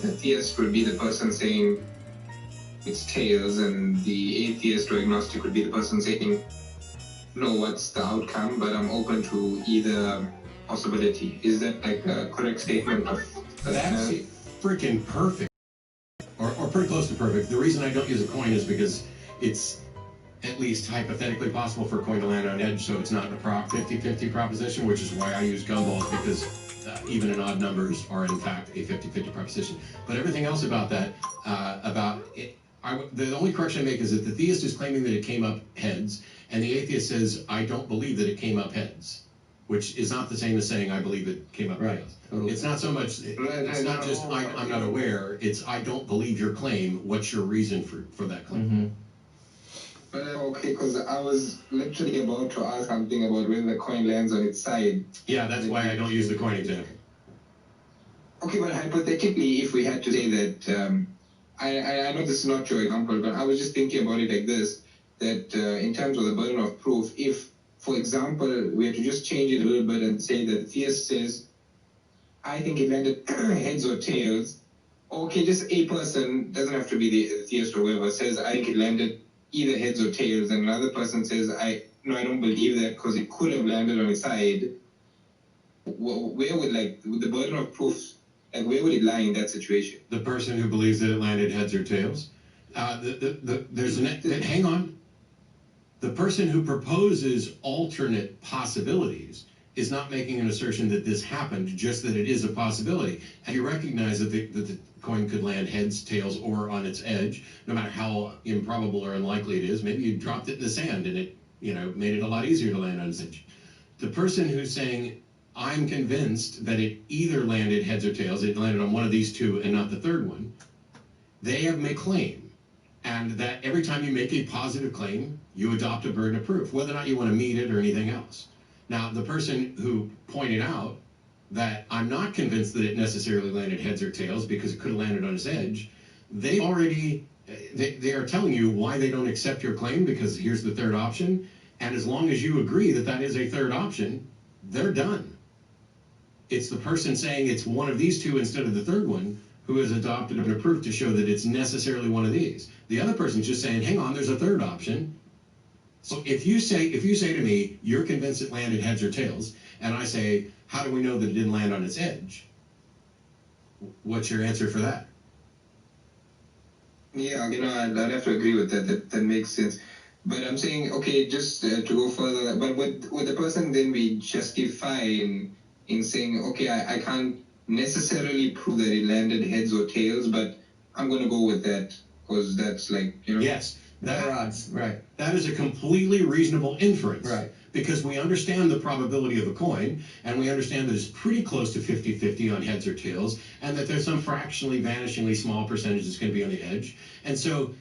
the theist would be the person saying it's tails, and the atheist or agnostic would be the person saying, no, what's the outcome, but I'm open to either possibility. Is that like a correct statement of That's freaking perfect, or pretty close to perfect. The reason I don't use a coin is because it's at least hypothetically possible for a coin to land on edge, so it's not a 50-50 proposition, which is why I use gumballs, because even and odd numbers are in fact a 50-50 proposition. But everything else about that, the only correction I make is that the theist is claiming that it came up heads, and the atheist says, I don't believe that it came up heads, which is not the same as saying I believe it came up heads. Totally. It's not so much, it's not just I'm not aware, it's I don't believe your claim, what's your reason for that claim? Mm-hmm. Okay, because I was literally about to ask something about when the coin lands on its side. Yeah, that's why I don't use the coin example. Okay, but hypothetically, if we had to say that, I know this is not your example, but I was just thinking about it like this, that in terms of the burden of proof, if, for example, we had to just change it a little bit and say that the theist says, I think it landed heads or tails. Okay, just a person, doesn't have to be the theist or whoever, says, I think it landed either heads or tails, and another person says, I don't believe that because it could have landed on its side. Where would, the burden of proof, where would it lie in that situation? The person who believes that it landed heads or tails? Hang on. The person who proposes alternate possibilities is not making an assertion that this happened, just that it is a possibility. And you recognize that the coin could land heads, tails, or on its edge, no matter how improbable or unlikely it is. Maybe you dropped it in the sand and it, made it a lot easier to land on its edge. The person who's saying, I'm convinced that it either landed heads or tails, it landed on one of these two and not the third one, they have made a claim. And that every time you make a positive claim, you adopt a burden of proof, whether or not you want to meet it or anything else. Now, the person who pointed out that I'm not convinced that it necessarily landed heads or tails because it could have landed on its edge, they are telling you why they don't accept your claim, because here's the third option. And as long as you agree that that is a third option, they're done. It's the person saying it's one of these two instead of the third one who has adopted a proof to show that it's necessarily one of these. The other person's just saying, hang on, there's a third option. So if you say to me, you're convinced it landed heads or tails, and I say, how do we know that it didn't land on its edge? What's your answer for that? Yeah, I'd have to agree with that. That makes sense. But I'm saying, okay, just to go further, but would the person then be justified in saying, okay, I can't necessarily prove that it landed heads or tails, but I'm going to go with that because that's Yes. Better odds, right. That is a completely reasonable inference. Right. Because we understand the probability of a coin, and we understand that it's pretty close to 50-50 on heads or tails, and that there's some fractionally, vanishingly small percentage that's going to be on the edge. And so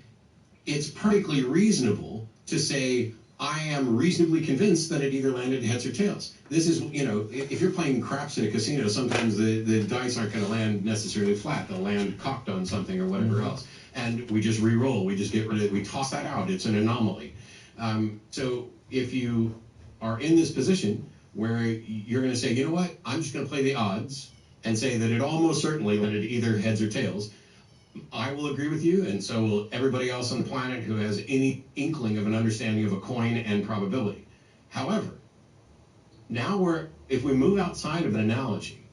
it's perfectly reasonable to say, I am reasonably convinced that it either landed heads or tails. This is, if you're playing craps in a casino, sometimes the dice aren't going to land necessarily flat. They'll land cocked on something or whatever else. And we just re-roll. We just get rid of it. We toss that out. It's an anomaly. So if you are in this position where you're going to say, you know what, I'm just going to play the odds and say that it almost certainly landed either heads or tails, I will agree with you, and so will everybody else on the planet who has any inkling of an understanding of a coin and probability. However, now if we move outside of an analogy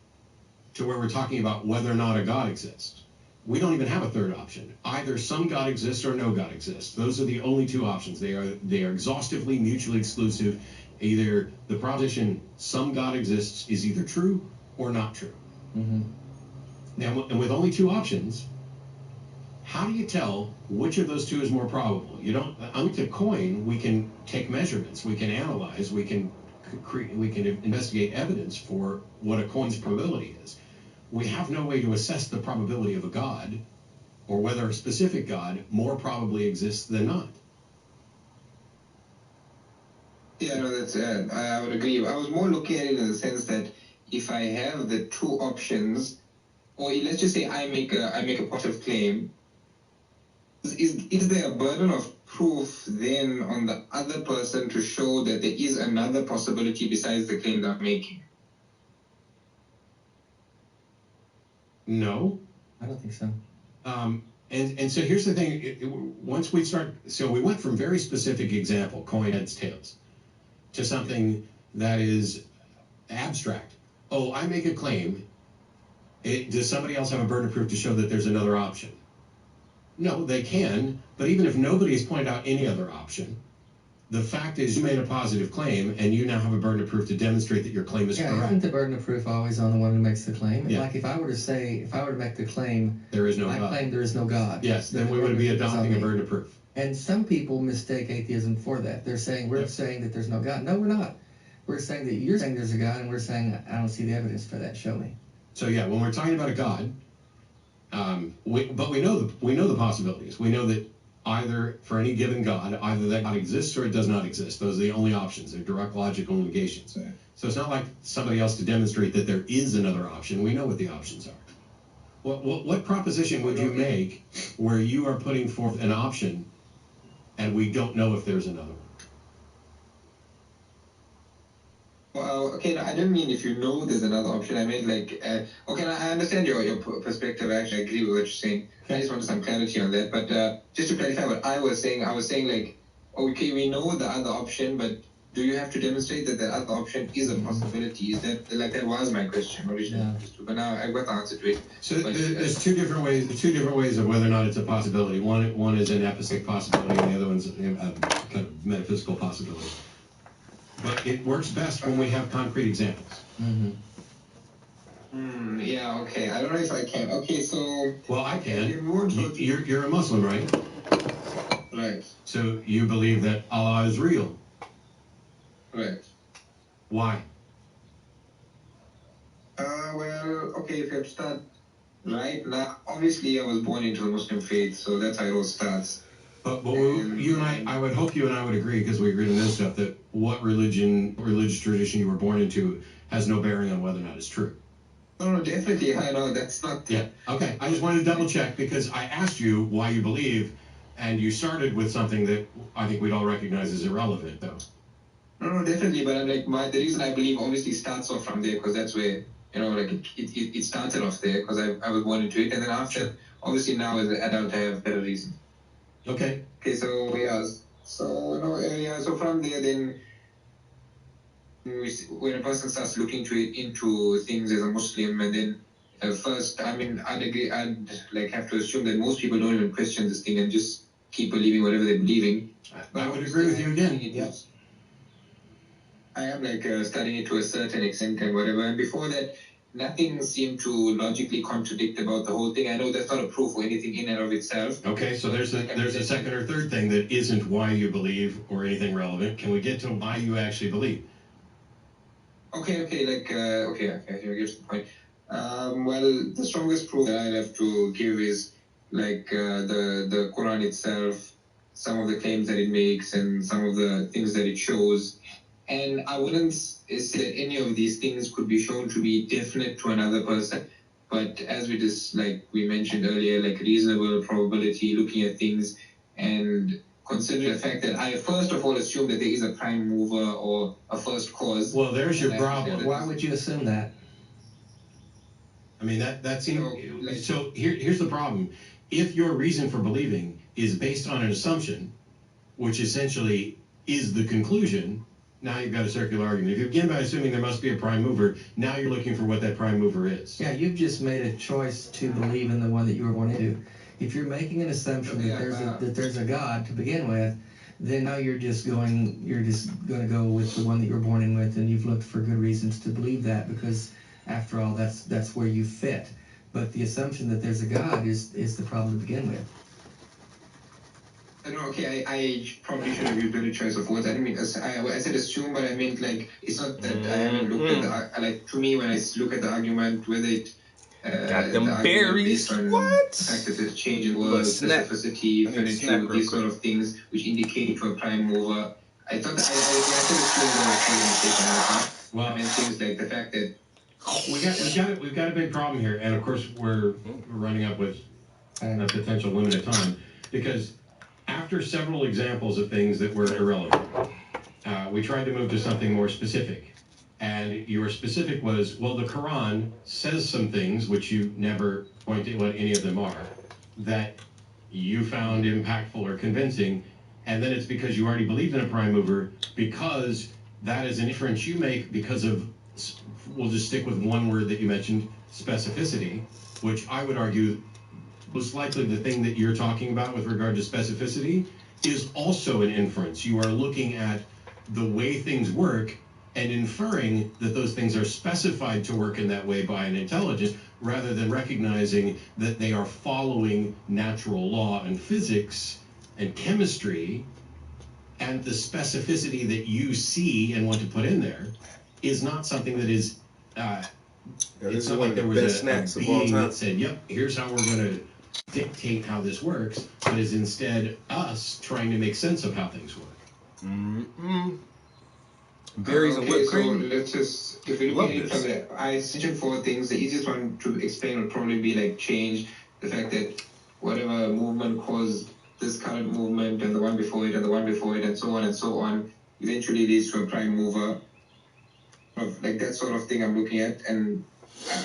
to where we're talking about whether or not a God exists, we don't even have a third option. Either some God exists or no God exists. Those are the only two options. They are exhaustively mutually exclusive. Either the proposition some God exists is either true or not true. Mm-hmm. Now, and with only two options, how do you tell which of those two is more probable? Unlike a coin, we can take measurements, we can analyze, we can investigate evidence for what a coin's probability is. We have no way to assess the probability of a God, or whether a specific God more probably exists than not. Yeah, no, that's I would agree. I was more looking at it in the sense that if I have the two options, or let's just say I make a positive claim, is there a burden of proof then on the other person to show that there is another possibility besides the claim that I'm making? No, I don't think so. And so here's the thing. Once we start, so we went from very specific example, coin, heads, tails, to something that is abstract. Oh, I make a claim. Does somebody else have a burden of proof to show that there's another option? No, they can, but even if nobody has pointed out any other option, the fact is you made a positive claim, and you now have a burden of proof to demonstrate that your claim is correct. Isn't the burden of proof always on the one who makes the claim? Yeah. Like if I were to make the claim, there is no I God. claim there is no God. Yes, then we would be adopting a burden of proof. And some people mistake atheism for that. They're saying we're saying that there's no God. No, we're not. We're saying that you're saying there's a God, and we're saying I don't see the evidence for that. Show me. So yeah, when we're talking about a God, but we know the possibilities. We know that either for any given God, either that God exists or it does not exist. Those are the only options. They're direct logical negations. Right. So it's not like somebody else to demonstrate that there is another option. We know what the options are. What proposition would you make where you are putting forth an option and we don't know if there's another one? Well, okay, no, I didn't mean if you know there's another option. I mean like, okay, I understand your perspective. I actually agree with what you're saying. I just wanted some clarity on that. But just to clarify what I was saying like, okay, we know the other option, but do you have to demonstrate that the other option is a possibility? Is that, like, that was my question originally. Yeah. But now I've got the answer to it. So there's two different ways of whether or not it's a possibility. One is an epistemic possibility, and the other one's a kind of metaphysical possibility. But it works best when we have concrete examples. Yeah, okay. I don't know if I can. Okay, so... Well, I can. You're a Muslim, right? Right. So you believe that Allah is real? Right. Why? Well, okay, if you have to start right now, obviously I was born into the Muslim faith, so that's how it all starts. But you and I would hope you and I would agree, because we agreed on this stuff, that what religious tradition you were born into has no bearing on whether or not it's true. No, definitely. I know that's not... Yeah, okay. I just wanted to double check, because I asked you why you believe, and you started with something that I think we'd all recognize as irrelevant, though. No, definitely. But I'm like, the reason I believe obviously starts off from there, because that's where, like, it started off there, because I was born into it. And then after, obviously now as an adult, I have better reason. Okay. Okay, so yeah. So from there, then, when a person starts looking into things as a Muslim, and then first, I mean, I'd like have to assume that most people don't even question this thing and just keep believing whatever they're believing. I would agree with you again. Yes. I am like studying it to a certain extent and whatever. And before that, nothing seemed to logically contradict about the whole thing. I know that's not a proof or anything in and of itself. Okay, so there's a second or third thing that isn't why you believe or anything relevant. Can we get to why you actually believe? Okay, here gets the point. Well, the strongest proof that I have to give is like the Quran itself, some of the claims that it makes, and some of the things that it shows. And I wouldn't say that any of these things could be shown to be definite to another person. But as we mentioned earlier, like reasonable probability, looking at things and considering the fact that I first of all assume that there is a prime mover or a first cause. Well, there's your problem. Why would you assume that? I mean, that seems... So here's the problem. If your reason for believing is based on an assumption, which essentially is the conclusion, now you've got a circular argument. If you begin by assuming there must be a prime mover, now you're looking for what that prime mover is. Yeah, you've just made a choice to believe in the one that you were born into. If you're making an assumption that there's a God to begin with, then now you're just going to go with the one that you were born in with, and you've looked for good reasons to believe that, because after all, that's where you fit. But the assumption that there's a God is the problem to begin with. Okay, I probably should have used better choice of words. I didn't mean, I said assume, but I meant like, it's not that I haven't looked at like, to me, when I look at the argument, whether it got them berries. What? The fact that there's change in world, specificity, finitude, these sort of things, which indicate to a prime mover. I thought that I said assume, but I meant things like the fact that we've got a big problem here, and of course we're running up with a potential limited time, because after several examples of things that were irrelevant, we tried to move to something more specific. And your specific was, well, the Quran says some things, which you never pointed what any of them are, that you found impactful or convincing, and then it's because you already believed in a prime mover, because that is an inference you make because of, we'll just stick with one word that you mentioned, specificity, which I would argue most likely the thing that you're talking about with regard to specificity is also an inference. You are looking at the way things work and inferring that those things are specified to work in that way by an intelligence, rather than recognizing that they are following natural law and physics and chemistry, and the specificity that you see and want to put in there is not something that is it's not like there was a being that said, yep, here's how we're going to dictate how this works, but is instead us trying to make sense of how things work. Mm-hmm. Berries and whipped cream. So let's just, if we look at it from the, I mentioned 4 things. The easiest one to explain would probably be like change. The fact that whatever movement caused this current movement, and the one before it, and the one before it, and so on, eventually leads to a prime mover. Like that sort of thing I'm looking at, and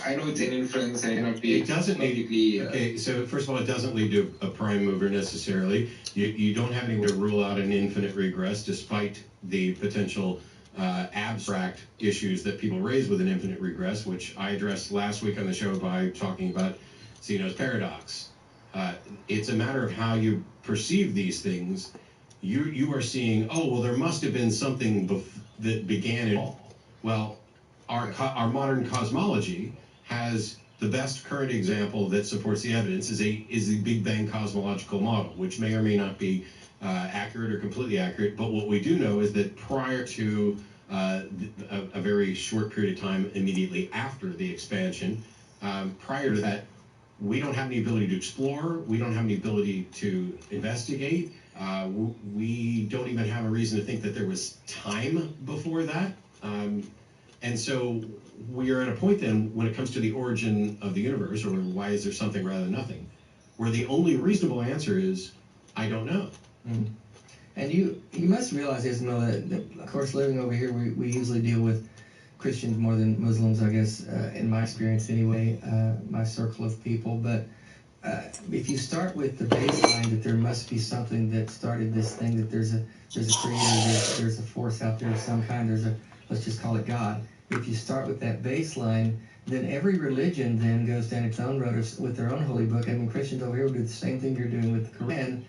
I know it's an inference and it cannot be. It doesn't need. Okay, so first of all, it doesn't lead to a prime mover necessarily. You don't have any way to rule out an infinite regress, despite the potential abstract issues that people raise with an infinite regress, which I addressed last week on the show by talking about Zeno's paradox. It's a matter of how you perceive these things. You are seeing, oh, well, there must have been something that began it all. Well, our modern cosmology has the best current example that supports the evidence is the Big Bang cosmological model, which may or may not be accurate or completely accurate. But what we do know is that prior to a very short period of time immediately after the expansion, prior to that, we don't have any ability to explore. We don't have any ability to investigate. We don't even have a reason to think that there was time before that. And so we are at a point then, when it comes to the origin of the universe, or why is there something rather than nothing, where the only reasonable answer is, I don't know. Mm. And you must realize, Ismail, that of course, living over here, we usually deal with Christians more than Muslims, I guess, in my experience anyway, my circle of people. But if you start with the baseline that there must be something that started this thing, that there's a creator, there's a force out there of some kind, let's just call it God. If you start with that baseline, then every religion then goes down its own road with their own holy book. I mean, Christians over here will do the same thing you're doing with the Quran,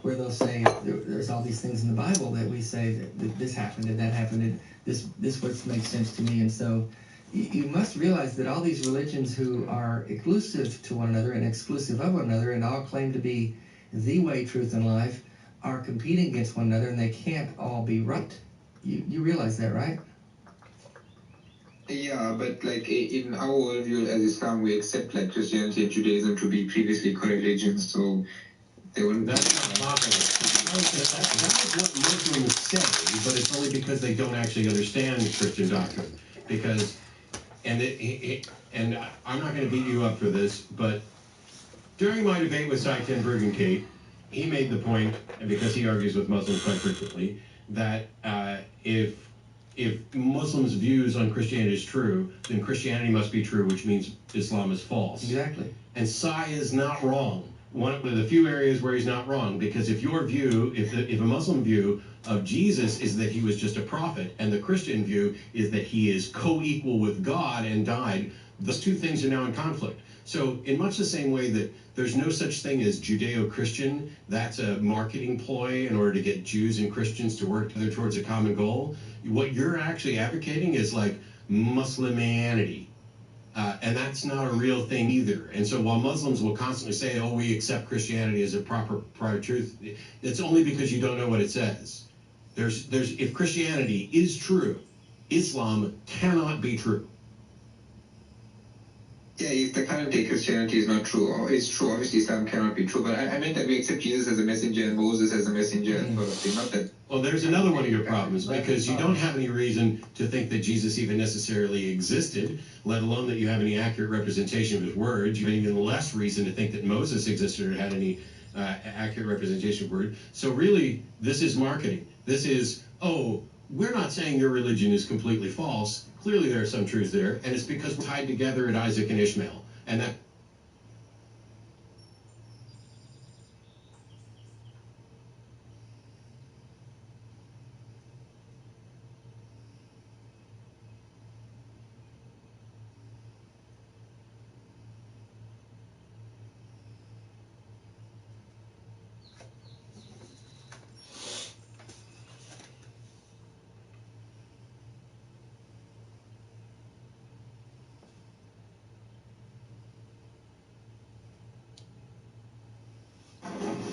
where they'll say there's all these things in the Bible that we say that this happened and that happened and this what makes sense to me. And so you must realize that all these religions who are exclusive to one another and exclusive of one another and all claim to be the way, truth, and life are competing against one another, and they can't all be right. You realize that, right? Yeah, but like in our worldview as Islam, we accept like Christianity and Judaism to be previously co-religions, so they wouldn't. That's not possible. That is what Muslims say, but it's only because they don't actually understand Christian doctrine. Because, and I'm not going to beat you up for this, but during my debate with Cy Ten Bruggencate, he made the point, and because he argues with Muslims quite frequently, that if Muslims' views on Christianity is true, then Christianity must be true, which means Islam is false. Exactly. And Cy is not wrong. One of the few areas where he's not wrong, because if your view, if a Muslim view of Jesus is that he was just a prophet, and the Christian view is that he is co-equal with God and died, those two things are now in conflict. So in much the same way that there's no such thing as Judeo-Christian, that's a marketing ploy in order to get Jews and Christians to work together towards a common goal, what you're actually advocating is like Muslimanity. And that's not a real thing either. And so while Muslims will constantly say, oh, we accept Christianity as a proper prior truth, it's only because you don't know what it says. If Christianity is true, Islam cannot be true. Yeah, if the current day Christianity is not true, or is true, obviously Islam cannot be true. But I meant that we accept Jesus as a messenger and Moses as a messenger, sort of thing. Not that. Well, there's another one of your problems, because you don't have any reason to think that Jesus even necessarily existed, let alone that you have any accurate representation of his words. You have even less reason to think that Moses existed or had any accurate representation of words. So really, this is marketing. This is, oh, we're not saying your religion is completely false. Clearly there are some truths there, and it's because we're tied together at Isaac and Ishmael. And that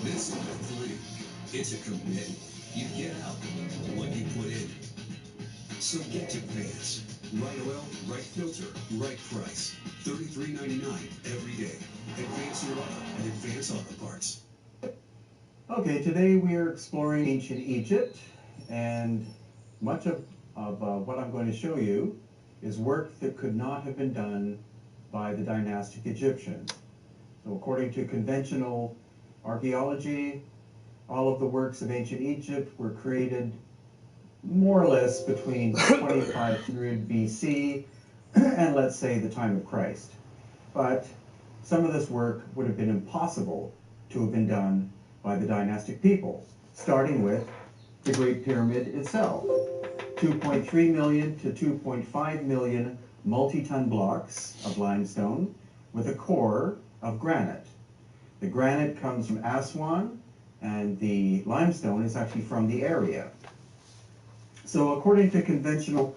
This isn't free. It's a commitment. You get out what you put in. So get to Vance. Right oil, right filter, right price. $33.99 every day. Advance your auto and Advance Auto Parts. Okay, today we are exploring ancient Egypt, and much of what I'm going to show you is work that could not have been done by the dynastic Egyptians. So according to conventional archaeology, all of the works of ancient Egypt were created more or less between 2500 BC and let's say the time of Christ. But some of this work would have been impossible to have been done by the dynastic people, starting with the Great Pyramid itself. 2.3 million to 2.5 million multi-ton blocks of limestone with a core of granite. The granite comes from Aswan, and the limestone is actually from the area. So according to conventional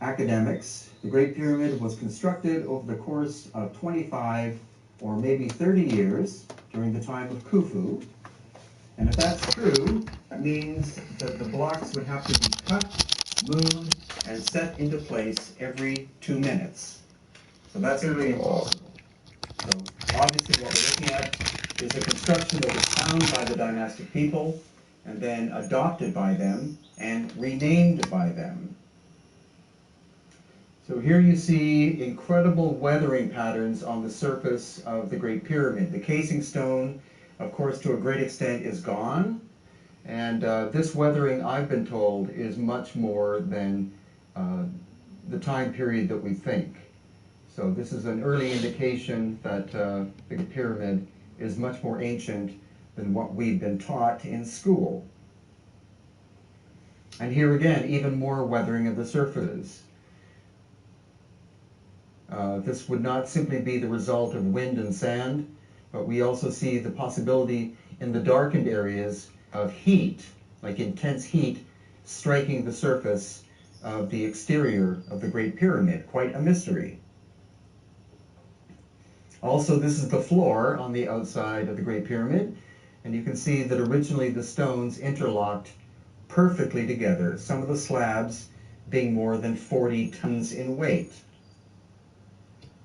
academics, the Great Pyramid was constructed over the course of 25 or maybe 30 years during the time of Khufu. And if that's true, that means that the blocks would have to be cut, moved, and set into place every 2 minutes. So that's really impossible. So obviously what we're looking at is a construction that was found by the dynastic people and then adopted by them and renamed by them. So here you see incredible weathering patterns on the surface of the Great Pyramid. The casing stone, of course, to a great extent is gone. And this weathering, I've been told, is much more than the time period that we think. So this is an early indication that the pyramid is much more ancient than what we've been taught in school. And here again, even more weathering of the surfaces. This would not simply be the result of wind and sand, but we also see the possibility in the darkened areas of heat, like intense heat, striking the surface of the exterior of the Great Pyramid. Quite a mystery. Also, this is the floor on the outside of the Great Pyramid, and you can see that originally the stones interlocked perfectly together, some of the slabs being more than 40 tons in weight.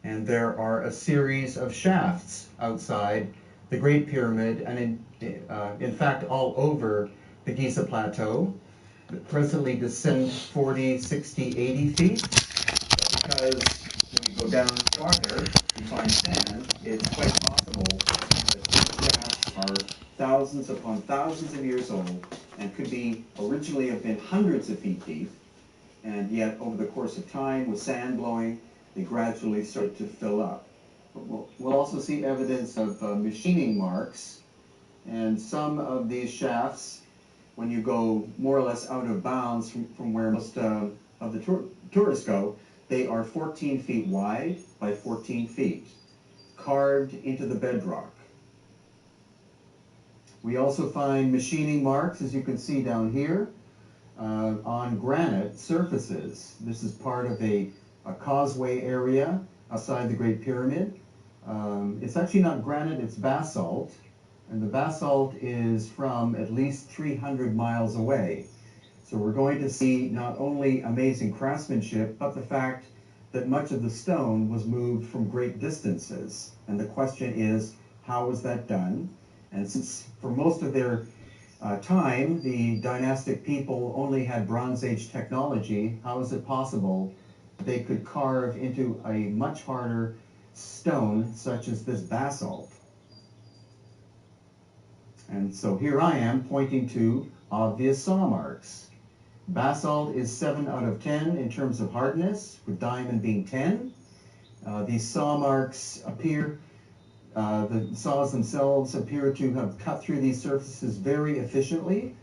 And there are a series of shafts outside the Great Pyramid and in fact all over the Giza Plateau that presently descend 40, 60, 80 feet. Because when you go down farther, you find sand, it's quite possible that these shafts are thousands upon thousands of years old and could be originally have been hundreds of feet deep, and yet over the course of time, with sand blowing, they gradually start to fill up. But we'll also see evidence of machining marks, and some of these shafts, when you go more or less out of bounds from where most of the tourists go, they are 14 feet wide by 14 feet, carved into the bedrock. We also find machining marks, as you can see down here, on granite surfaces. This is part of a causeway area outside the Great Pyramid. It's actually not granite, it's basalt, and the basalt is from at least 300 miles away. So we're going to see not only amazing craftsmanship, but the fact that much of the stone was moved from great distances. And the question is, how was that done? And since for most of their time, the dynastic people only had Bronze Age technology, how is it possible they could carve into a much harder stone such as this basalt? And so here I am pointing to obvious saw marks. Basalt is 7 out of 10 in terms of hardness, with diamond being 10. These saw marks appear, the saws themselves appear to have cut through these surfaces very efficiently.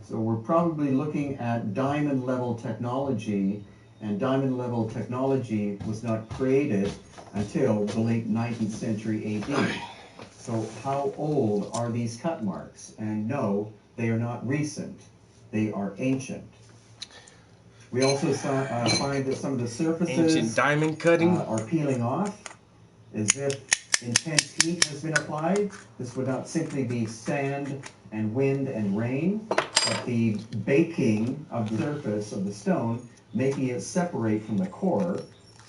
So we're probably looking at diamond level technology, and diamond level technology was not created until the late 19th century AD. So how old are these cut marks? And no, they are not recent. They are ancient. We also find that some of the surfaces ancient diamond cutting are peeling off as if intense heat has been applied. This would not simply be sand and wind and rain, but the baking of the surface of the stone, making it separate from the core.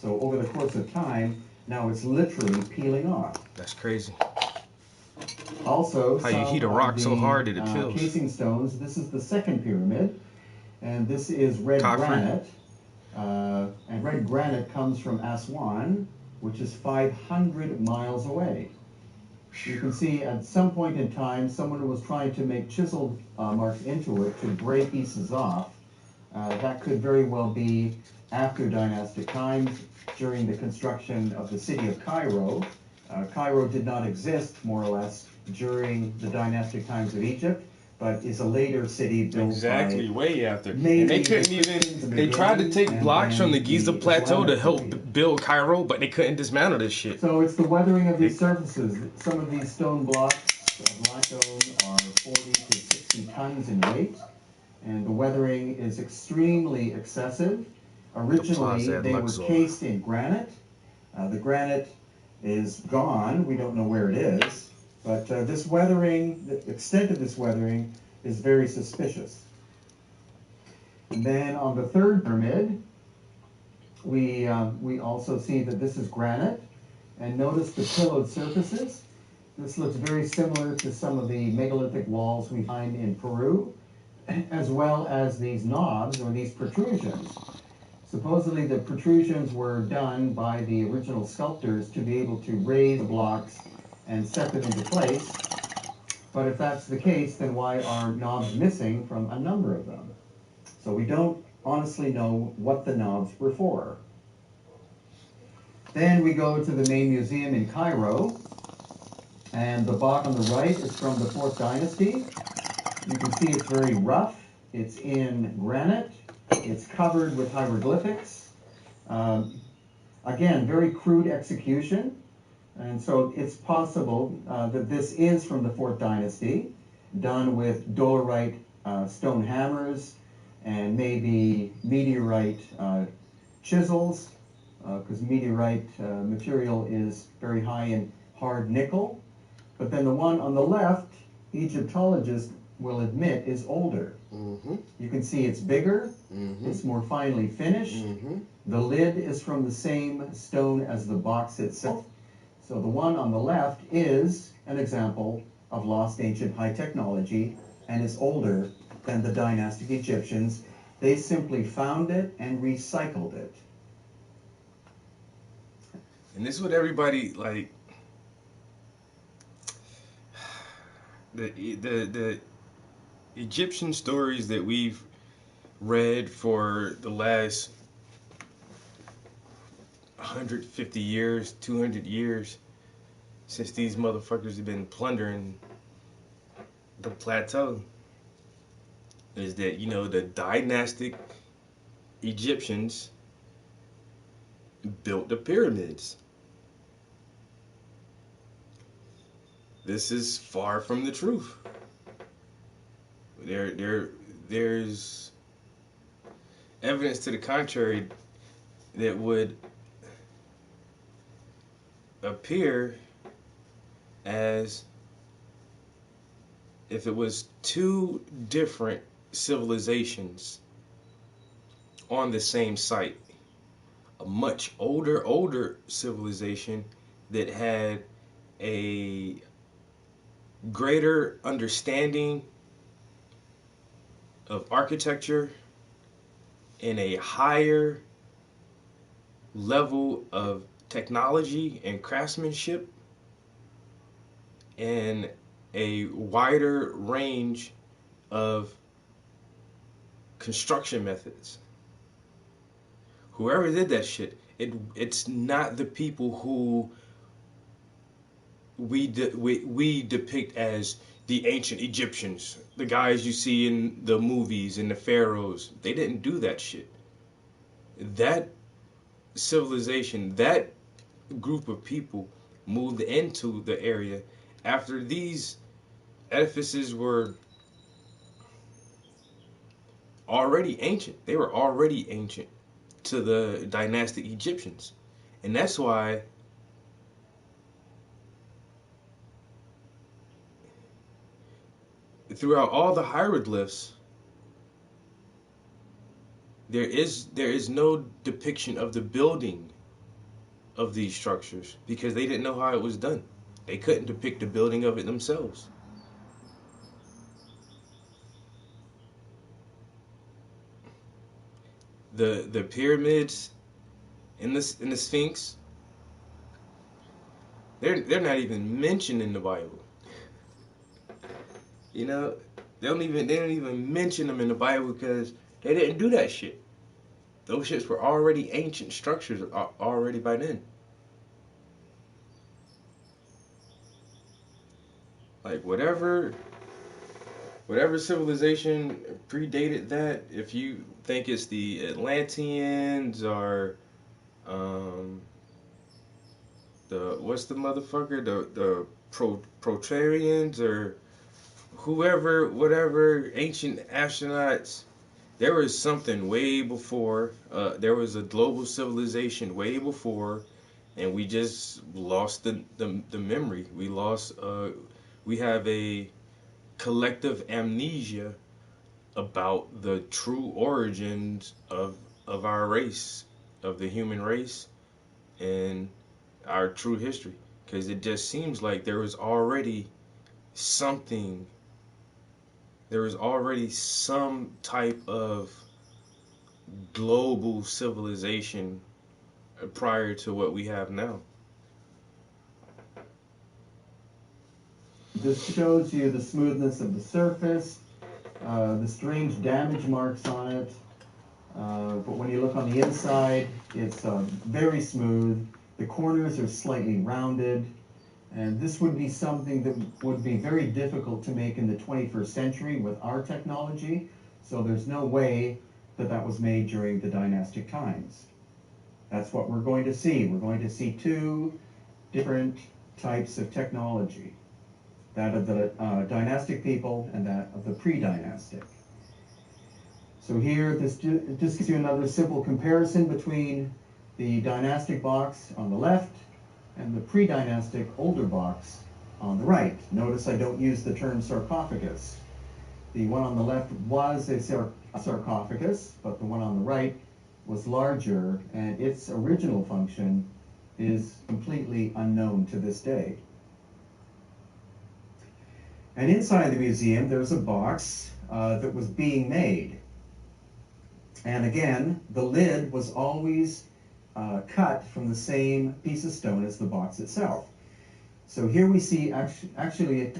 So over the course of time, now it's literally peeling off. That's crazy. Also, how you heat a rock so hard that it peels. Casing stones. This is the second pyramid, and this is red granite. And red granite comes from Aswan, which is 500 miles away. You can see at some point in time, someone was trying to make chisel marks into it to break pieces off. That could very well be after dynastic times, during the construction of the city of Cairo. Cairo did not exist, more or less, during the dynastic times of Egypt, but is a later city built way after. And they couldn't even, they tried to take blocks from the Giza Plateau to help build Cairo, but they couldn't dismantle this shit. So it's the weathering of these surfaces. Some of these stone blocks of limestone are 40 to 60 tons in weight, and the weathering is extremely excessive. Originally, they were cased in granite. The granite is gone. We don't know where it is. But this weathering, the extent of this weathering is very suspicious. And then on the third pyramid, we also see that this is granite. And notice the pillowed surfaces. This looks very similar to some of the megalithic walls we find in Peru, as well as these knobs or these protrusions. Supposedly the protrusions were done by the original sculptors to be able to raise the blocks and set them into place. But if that's the case, then why are knobs missing from a number of them? So we don't honestly know what the knobs were for. Then we go to the main museum in Cairo, and the block on the right is from the 4th dynasty. You can see it's very rough. It's in granite. It's covered with hieroglyphics. Again, very crude execution. And so it's possible that this is from the 4th dynasty, done with dolerite stone hammers and maybe meteorite chisels, because meteorite material is very high in hard nickel. But then the one on the left, Egyptologists will admit, is older. Mm-hmm. You can see it's bigger, it's more finely finished. The lid is from the same stone as the box itself. So the one on the left is an example of lost ancient high technology and is older than the dynastic Egyptians. They simply found it and recycled it. And this is what everybody, like, the Egyptian stories that we've read for the last 150 years, 200 years, since these motherfuckers have been plundering the plateau, is that, you know, the dynastic Egyptians built the pyramids. This is far from the truth. There's evidence to the contrary that would appear as if it was two different civilizations on the same site. A much older civilization that had a greater understanding of architecture and a higher level of technology and craftsmanship and a wider range of construction methods. Whoever did that shit, it's not the people who we depict as the ancient Egyptians, the guys you see in the movies and the pharaohs. They didn't do that shit. That civilization, that group of people moved into the area after these edifices were already ancient. They were already ancient to the dynastic Egyptians. And that's why throughout all the hieroglyphs, there is no depiction of the building of these structures because they didn't know how it was done. They couldn't depict the building of it themselves. The pyramids in the Sphinx, they're not even mentioned in the Bible. You know, they don't even mention them in the Bible because they didn't do that shit. Those shits were already ancient structures already by then. Like whatever civilization predated that, if you think it's the Atlanteans or the what's the motherfucker, the Protrarians or whoever, whatever ancient astronauts, there was something way before. There was a global civilization way before, and we just lost the memory. We lost. We have a collective amnesia about the true origins of our race, of the human race, and our true history. Because it just seems like there was already something. There was already some type of global civilization prior to what we have now. This shows you the smoothness of the surface, the strange damage marks on it. But when you look on the inside, it's very smooth. The corners are slightly rounded. And this would be something that would be very difficult to make in the 21st century with our technology. So there's no way that that was made during the dynastic times. That's what we're going to see. We're going to see two different types of technology. That of the dynastic people and that of the pre-dynastic. So here, this just gives you another simple comparison between the dynastic box on the left and the pre-dynastic older box on the right. Notice I don't use the term sarcophagus. The one on the left was a sarcophagus, but the one on the right was larger, and its original function is completely unknown to this day. And inside the museum, there's a box that was being made. And again, the lid was always cut from the same piece of stone as the box itself. So here we see actually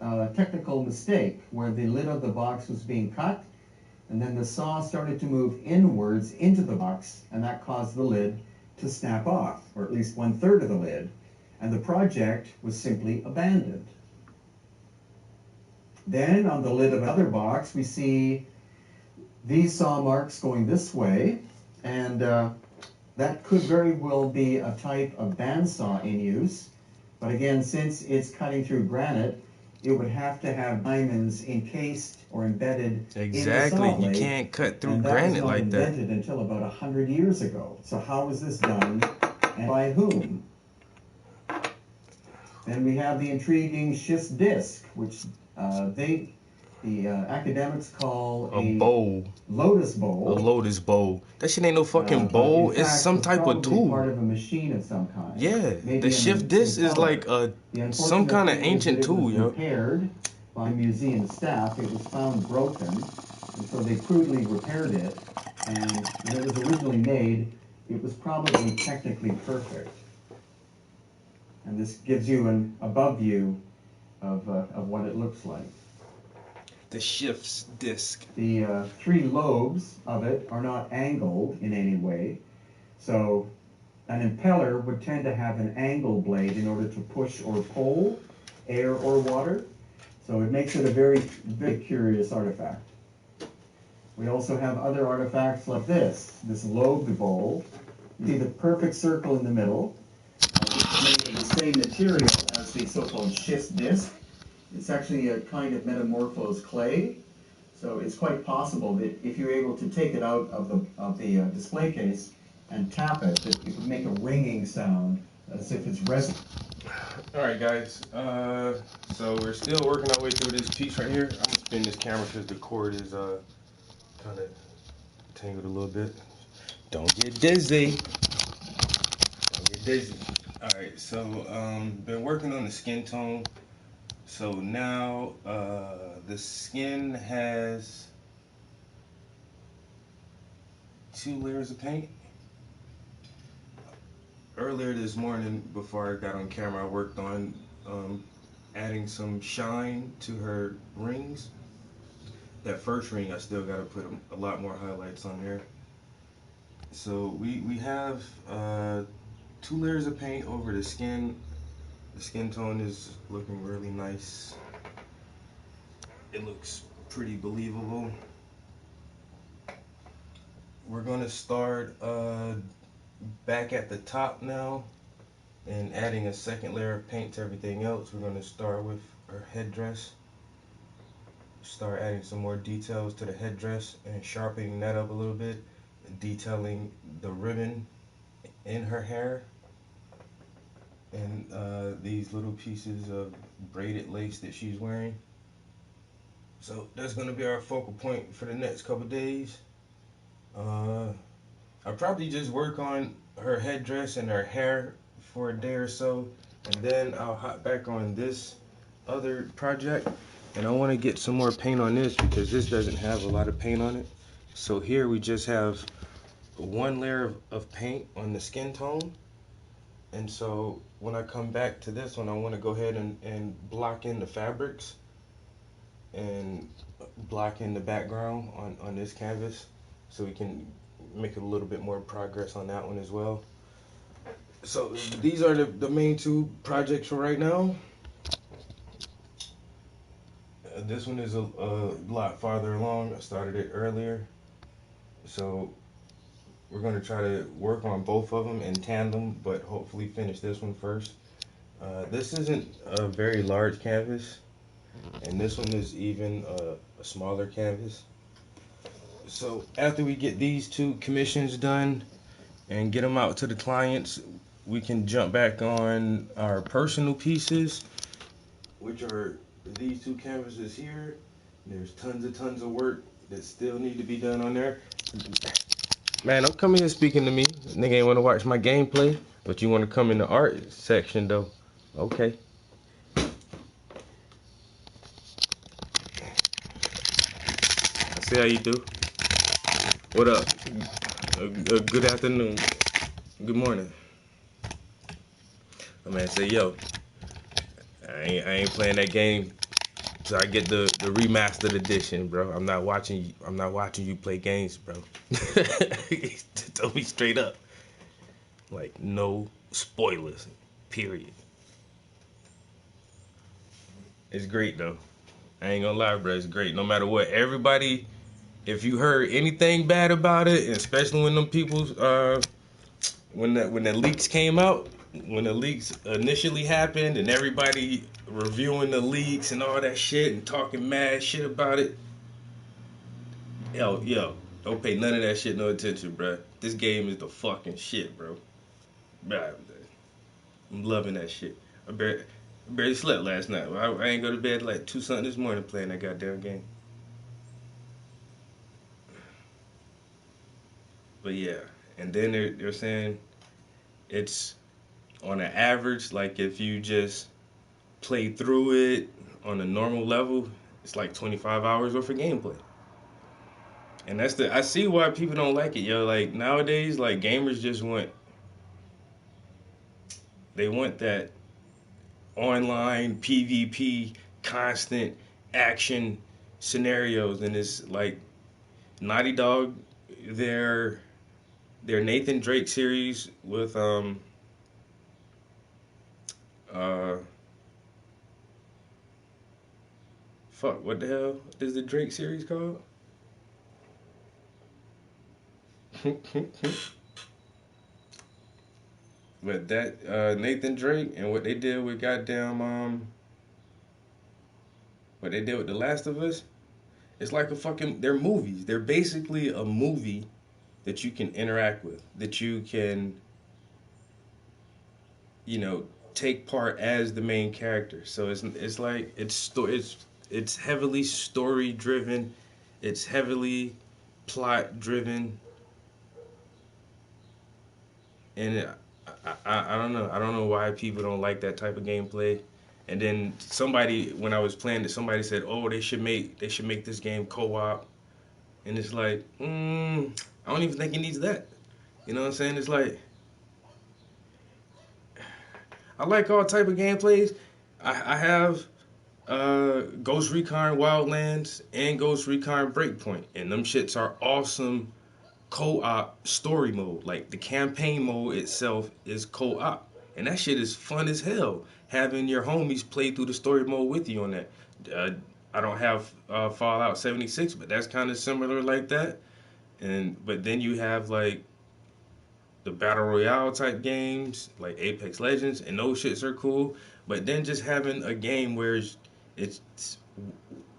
a technical mistake where the lid of the box was being cut, and then the saw started to move inwards into the box, and that caused the lid to snap off, or at least 1/3 of the lid, and the project was simply abandoned. Then on the lid of another box, we see these saw marks going this way, and that could very well be a type of bandsaw in use. But again, since it's cutting through granite, it would have to have diamonds encased or embedded in the saw blade. You can't cut through granite like that. That was not invented until about 100 years ago. So how was this done and by whom? Then we have the intriguing schist disc, which the academics call a bowl. Lotus bowl. A lotus bowl. That shit ain't no fucking bowl. It's some type of tool. Part of a machine of some kind. Yeah, the shift disc is like some kind of ancient tool, yo. Repaired by museum staff. It was found broken, and so they crudely repaired it. And when it was originally made, it was probably technically perfect. And this gives you an above view of what it looks like. The Shift's disc. The 3 lobes of it are not angled in any way. So an impeller would tend to have an angle blade in order to push or pull air or water. So it makes it a very, very curious artifact. We also have other artifacts like this lobed bowl. You see the perfect circle in the middle. It's made of the same material as the so-called Schiff's disc. It's actually a kind of metamorphosed clay. So it's quite possible that if you're able to take it out of the display case and tap it, that it would make a ringing sound as if it's resin. All right, guys. So we're still working our way through this piece right here. I'm gonna spin this camera because the cord is kind of tangled a little bit. Don't get dizzy. Don't get dizzy. All right. So been working on the skin tone. So now the skin has 2 layers of paint. Earlier this morning, before I got on camera, I worked on adding some shine to her rings. That first ring, I still got to put a lot more highlights on there. So we have 2 layers of paint over the skin. The skin tone is looking really nice. It looks pretty believable. We're gonna start back at the top now and adding a second layer of paint to everything else. We're gonna start with her headdress. Start adding some more details to the headdress and sharpening that up a little bit. Detailing the ribbon in her hair. And these little pieces of braided lace that she's wearing. So that's going to be our focal point for the next couple days. I'll probably just work on her headdress and her hair for a day or so, and then I'll hop back on this other project. And I want to get some more paint on this because this doesn't have a lot of paint on it. So here we just have 1 layer of paint on the skin tone. And so when I come back to this one, I want to go ahead and block in the fabrics and block in the background on this canvas so we can make a little bit more progress on that one as well. So these are the main 2 projects for right now. This one is a lot farther along. I started it earlier. So we're going to try to work on both of them in tandem, but hopefully finish this one first. This isn't a very large canvas, and this one is even a smaller canvas. So after we get these 2 commissions done and get them out to the clients, we can jump back on our personal pieces, which are these 2 canvases here. There's tons of work that still need to be done on there. Man, don't come in here speaking to me. Nigga ain't want to watch my gameplay, but you want to come in the art section, though. Okay. I see how you do. What up? Good afternoon. Good morning. My man say, yo, I ain't playing that game till I get the remastered edition, bro. I'm not watching you play games, bro. He told me straight up. Like, no spoilers. Period. It's great though. I ain't gonna lie, bro. It's great. No matter what. Everybody, if you heard anything bad about it, especially when them people's when the leaks came out, when the leaks initially happened and everybody reviewing the leaks and all that shit and talking mad shit about it. Yo, don't pay none of that shit no attention, bro. This game is the fucking shit, bro. I'm loving that shit. I barely slept last night. I ain't go to bed like 2 something this morning playing that goddamn game. But yeah, and then they're saying it's on an average, like if you just play through it on a normal level, it's like 25 hours worth of gameplay. And I see why people don't like it, yo. Like nowadays, like gamers just want that online PvP constant action scenarios, and it's like Naughty Dog, their Nathan Drake series with fuck, what the hell is the Drake series called? But that Nathan Drake and what they did with goddamn what they did with The Last of Us, it's like a fucking, they're movies. They're basically a movie that you can interact with, that you can, you know, take part as the main character. So it's like it's heavily story driven, it's heavily plot driven, and I don't know. I don't know why people don't like that type of gameplay. And then somebody, when I was playing it, somebody said, "Oh, they should make this game co-op." And it's like, I don't even think it needs that. You know what I'm saying? It's like, I like all type of gameplays. I have Ghost Recon Wildlands and Ghost Recon Breakpoint, and them shits are awesome co-op story mode. Like the campaign mode itself is co-op, and that shit is fun as hell. Having your homies play through the story mode with you on that. I don't have Fallout 76, but that's kind of similar like that. But then you have like the battle royale type games like Apex Legends, and those shits are cool. But then just having a game where it's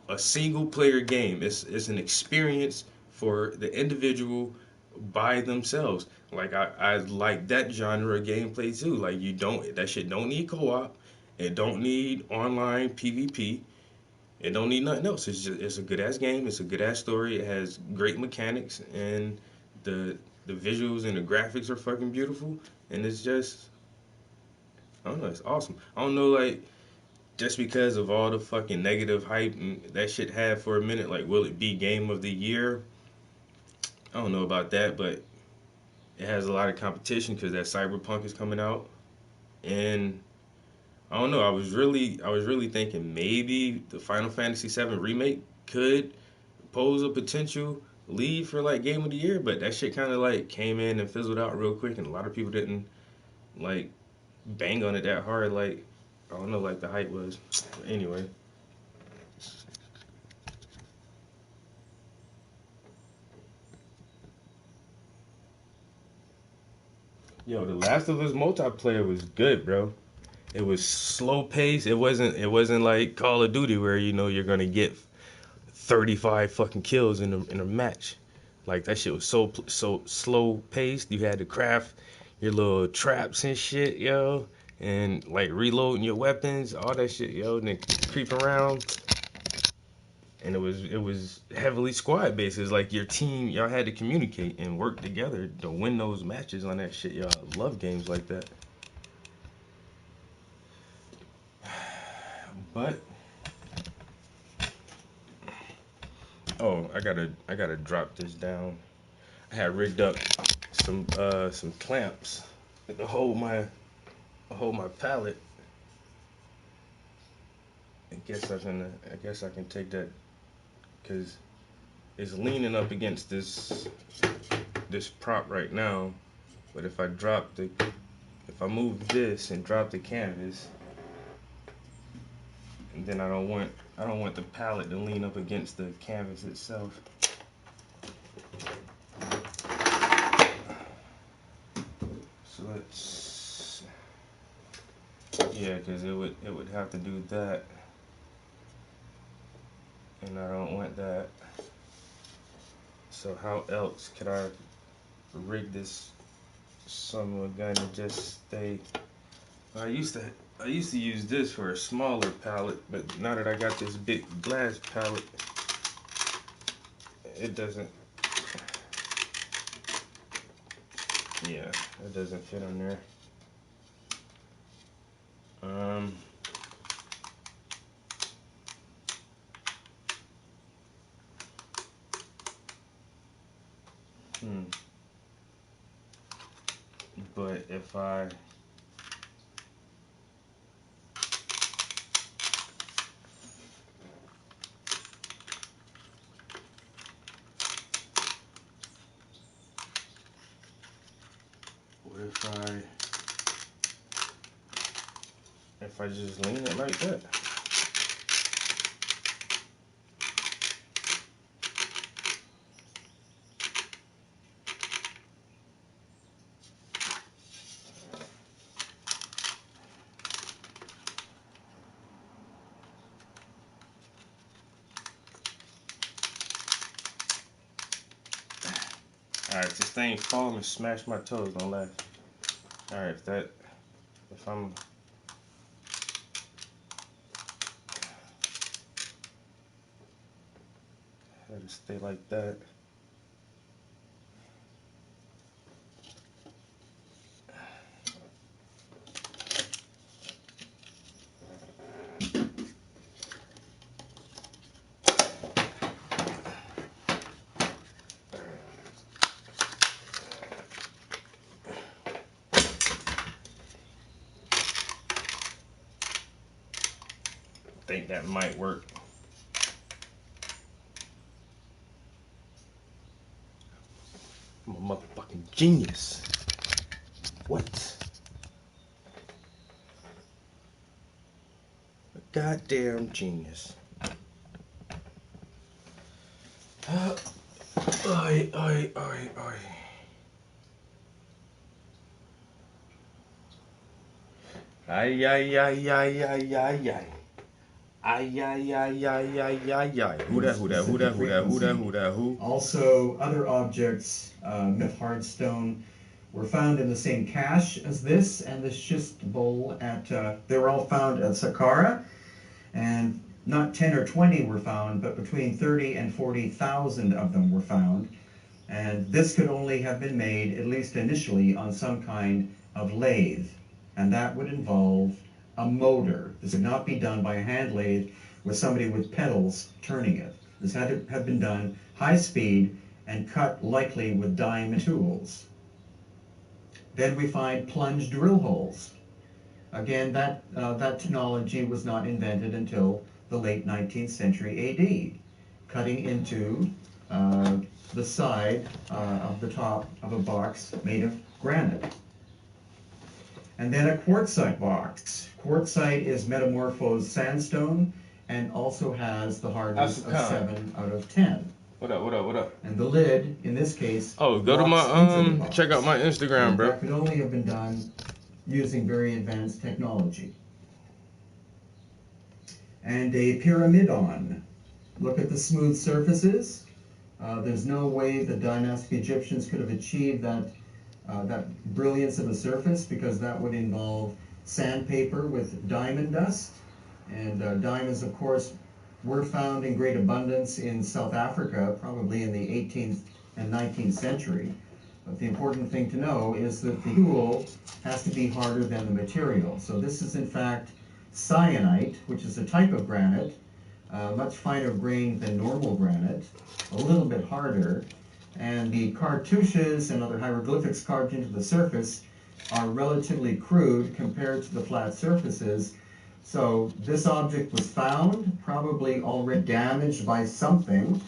a single player game, it's an experience for the individual by themselves. Like I like that genre of gameplay too. Like that shit don't need co-op, it don't need online PvP, it don't need nothing else. It's a good ass game. It's a good ass story. It has great mechanics, and the visuals and the graphics are fucking beautiful. And it's just, I don't know. It's awesome. I don't know, like, just because of all the fucking negative hype and that shit had for a minute. Like, will it be game of the year? I don't know about that, but it has a lot of competition because that Cyberpunk is coming out, and I don't know. I was really thinking maybe the Final Fantasy VII remake could pose a potential lead for like game of the year, but that shit kind of like came in and fizzled out real quick, and a lot of people didn't like bang on it that hard. Like, I don't know, like the hype was. But anyway. Yo, The Last of Us multiplayer was good, bro. It was slow paced. It wasn't like Call of Duty where you know you're gonna get 35 fucking kills in a match. Like that shit was so slow paced. You had to craft your little traps and shit, yo, and like reloading your weapons, all that shit, yo, and then creep around. And it was heavily squad based. It's like your team, y'all had to communicate and work together to win those matches on that shit. Y'all love games like that. But oh, I gotta drop this down. I had rigged up some clamps to hold my pallet. I guess I can take that because it's leaning up against this prop right now. But if I move this and drop the canvas, and then I don't want the pallet to lean up against the canvas itself. So because it would have to do that, and I don't want that. So how else could I rig this son of a gun to just stay? I used to use this for a smaller pallet, but now that I got this big glass pallet, it doesn't. Yeah, it doesn't fit on there. But if I if I just lean it like that. Alright, if this thing fall and smash my toes, don't laugh. Alright, if I'm let it stay like that. I think that might work. I'm a motherfucking genius. What? A goddamn genius. Oi, oi, oi, oi. Ay, ay, ay, ay, ay, ay, ay. Ay, ay, ay, ay, ay, ay, ay. Who that, who that, who that, who that, who that, who that, who? Also, other objects, with hardstone, were found in the same cache as this and the schist bowl at, they were all found at Saqqara, and not 10 or 20 were found, but between 30 and 40,000 of them were found. And this could only have been made, at least initially, on some kind of lathe. And that would involve a motor. This would not be done by a hand lathe with somebody with pedals turning it. This had to have been done high speed and cut likely with diamond tools. Then we find plunge drill holes. Again, that technology was not invented until the late 19th century AD. Cutting into the side of the top of a box made of granite. And then a quartzite box. Quartzite is metamorphosed sandstone and also has the hardness of 7 out of 10. What up, what up, what up? And the lid, in this case, oh, go to my, check out my Instagram, bro. That could only have been done using very advanced technology. And a pyramidon. Look at the smooth surfaces. There's no way the dynastic Egyptians could have achieved that brilliance of a surface, because that would involve sandpaper with diamond dust. And diamonds, of course, were found in great abundance in South Africa, probably in the 18th and 19th century. But the important thing to know is that the tool has to be harder than the material. So this is in fact syenite, which is a type of granite, much finer grained than normal granite, a little bit harder. And the cartouches and other hieroglyphics carved into the surface are relatively crude compared to the flat surfaces. So this object was found, probably already damaged by something,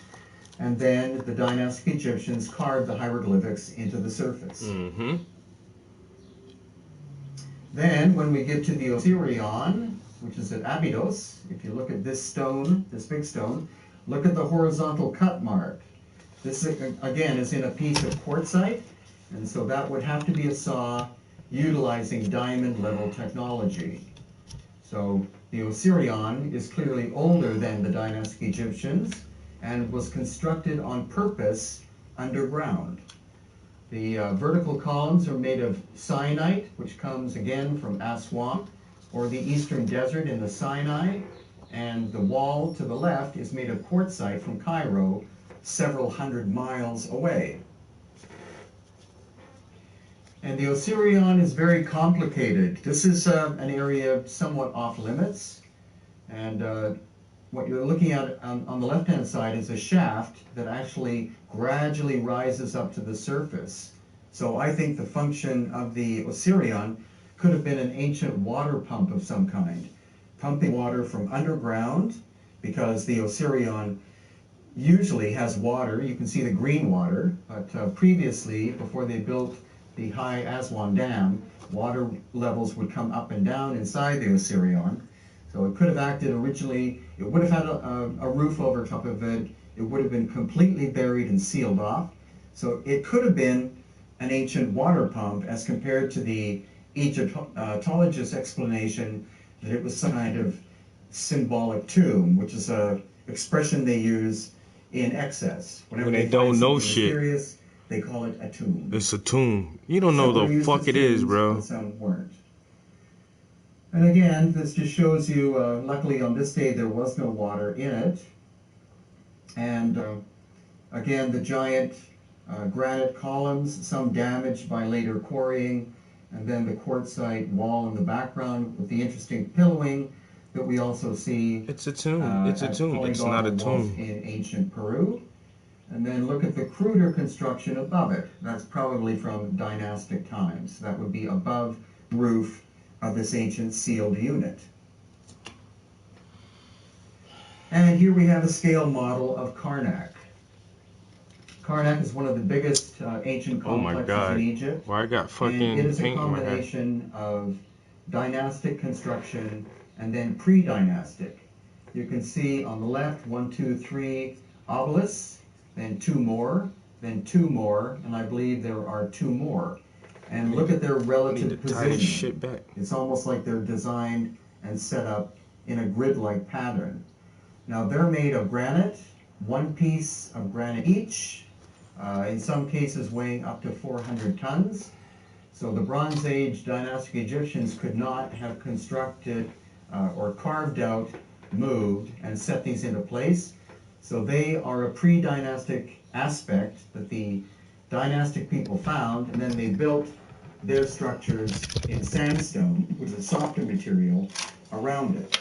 and then the dynastic Egyptians carved the hieroglyphics into the surface. Mm-hmm. Then when we get to the Osirion, which is at Abydos, if you look at this stone, this big stone, look at the horizontal cut mark. This, again, is in a piece of quartzite, and so that would have to be a saw utilizing diamond-level technology. So the Osirion is clearly older than the dynastic Egyptians and was constructed on purpose underground. The vertical columns are made of syenite, which comes again from Aswan, or the eastern desert in the Sinai, and the wall to the left is made of quartzite from Cairo, several hundred miles away. And the Osirion is very complicated. This is an area somewhat off limits, and what you're looking at on the left-hand side is a shaft that actually gradually rises up to the surface. So I think the function of the Osirion could have been an ancient water pump of some kind, pumping water from underground, because the Osirion usually has water. You can see the green water, but previously, before they built the High Aswan Dam, water levels would come up and down inside the Osirion. So it could have acted originally, it would have had a roof over top of it, it would have been completely buried and sealed off. So it could have been an ancient water pump as compared to the Egyptologist explanation that it was some kind of symbolic tomb, which is a expression they use in excess. Whenever When they find don't know something shit. mysterious, they call it a tomb. It's a tomb. You don't know Some were the used fuck as it is, tombs, bro. but some weren't. And again, this just shows you, luckily on this day there was no water in it. And again, the giant granite columns, some damaged by later quarrying, and then the quartzite wall in the background with the interesting pillowing that we also see. It's a tomb. It's a at tomb. It's not a polygonal walls tomb. in ancient Peru. And then look at the cruder construction above it. That's probably from dynastic times. That would be above the roof of this ancient sealed unit. And here we have a scale model of Karnak. Karnak is one of the biggest ancient Oh my complexes God. in Egypt. Why I got And fucking it is a paint in my head? combination of dynastic construction and then pre-dynastic. You can see on the left 1, 2, 3 obelisks, then 2 more, then 2 more, and I believe there are 2 more. And look at their I need relative to tie this position. shit back. It's almost like they're designed and set up in a grid-like pattern. Now they're made of granite, 1 piece of granite each, in some cases weighing up to 400 tons. So the Bronze Age dynastic Egyptians could not have constructed or carved out, moved, and set these into place. So they are a pre-dynastic aspect that the dynastic people found, and then they built their structures in sandstone, which is a softer material, around it.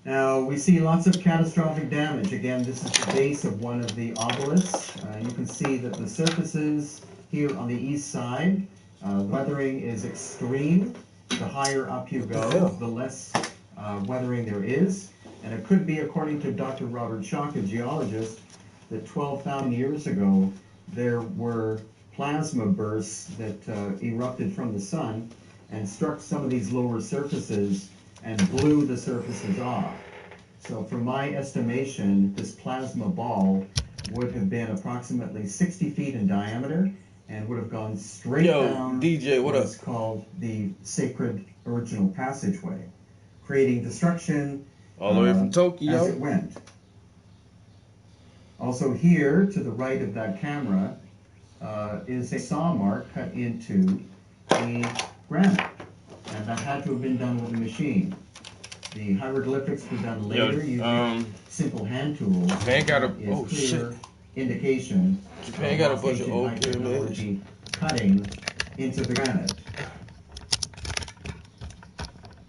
Now, we see lots of catastrophic damage. Again, this is the base of one of the obelisks. You can see that the surfaces here on the east side, weathering is extreme. The higher up you go, the less weathering there is. And it could be, according to Dr. Robert Schock, a geologist, that 12,000 years ago, there were plasma bursts that erupted from the sun and struck some of these lower surfaces and blew the surfaces off. So from my estimation, this plasma ball would have been approximately 60 feet in diameter and would have gone straight down DJ, what up? what's called the sacred original passageway, creating destruction All the way from as Tokyo. it went. Also here, to the right of that camera, is a saw mark cut into the granite. And that had to have been done with a machine. The hieroglyphics were done later using simple hand tools. Japan got a- That is oh, clear shit. indication Japan of got a lost bunch of ancient old high pyramids. technology cutting into the granite.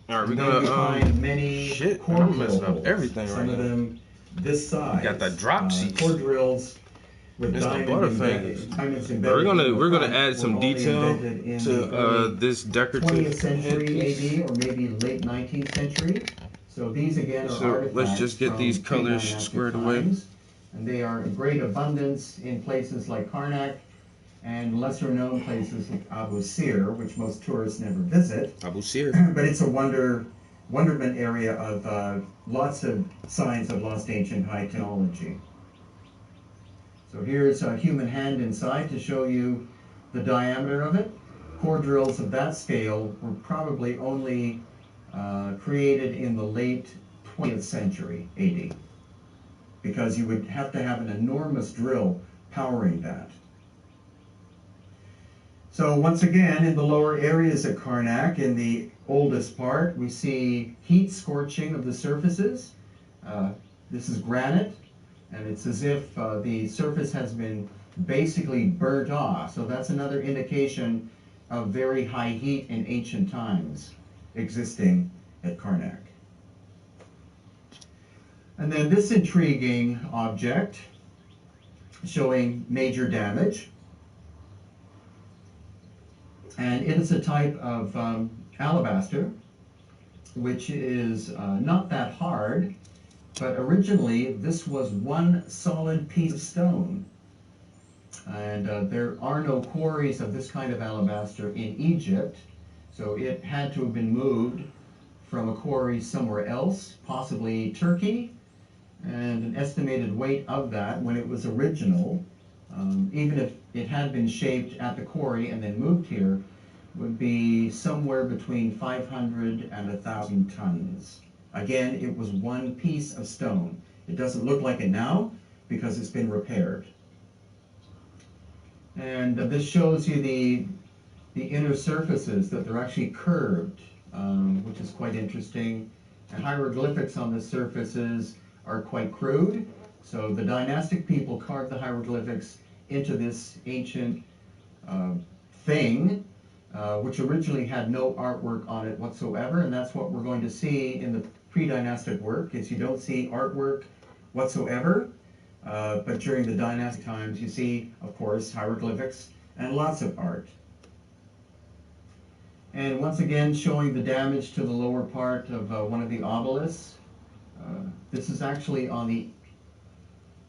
Alright, we're And then we gonna find many shit, core I'm messing drill up holes. everything Some right of now. them this size. Got that dropsies. Core drills with It's the diamonds Butterfingers. embedded We're gonna in the we're gonna front, add some were only detail invented in to the early this 20th decorative century headpiece. AD or maybe late 19th century. So these again are So artifacts let's just get from these colors pre-dynastic squared away. times, and they are in great abundance in places like Karnak and lesser known places like Abu Sir, which most tourists never visit. Abu Sir. But it's a wonderment area of lots of signs of lost ancient high technology. So here's a human hand inside to show you the diameter of it. Core drills of that scale were probably only created in the late 20th century AD, because you would have to have an enormous drill powering that. So once again, in the lower areas at Karnak, in the oldest part, we see heat scorching of the surfaces. This is granite, and it's as if the surface has been basically burnt off. So that's another indication of very high heat in ancient times existing at Karnak. And then this intriguing object showing major damage. And it is a type of alabaster, which is not that hard, but originally this was one solid piece of stone. And there are no quarries of this kind of alabaster in Egypt, so it had to have been moved from a quarry somewhere else, possibly Turkey, and an estimated weight of that when it was original, even if it had been shaped at the quarry and then moved here, would be somewhere between 500 and 1,000 tons. Again, it was one piece of stone. It doesn't look like it now because it's been repaired. And this shows you the inner surfaces, that they're actually curved, which is quite interesting. And hieroglyphics on the surfaces are quite crude. So the dynastic people carved the hieroglyphics into this ancient thing, which originally had no artwork on it whatsoever, and that's what we're going to see in the pre-dynastic work, is you don't see artwork whatsoever, but during the dynastic times you see, of course, hieroglyphics and lots of art. And once again, showing the damage to the lower part of one of the obelisks. This is actually on the,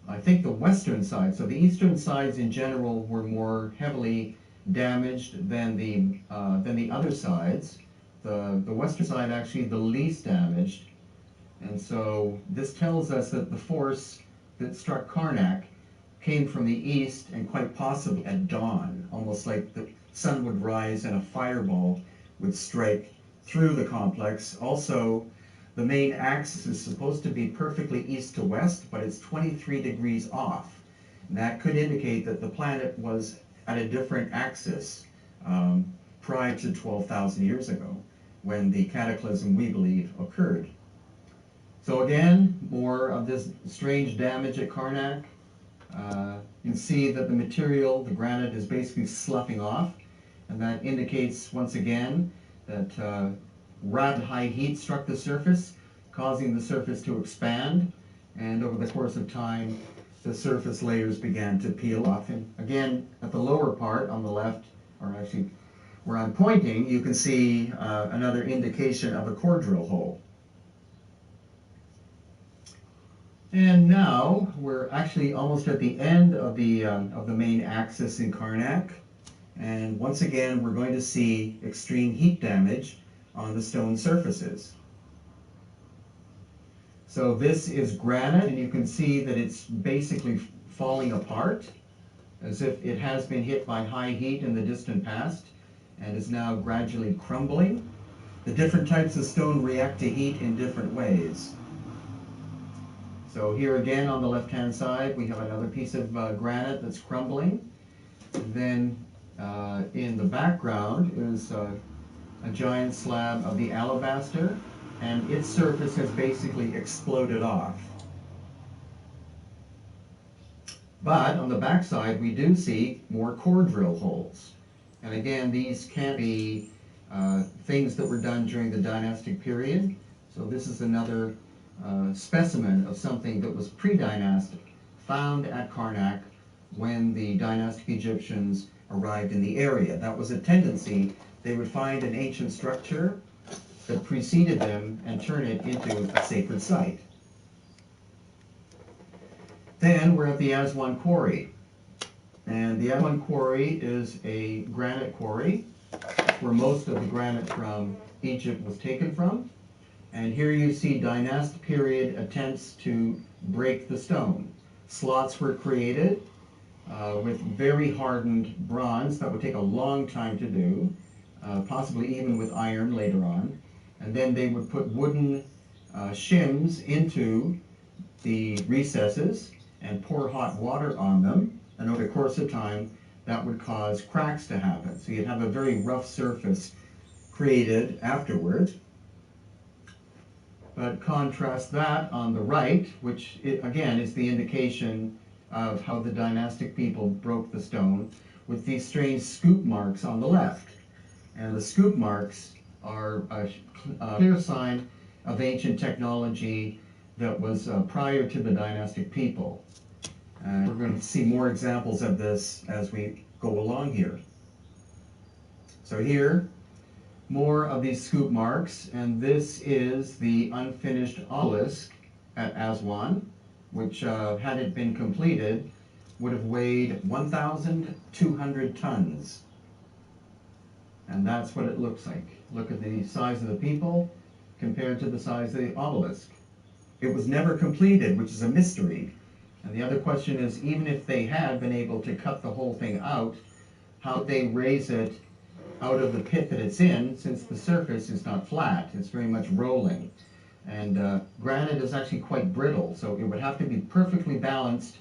I think, the western side. So the eastern sides in general were more heavily damaged than the other sides. The western side actually the least damaged. And so this tells us that the force that struck Karnak came from the east, and quite possibly at dawn, almost like the sun would rise and a fireball would strike through the complex. Also, the main axis is supposed to be perfectly east to west, but it's 23 degrees off. And that could indicate that the planet was at a different axis prior to 12,000 years ago, when the cataclysm, we believe, occurred. So again, more of this strange damage at Karnak. You can see that the material, the granite, is basically sloughing off, and that indicates once again that rapid high heat struck the surface, causing the surface to expand, and over the course of time, the surface layers began to peel off. And again, at the lower part on the left, or actually where I'm pointing, you can see another indication of a core drill hole. And now we're actually almost at the end of the main axis in Karnak, and once again we're going to see extreme heat damage on the stone surfaces. So this is granite, and you can see that it's basically falling apart, as if it has been hit by high heat in the distant past and is now gradually crumbling. The different types of stone react to heat in different ways. So here again on the left-hand side, we have another piece of granite that's crumbling. And then in the background is a giant slab of the alabaster, and its surface has basically exploded off. But on the backside, we do see more core drill holes. And again, these can be things that were done during the dynastic period. So this is another specimen of something that was pre-dynastic, found at Karnak when the dynastic Egyptians arrived in the area. That was a tendency. They would find an ancient structure that preceded them and turn it into a sacred site. Then we're at the Aswan Quarry. And the Aswan Quarry is a granite quarry where most of the granite from Egypt was taken from. And here you see dynastic period attempts to break the stone. Slots were created with very hardened bronze that would take a long time to do, possibly even with iron later on. And then they would put wooden shims into the recesses and pour hot water on them. And over the course of time, that would cause cracks to happen. So you'd have a very rough surface created afterwards. But contrast that on the right, which again is the indication of how the dynastic people broke the stone, with these strange scoop marks on the left. And the scoop marks are a clear sign of ancient technology that was prior to the dynastic people. And we're going to see more examples of this as we go along here. So here, more of these scoop marks, and this is the unfinished obelisk at Aswan, which had it been completed, would have weighed 1,200 tons. And that's what it looks like. Look at the size of the people compared to the size of the obelisk. It was never completed, which is a mystery. And the other question is, even if they had been able to cut the whole thing out, how would they raise it out of the pit that it's in, since the surface is not flat, it's very much rolling. And granite is actually quite brittle, so it would have to be perfectly balanced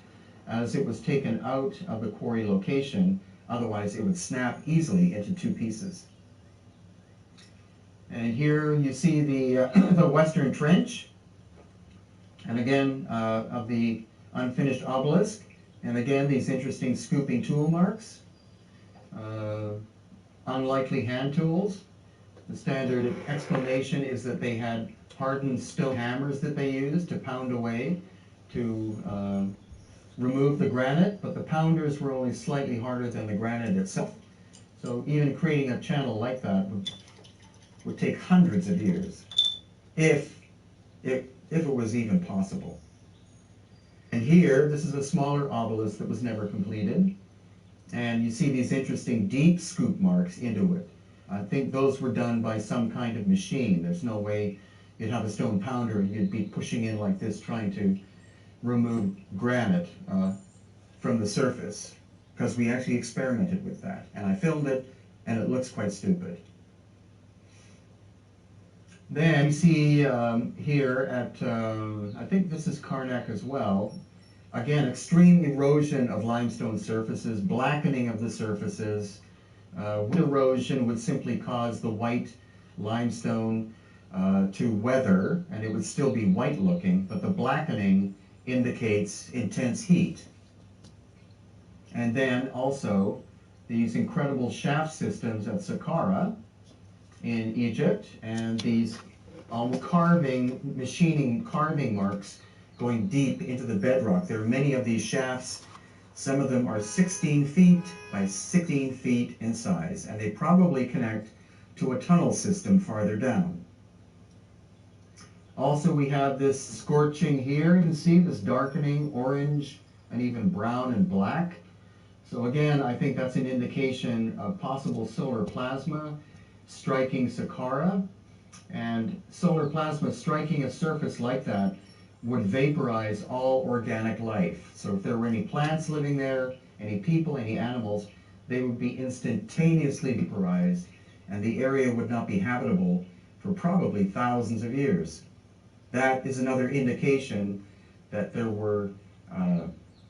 as it was taken out of the quarry location, otherwise it would snap easily into two pieces. And here you see the, the western trench, and again of the unfinished obelisk, and again these interesting scooping tool marks. Unlikely hand tools. The standard explanation is that they had hardened stone hammers that they used to pound away to remove the granite, but the pounders were only slightly harder than the granite itself. So even creating a channel like that would take hundreds of years, if it was even possible. And here, this is a smaller obelisk that was never completed. And you see these interesting deep scoop marks into it. I think those were done by some kind of machine. There's no way you'd have a stone pounder and you'd be pushing in like this trying to remove granite from the surface, because we actually experimented with that. And I filmed it, and it looks quite stupid. Then you see here at, I think this is Karnak as well, again, extreme erosion of limestone surfaces, blackening of the surfaces. Wood erosion would simply cause the white limestone to weather, and it would still be white looking, but the blackening indicates intense heat. And then also these incredible shaft systems at Saqqara in Egypt, and these almost machining carving marks going deep into the bedrock. There are many of these shafts. Some of them are 16 feet by 16 feet in size, and they probably connect to a tunnel system farther down. Also, we have this scorching here. You can see this darkening orange and even brown and black. So again, I think that's an indication of possible solar plasma striking Saqqara. And solar plasma striking a surface like that would vaporize all organic life. So if there were any plants living there, any people, any animals, they would be instantaneously vaporized, and the area would not be habitable for probably thousands of years. That is another indication that there were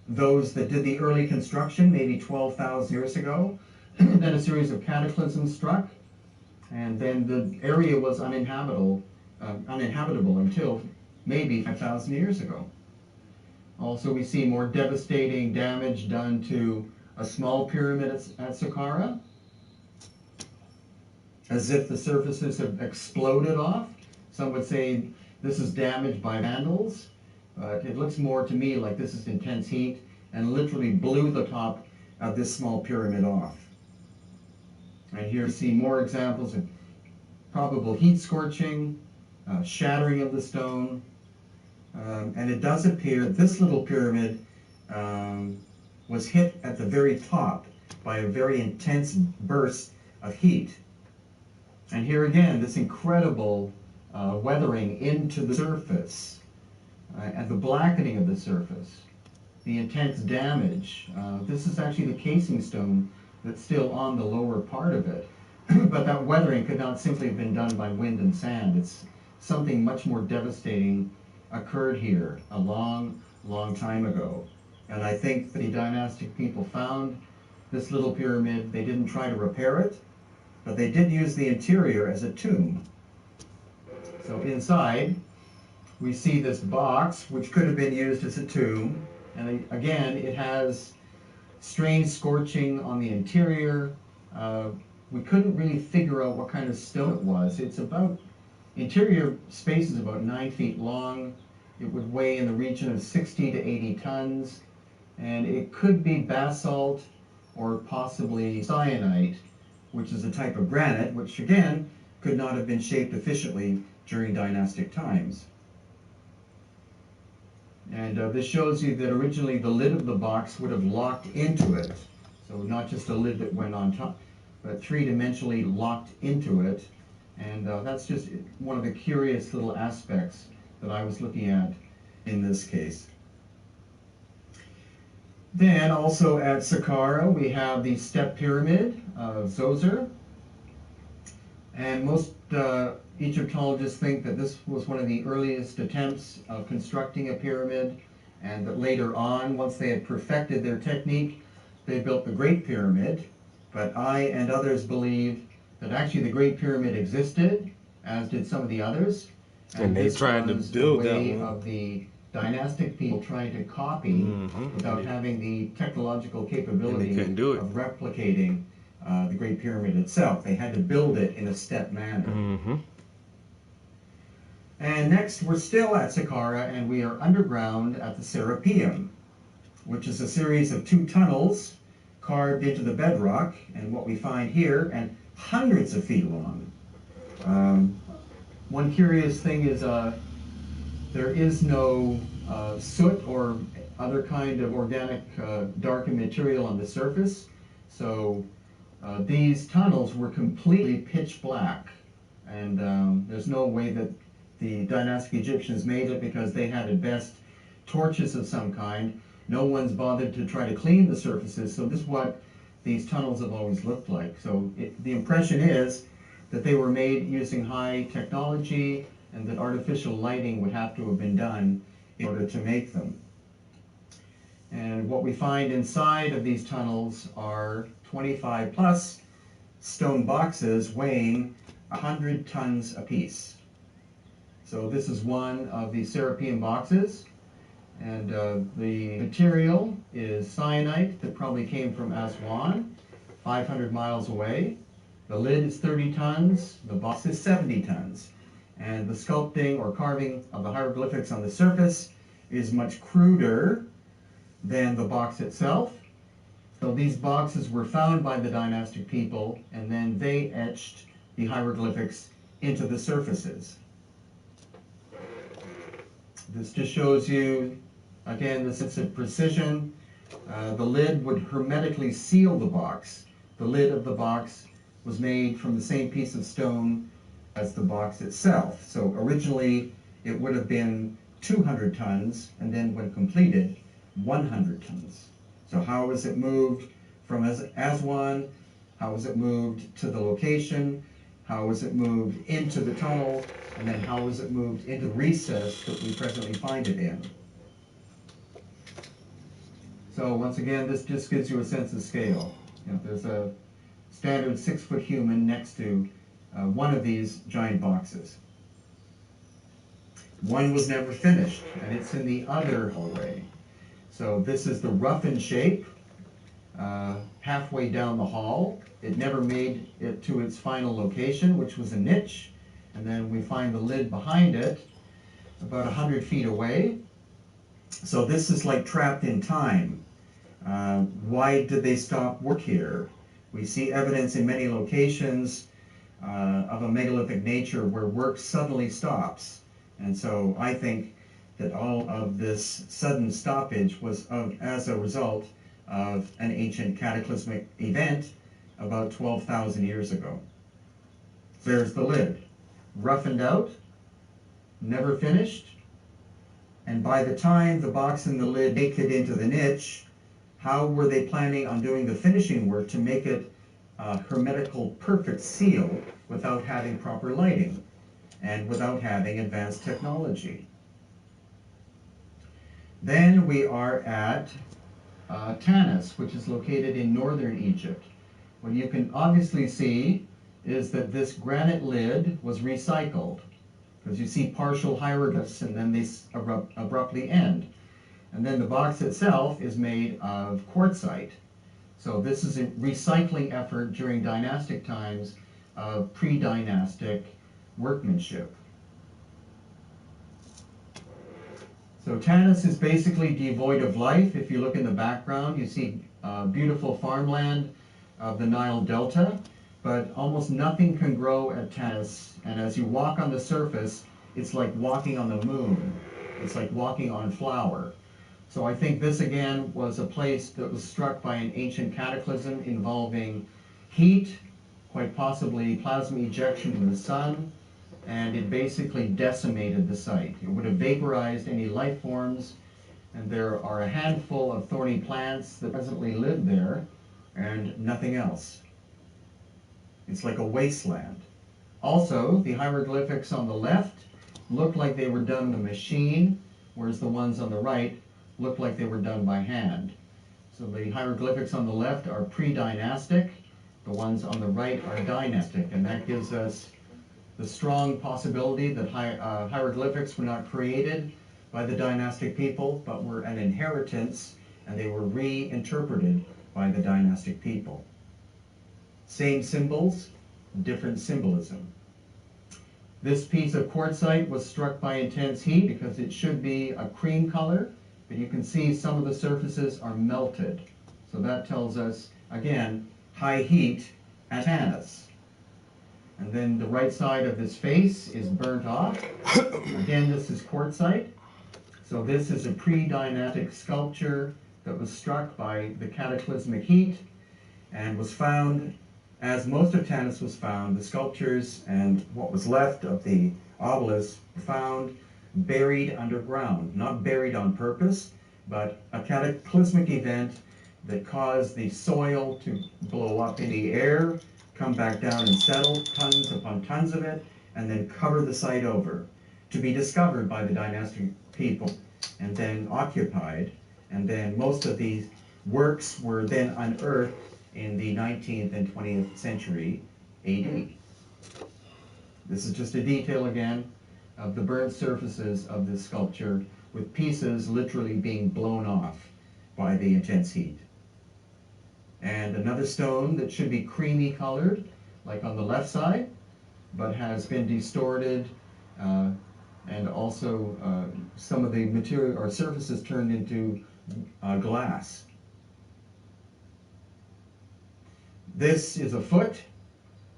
those that did the early construction maybe 12,000 years ago. Then a series of cataclysms struck, and then the area was uninhabitable until maybe 5,000 years ago. Also, we see more devastating damage done to a small pyramid at Saqqara, as if the surfaces have exploded off. Some would say this is damaged by vandals. It looks more to me like this is intense heat and literally blew the top of this small pyramid off. And here you see more examples of probable heat scorching, shattering of the stone. And it does appear that this little pyramid was hit at the very top by a very intense burst of heat. And here again, this incredible weathering into the surface, and the blackening of the surface, the intense damage. This is actually the casing stone that's still on the lower part of it. But that weathering could not simply have been done by wind and sand. It's something much more devastating occurred here a long, long time ago. And I think the dynastic people found this little pyramid. They didn't try to repair it, but they did use the interior as a tomb. So inside, we see this box, which could have been used as a tomb. And again, it has strange scorching on the interior. We couldn't really figure out what kind of stone it was. It's about, interior space is about 9 feet long. It would weigh in the region of 60 to 80 tons. And it could be basalt or possibly syenite, which is a type of granite, which again could not have been shaped efficiently during dynastic times. And this shows you that originally the lid of the box would have locked into it. So not just a lid that went on top, but three-dimensionally locked into it. And that's just one of the curious little aspects that I was looking at in this case. Then also at Saqqara we have the step pyramid of Zoser. And most Egyptologists think that this was one of the earliest attempts of constructing a pyramid, and that later on, once they had perfected their technique, they built the Great Pyramid. But I and others believe that actually the Great Pyramid existed, as did some of the others. And they tried to build that one. Of the dynastic people trying to copy without having the technological capability couldn't do it. of replicating the Great Pyramid itself. They had to build it in a step manner. And next, we're still at Saqqara, and we are underground at the Serapeum, which is a series of 2 tunnels carved into the bedrock. And what we find here, and hundreds of feet long. One curious thing is there is no soot or other kind of organic darkened material on the surface. So these tunnels were completely pitch black. And there's no way that the dynastic Egyptians made it, because they had at best torches of some kind. No one's bothered to try to clean the surfaces, so this is what these tunnels have always looked like. So the impression is that they were made using high technology, and that artificial lighting would have to have been done in order to make them. And what we find inside of these tunnels are 25 plus stone boxes weighing 100 tons apiece. So this is one of the Serapeum boxes, and the material is cyanite that probably came from Aswan, 500 miles away. The lid is 30 tons, the box is 70 tons, and the sculpting or carving of the hieroglyphics on the surface is much cruder than the box itself. So these boxes were found by the dynastic people, and then they etched the hieroglyphics into the surfaces. This just shows you, again, the sense of precision. The lid would hermetically seal the box. The lid of the box was made from the same piece of stone as the box itself. So originally it would have been 200 tons, and then when completed, 100 tons. So how was it moved from Aswan? How was it moved to the location? How was it moved into the tunnel? And then how was it moved into the recess that we presently find it in? So once again, this just gives you a sense of scale. You know, there's a standard 6-foot human next to one of these giant boxes. One was never finished, and it's in the other hallway. So this is the roughened shape, halfway down the hall. It never made it to its final location, which was a niche. And then we find the lid behind it, about 100 feet away. So this is like trapped in time. Why did they stop work here? We see evidence in many locations of a megalithic nature where work suddenly stops. And so I think that all of this sudden stoppage was as a result of an ancient cataclysmic event about 12,000 years ago. There's the lid, roughened out, never finished, and by the time the box and the lid make it into the niche, how were they planning on doing the finishing work to make it a hermetical perfect seal without having proper lighting and without having advanced technology? Then we are at Tanis, which is located in northern Egypt. What you can obviously see is that this granite lid was recycled, because you see partial hieroglyphs and then they abruptly end. And then the box itself is made of quartzite. So this is a recycling effort during dynastic times of pre-dynastic workmanship. So Tanis is basically devoid of life. If you look in the background, you see beautiful farmland of the Nile Delta, but almost nothing can grow at Tanis. And as you walk on the surface, it's like walking on the moon. It's like walking on flour. So I think this again was a place that was struck by an ancient cataclysm involving heat, quite possibly plasma ejection from the sun, and it basically decimated the site. It would have vaporized any life forms, and there are a handful of thorny plants that presently live there, and nothing else. It's like a wasteland. Also, the hieroglyphics on the left look like they were done with a machine, whereas the ones on the right look like they were done by hand. So the hieroglyphics on the left are pre-dynastic, the ones on the right are dynastic, and that gives us the strong possibility that hieroglyphics were not created by the dynastic people, but were an inheritance, and they were reinterpreted by the dynastic people. Same symbols, different symbolism. This piece of quartzite was struck by intense heat because it should be a cream color, but you can see some of the surfaces are melted. So that tells us, again, high heat at Tanis. And then the right side of this face is burnt off. Again, this is quartzite. So this is a pre-dynastic sculpture that was struck by the cataclysmic heat and was found, as most of Tanis was found, the sculptures and what was left of the obelisk were found buried underground. Not buried on purpose, but a cataclysmic event that caused the soil to blow up in the air, come back down and settle, tons upon tons of it, and then cover the site over, to be discovered by the dynastic people, and then occupied, and then most of these works were then unearthed in the 19th and 20th century AD. This is just a detail again of the burnt surfaces of this sculpture, with pieces literally being blown off by the intense heat. And another stone that should be creamy colored, like on the left side, but has been distorted, and also some of the material or surfaces turned into glass. This is a foot.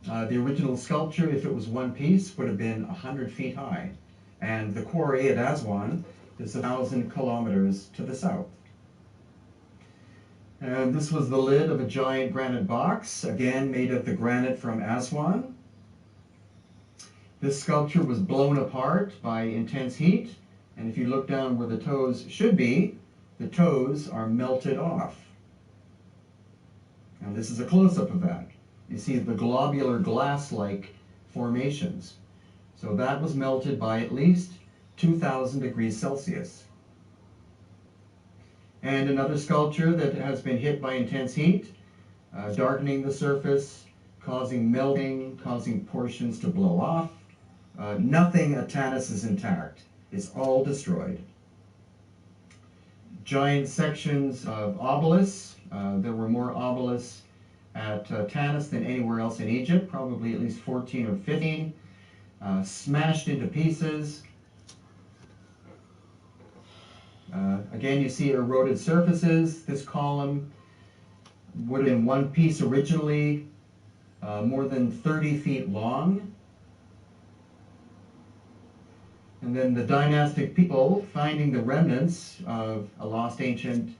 The original sculpture, if it was one piece, would have been 100 feet high. And the quarry at Aswan is 1,000 kilometers to the south. And this was the lid of a giant granite box, again made of the granite from Aswan. This sculpture was blown apart by intense heat, and if you look down where the toes should be, the toes are melted off. And this is a close-up of that. You see the globular glass-like formations. So that was melted by at least 2,000 degrees Celsius. And another sculpture that has been hit by intense heat, darkening the surface, causing melting, causing portions to blow off. Nothing at Tanis is intact. It's all destroyed. Giant sections of obelisks. There were more obelisks at Tanis than anywhere else in Egypt, probably at least 14 or 15, smashed into pieces. Again, you see eroded surfaces. This column would have been one piece originally, more than 30 feet long. And then the dynastic people, finding the remnants of a lost ancient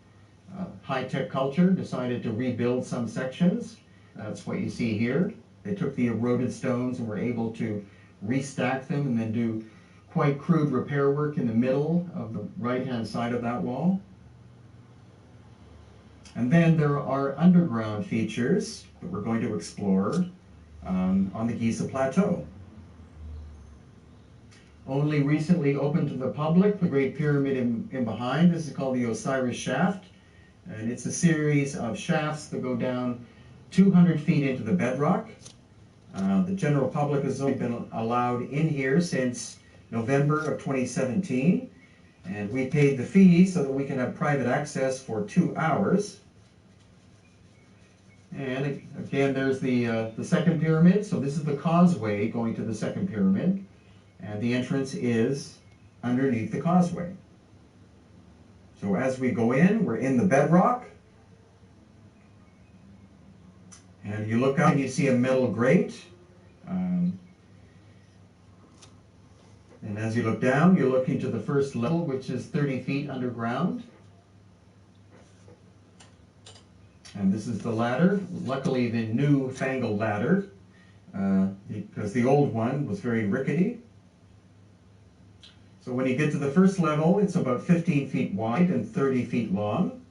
high-tech culture, decided to rebuild some sections. That's what you see here. They took the eroded stones and were able to restack them and then do quite crude repair work in the middle of the right-hand side of that wall. And then there are underground features that we're going to explore on the Giza Plateau. Only recently open to the public, the Great Pyramid in behind. This is called the Osiris Shaft, and it's a series of shafts that go down 200 feet into the bedrock. The general public has only been allowed in here since November of 2017, and we paid the fee so that we can have private access for 2 hours. And again, there's the second pyramid. So this is the causeway going to the second pyramid. And the entrance is underneath the causeway. So as we go in, we're in the bedrock. And you look up and you see a metal grate. And as you look down, you're looking to the first level, which is 30 feet underground. And this is the ladder, luckily the new-fangled ladder, because the old one was very rickety. So when you get to the first level, it's about 15 feet wide and 30 feet long.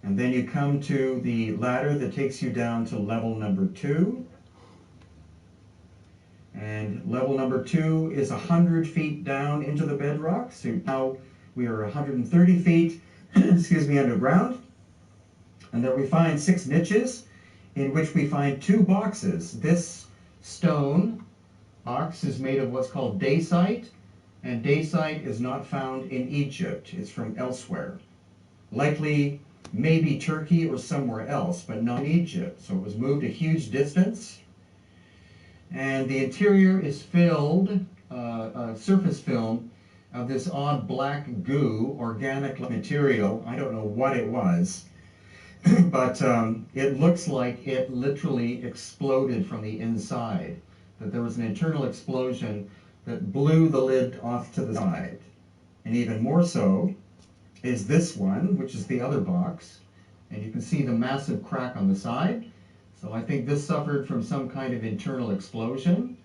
And then you come to the ladder that takes you down to level number 2. And level number 2 is 100 feet down into the bedrock. So now we are 130 feet underground. And there we find 6 niches in which we find 2 boxes. This stone box is made of what's called dacite, and dacite is not found in Egypt. It's from elsewhere. Likely maybe Turkey or somewhere else, but not in Egypt. So it was moved a huge distance. And the interior is filled, surface film, of this odd black goo, organic material. I don't know what it was, but it looks like it literally exploded from the inside. That there was an internal explosion that blew the lid off to the side. And even more so is this one, which is the other box. And you can see the massive crack on the side. So I think this suffered from some kind of internal explosion.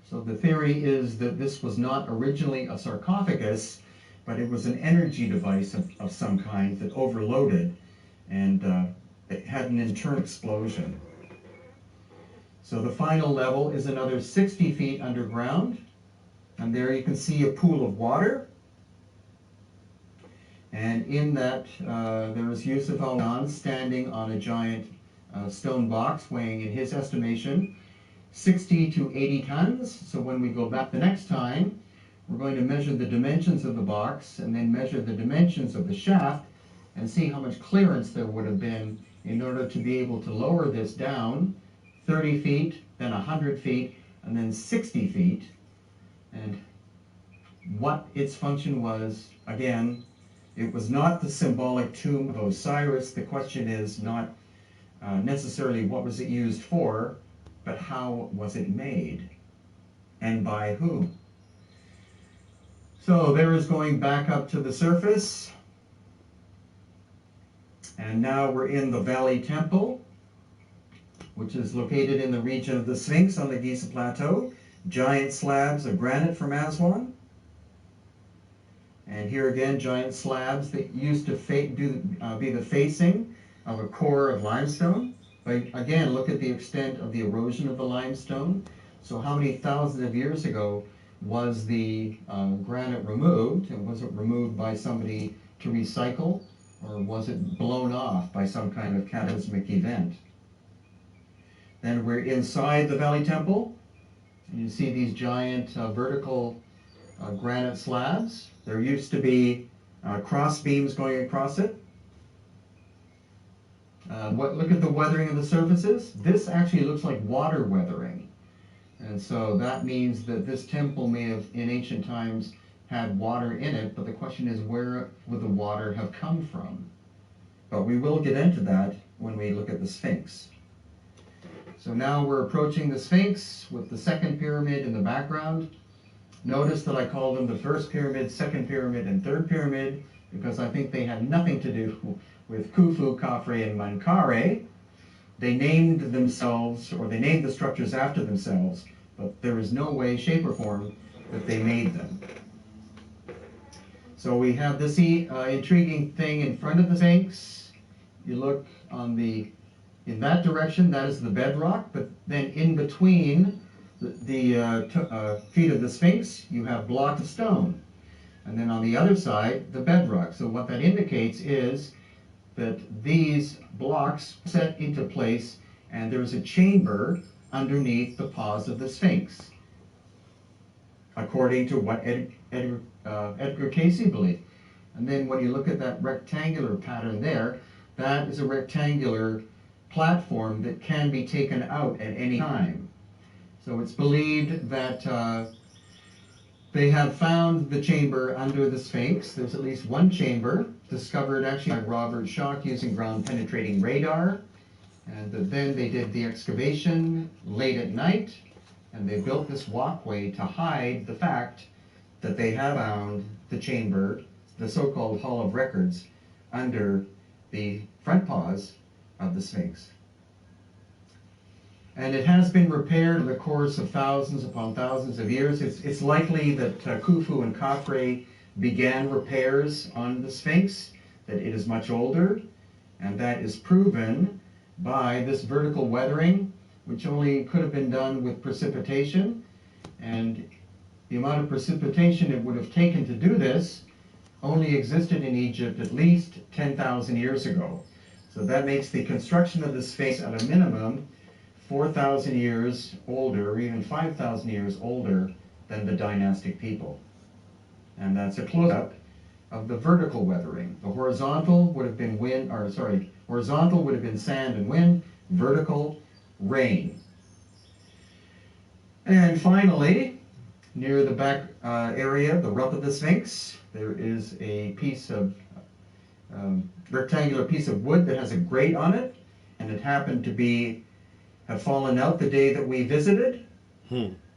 So the theory is that this was not originally a sarcophagus, but it was an energy device of some kind that overloaded, and it had an internal explosion. So the final level is another 60 feet underground, and there you can see a pool of water. And in that, there is Yusuf al-Nan standing on a giant stone box weighing, in his estimation, 60 to 80 tons. So when we go back the next time, we're going to measure the dimensions of the box and then measure the dimensions of the shaft and see how much clearance there would have been in order to be able to lower this down 30 feet, then 100 feet, and then 60 feet. And what its function was, again, it was not the symbolic tomb of Osiris. The question is not necessarily what was it used for, but how was it made, and by whom? So there is going back up to the surface, and now we're in the Valley Temple, which is located in the region of the Sphinx on the Giza Plateau. Giant slabs of granite from Aswan. And here again, giant slabs that used to be the facing of a core of limestone. But again, look at the extent of the erosion of the limestone. So how many thousands of years ago was the granite removed? And was it removed by somebody to recycle? Or was it blown off by some kind of cataclysmic event? Then we're inside the Valley Temple. And you see these giant vertical granite slabs. There used to be cross beams going across it. Look at the weathering of the surfaces. This actually looks like water weathering. And so that means that this temple may have, in ancient times, had water in it, but the question is, where would the water have come from? But we will get into that when we look at the Sphinx. So now we're approaching the Sphinx with the second pyramid in the background. Notice that I call them the first pyramid, second pyramid, and third pyramid, because I think they had nothing to do with Khufu, Khafre, and Menkaure. They named themselves, or they named the structures after themselves, but there is no way, shape, or form that they made them. So we have this intriguing thing in front of the Sphinx. You look in that direction, that is the bedrock, but then in between the feet of the Sphinx, you have blocks of stone. And then on the other side, the bedrock. So what that indicates is that these blocks set into place, and there's a chamber underneath the paws of the Sphinx, according to what Edgar Cayce believed. And then when you look at that rectangular pattern there, that is a rectangular platform that can be taken out at any time. So it's believed that they have found the chamber under the Sphinx. There's at least one chamber discovered actually by Robert Schoch using ground-penetrating radar. And then they did the excavation late at night. And they built this walkway to hide the fact that they have found the chamber, the so-called Hall of Records, under the front paws of the Sphinx. And it has been repaired in the course of thousands upon thousands of years. It's likely that Khufu and Khafre began repairs on the Sphinx, that it is much older, and that is proven by this vertical weathering, which only could have been done with precipitation. And the amount of precipitation it would have taken to do this only existed in Egypt at least 10,000 years ago. So that makes the construction of the Sphinx at a minimum 4,000 years older, or even 5,000 years older than the dynastic people. And that's a close-up of the vertical weathering. The horizontal would have been horizontal would have been sand and wind, vertical, rain. And finally, near the back area, the rump of the Sphinx, there is a piece of rectangular piece of wood that has a grate on it, and it happened to have fallen out the day that we visited.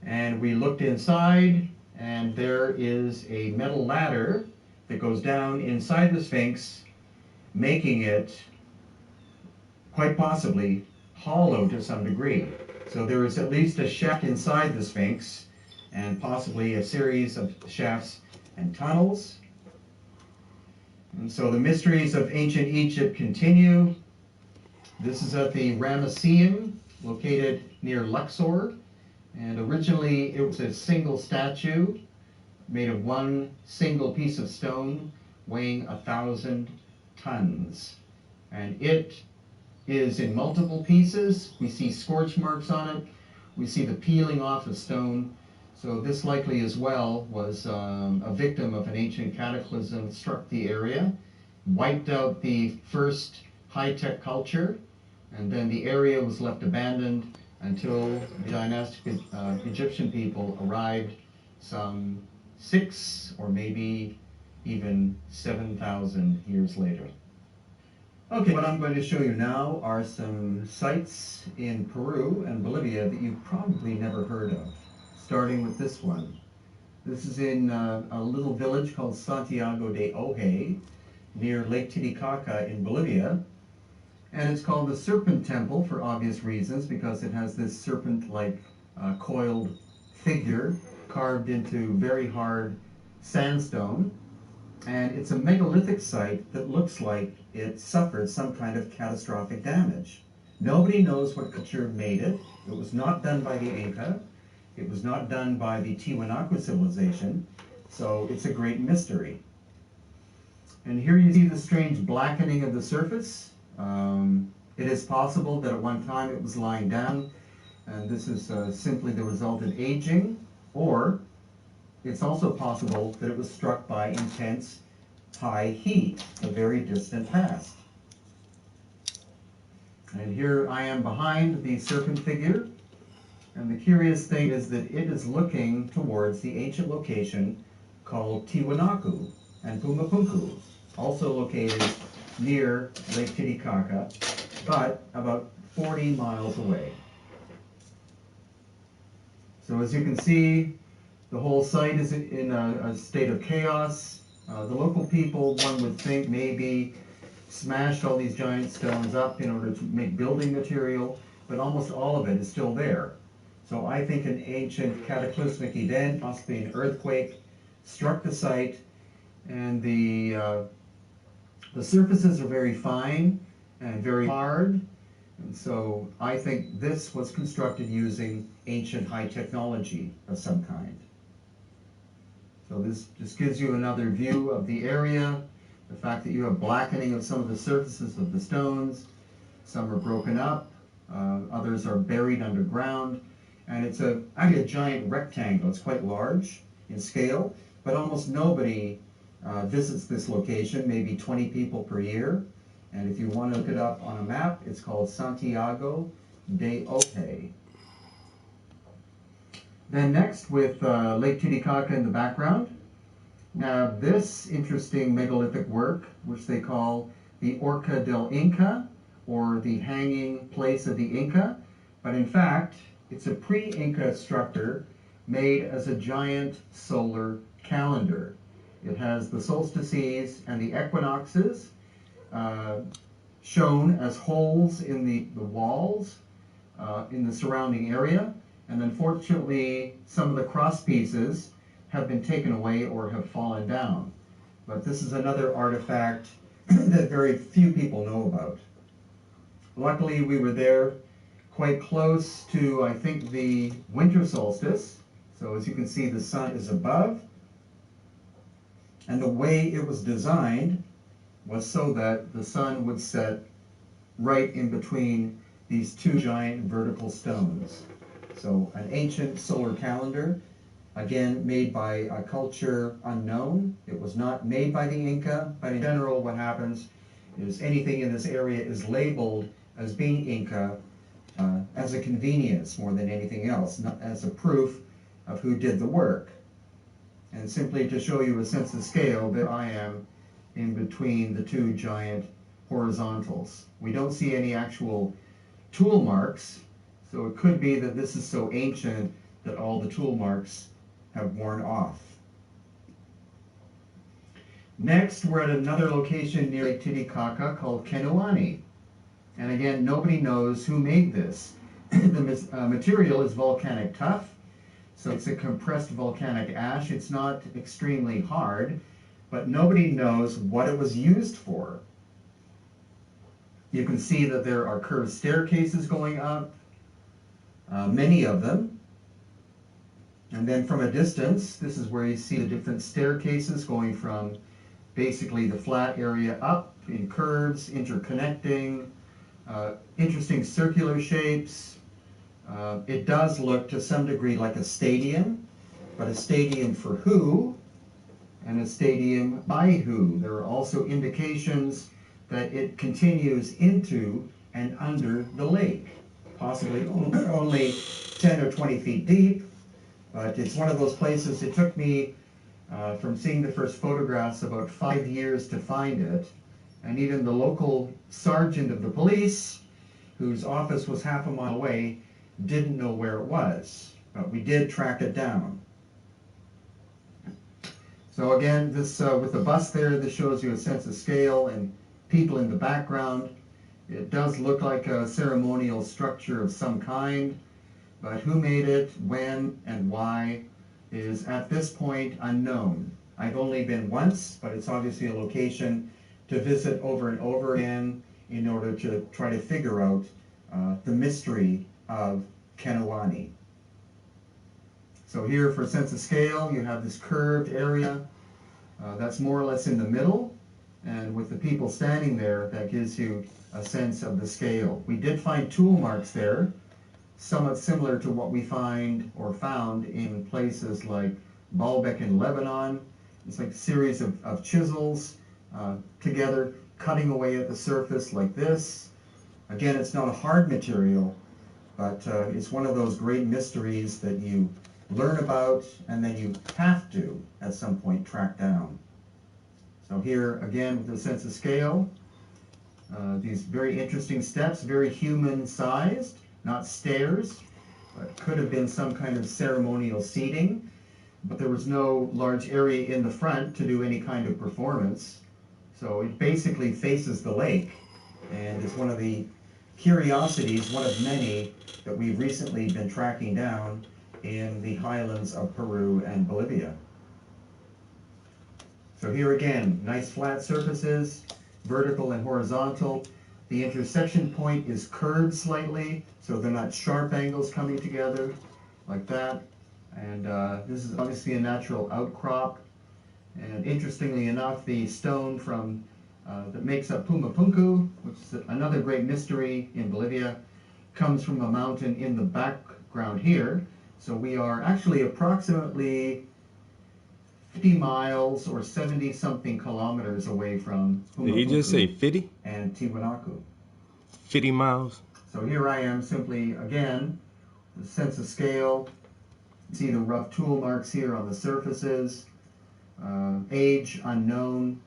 And we looked inside, and there is a metal ladder that goes down inside the Sphinx, making it quite possibly hollow to some degree. So there is at least a shaft inside the Sphinx, and possibly a series of shafts and tunnels. And so the mysteries of ancient Egypt continue. This is at the Ramesseum, located near Luxor. And originally it was a single statue made of one single piece of stone weighing 1,000 tons. And it is in multiple pieces. We see scorch marks on it. We see the peeling off of stone. So this likely as well was a victim of an ancient cataclysm that struck the area, wiped out the first high-tech culture, and then the area was left abandoned until the dynastic Egyptian people arrived some 6 or maybe even 7,000 years later. Okay, what I'm going to show you now are some sites in Peru and Bolivia that you've probably never heard of, starting with this one. This is in a little village called Santiago de Ojé, near Lake Titicaca in Bolivia. And it's called the Serpent Temple for obvious reasons, because it has this serpent-like coiled figure carved into very hard sandstone. And it's a megalithic site that looks like it suffered some kind of catastrophic damage. Nobody knows what culture made it. It was not done by the Inca. It was not done by the Tiwanaku civilization. So it's a great mystery. And here you see the strange blackening of the surface. It is possible that at one time it was lying down, and this is simply the result of aging, or it's also possible that it was struck by intense high heat, a very distant past. And here I am behind the serpent figure, and the curious thing is that it is looking towards the ancient location called Tiwanaku and Pumapunku, also located near Lake Titicaca, but about 40 miles away. So as you can see, the whole site is in a state of chaos. The local people, one would think, maybe smashed all these giant stones up in order to make building material, but almost all of it is still there. So I think an ancient cataclysmic event, possibly an earthquake, struck the site, and the surfaces are very fine and very hard. And so I think this was constructed using ancient high technology of some kind. So this just gives you another view of the area, the fact that you have blackening of some of the surfaces of the stones. Some are broken up, others are buried underground. And it's actually a giant rectangle. It's quite large in scale, but almost nobody visits this location, maybe 20 people per year. And if you want to look it up on a map, it's called Santiago de Ojé. Then next, with Lake Titicaca in the background, now this interesting megalithic work, which they call the Orca del Inca, or the hanging place of the Inca. But in fact, It's a pre-Inca structure made as a giant solar calendar. It has the solstices and the equinoxes shown as holes in the walls in the surrounding area. And unfortunately, some of the cross pieces have been taken away or have fallen down. But this is another artifact that very few people know about. Luckily, we were there quite close to, I think, the winter solstice. So as you can see, the sun is above. And the way it was designed was so that the sun would set right in between these two giant vertical stones. So an ancient solar calendar, again made by a culture unknown. It was not made by the Inca, but in general what happens is anything in this area is labeled as being Inca as a convenience more than anything else, not as a proof of who did the work. And simply to show you a sense of scale, there I am in between the two giant horizontals. We don't see any actual tool marks, so it could be that this is so ancient that all the tool marks have worn off. Next, we're at another location near Lake Titicaca called Kenuani. And again, nobody knows who made this. The material is volcanic tuff, so it's a compressed volcanic ash. It's not extremely hard, but nobody knows what it was used for. You can see that there are curved staircases going up, many of them. And then from a distance, this is where you see the different staircases going from basically the flat area up in curves, interconnecting, interesting circular shapes. It does look to some degree like a stadium, but a stadium for who and a stadium by who. There are also indications that it continues into and under the lake, possibly only 10 or 20 feet deep, but it's one of those places. It took me, from seeing the first photographs, about 5 years to find it, and even the local sergeant of the police, whose office was half a mile away, didn't know where it was, but we did track it down. So again, this with the bus there, this shows you a sense of scale and people in the background. It does look like a ceremonial structure of some kind, but who made it, when, and why is at this point unknown. I've only been once, but it's obviously a location to visit over and over again in order to try to figure out the mystery of Kenuani. So here, for sense of scale, you have this curved area that's more or less in the middle, and with the people standing there, that gives you a sense of the scale. We did find tool marks there, somewhat similar to what we find or found in places like Baalbek in Lebanon. It's like a series of chisels together, cutting away at the surface like this. Again, it's not a hard material, but it's one of those great mysteries that you learn about and then you have to, at some point, track down. So here, again, with a sense of scale, these very interesting steps, very human-sized, not stairs, but could have been some kind of ceremonial seating, but there was no large area in the front to do any kind of performance. So it basically faces the lake, and is one of the curiosities, one of many, that we've recently been tracking down in the highlands of Peru and Bolivia. So here again, nice flat surfaces, vertical and horizontal. The intersection point is curved slightly, so they're not sharp angles coming together like that. And this is obviously a natural outcrop. And interestingly enough, the stone from that makes up Pumapunku, which is another great mystery in Bolivia, comes from a mountain in the background here. So we are actually approximately 50 miles or 70-something kilometers away from Pumapunku. Did he just say 50? And Tiwanaku. 50 miles? So here I am simply, again, the sense of scale. See the rough tool marks here on the surfaces. Age unknown,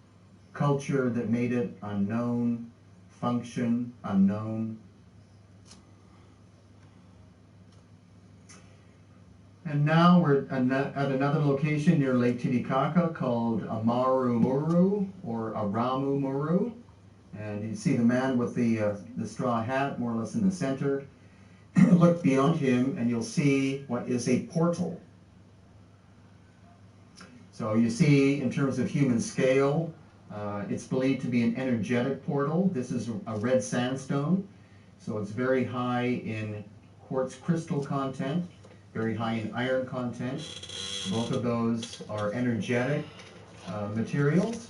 culture that made it unknown, function unknown. And now we're at another location near Lake Titicaca called Amaru Muru or Aramu Muru. And you see the man with the straw hat more or less in the center. Look beyond him and you'll see what is a portal. So you see, in terms of human scale, it's believed to be an energetic portal. This is a red sandstone, so it's very high in quartz crystal content, very high in iron content. Both of those are energetic materials.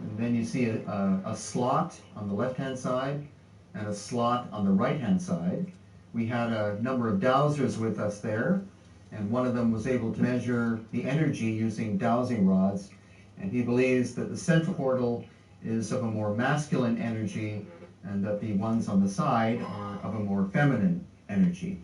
And then you see a slot on the left-hand side and a slot on the right-hand side. We had a number of dowsers with us there, and one of them was able to measure the energy using dowsing rods, and he believes that the central portal is of a more masculine energy and that the ones on the side are of a more feminine energy.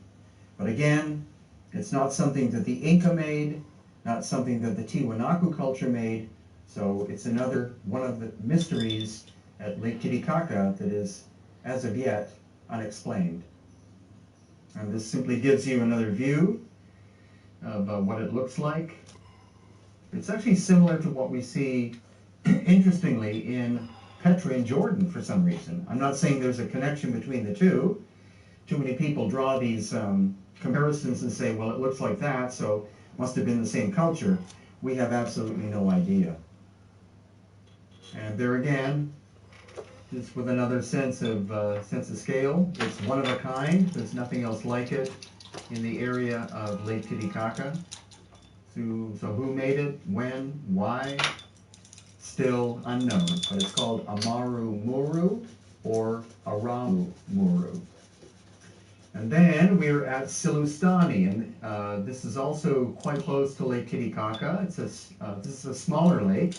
But again, it's not something that the Inca made, not something that the Tiwanaku culture made, so it's another one of the mysteries at Lake Titicaca that is, as of yet, unexplained. And this simply gives you another view of what it looks like. It's actually similar to what we see, interestingly, in Petra in Jordan for some reason. I'm not saying there's a connection between the two. Too many people draw these comparisons and say, well, it looks like that, so it must have been the same culture. We have absolutely no idea. And there again, just with another sense of scale, it's one of a kind. There's nothing else like it in the area of Lake Titicaca. So who made it, when, why, still unknown. But it's called Amaru Muru or Aramu Muru. And then we're at Silustani, and this is also quite close to Lake Titicaca. This is a smaller lake.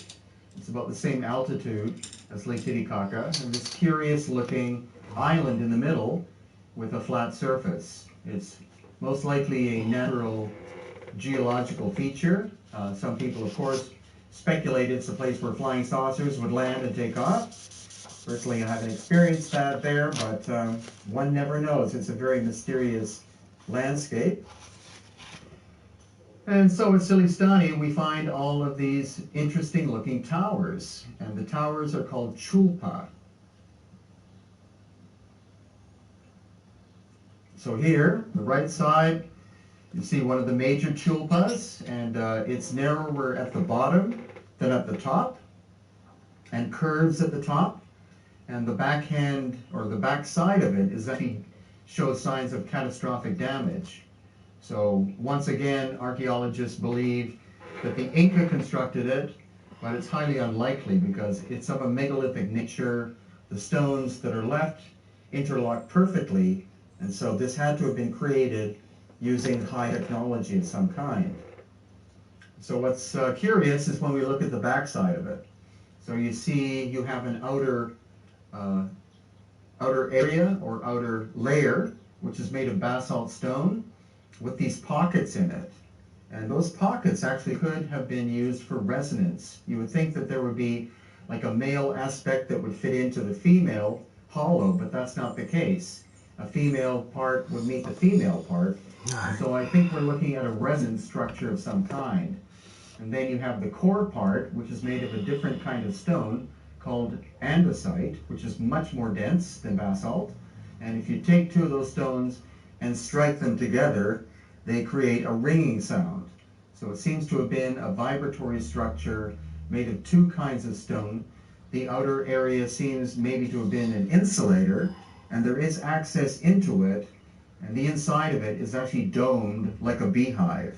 It's about the same altitude as Lake Titicaca, and this curious-looking island in the middle with a flat surface. It's most likely a natural geological feature. Some people, of course, speculate it's a place where flying saucers would land and take off. Personally, I haven't experienced that there, but one never knows. It's a very mysterious landscape. And so at Silistani, we find all of these interesting-looking towers, and the towers are called chulpa. So here, the right side, you see one of the major chulpas, and it's narrower at the bottom than at the top, and curves at the top, and the backhand, or the back side of it, is actually shows signs of catastrophic damage. So once again, archaeologists believe that the Inca constructed it, but it's highly unlikely because it's of a megalithic nature. The stones that are left interlock perfectly, and so this had to have been created using high technology of some kind. So what's curious is when we look at the backside of it. So you see you have an outer area or outer layer, which is made of basalt stone, with these pockets in it. And those pockets actually could have been used for resonance. You would think that there would be like a male aspect that would fit into the female hollow, but that's not the case. A female part would meet the female part. So I think we're looking at a resonance structure of some kind. And then you have the core part, which is made of a different kind of stone called andesite, which is much more dense than basalt. And if you take two of those stones and strike them together, they create a ringing sound. So it seems to have been a vibratory structure made of two kinds of stone. The outer area seems maybe to have been an insulator, and there is access into it, and the inside of it is actually domed like a beehive.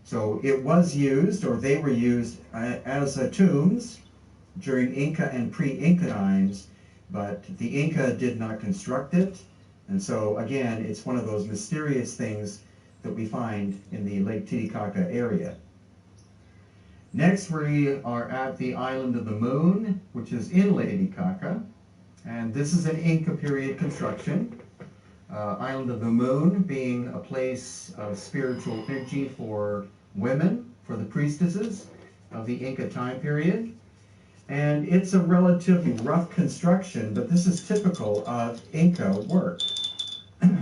So it was used, or they were used as tombs during Inca and pre-Inca times, but the Inca did not construct it. And so, again, it's one of those mysterious things that we find in the Lake Titicaca area. Next, we are at the Island of the Moon, which is in Lake Titicaca. And this is an Inca period construction. Island of the Moon being a place of spiritual energy for women, for the priestesses of the Inca time period. And it's a relatively rough construction, but this is typical of Inca work.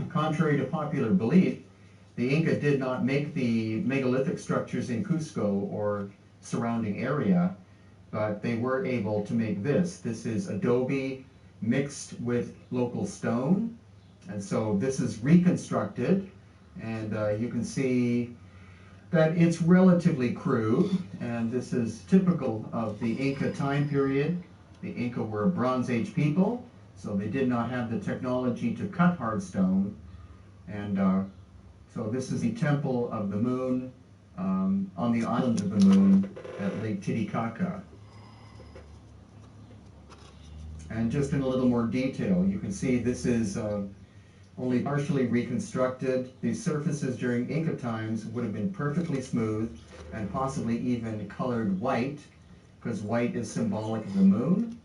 Contrary to popular belief, The Inca did not make the megalithic structures in Cusco or surrounding area, but they were able to make this. This is adobe mixed with local stone, and so this is reconstructed, and you can see that it's relatively crude, and this is typical of the Inca time period. The Inca were a Bronze Age people, so they did not have the technology to cut hard stone, and so this is the Temple of the Moon on the island of the Moon at Lake Titicaca. And just in a little more detail, you can see this is only partially reconstructed. These surfaces during Inca times would have been perfectly smooth and possibly even colored white, because white is symbolic of the moon.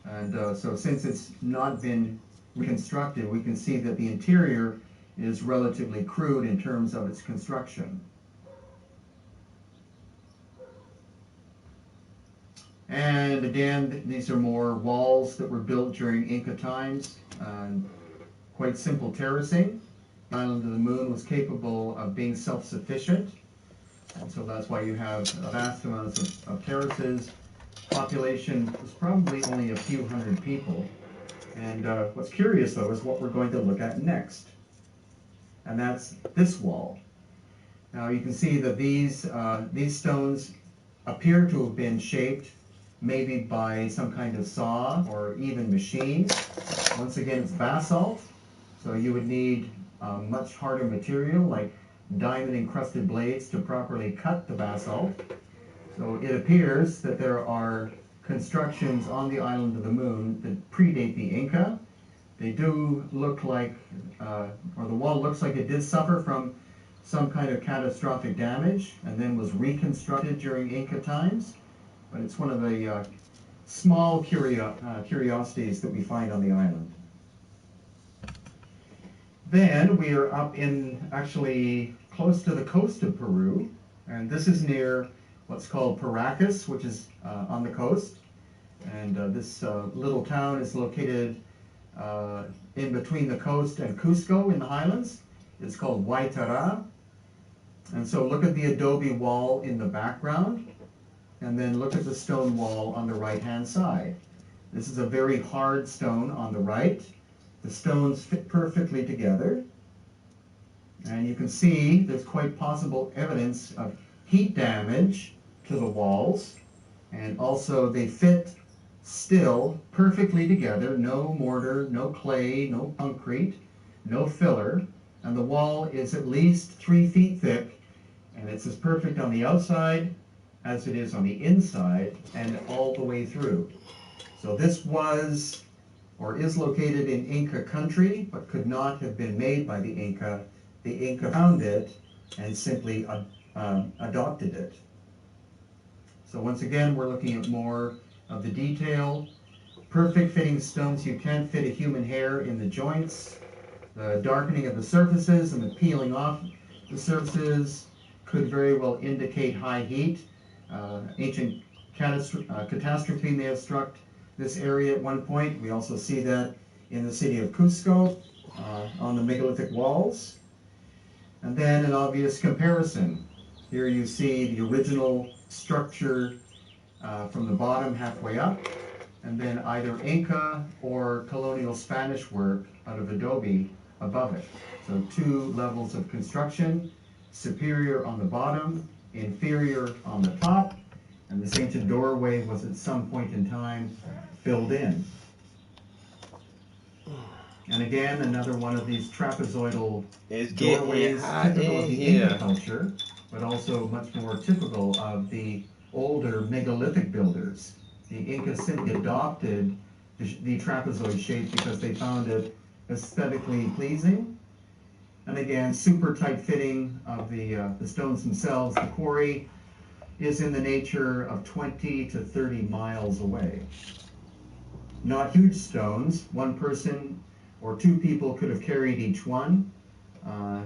And so since it's not been reconstructed, we can see that the interior is relatively crude in terms of its construction. And again, these are more walls that were built during Inca times. Quite simple terracing. The island of the Moon was capable of being self-sufficient, and so that's why you have vast amounts of terraces. Population was probably only a few hundred people. And what's curious, though, is what we're going to look at next, and that's this wall. Now you can see that these stones appear to have been shaped maybe by some kind of saw or even machine. Once again, it's basalt, so you would need much harder material like diamond encrusted blades to properly cut the basalt. So it appears that there are constructions on the island of the Moon that predate the Inca. They do look like, or the wall looks like it did suffer from some kind of catastrophic damage and then was reconstructed during Inca times. But it's one of the small curiosities that we find on the island. Then we are up in, actually close to the coast of Peru, and this is near what's called Paracas, which is on the coast. And this little town is located in between the coast and Cusco in the highlands. It's called Huaytará. And so look at the adobe wall in the background, and then look at the stone wall on the right-hand side. This is a very hard stone on the right. The stones fit perfectly together. And you can see there's quite possible evidence of heat damage to the walls. And also they fit still perfectly together. No mortar, no clay, no concrete, no filler. And the wall is at least 3 feet thick. And it's as perfect on the outside as it is on the inside and all the way through. So this was or is located in Inca country, but could not have been made by the Inca. The Inca found it and simply adopted it. So once again, we're looking at more of the detail. Perfect fitting stones. You can't fit a human hair in the joints. The darkening of the surfaces and the peeling off the surfaces could very well indicate high heat. Ancient catastrophe may have struck this area at one point. We also see that in the city of Cusco on the megalithic walls. And then an obvious comparison. Here you see the original structure from the bottom halfway up, and then either Inca or colonial Spanish work out of adobe above it. So 2 levels of construction, superior on the bottom, inferior on the top, and this ancient doorway was at some point in time filled in. And again, another one of these trapezoidal doorways, typical of the Inca culture, but also much more typical of the older megalithic builders. The Incas simply adopted the trapezoid shape because they found it aesthetically pleasing. And again, super tight fitting of the stones themselves. The quarry is in the nature of 20 to 30 miles away. Not huge stones. 1 person or 2 people could have carried each one.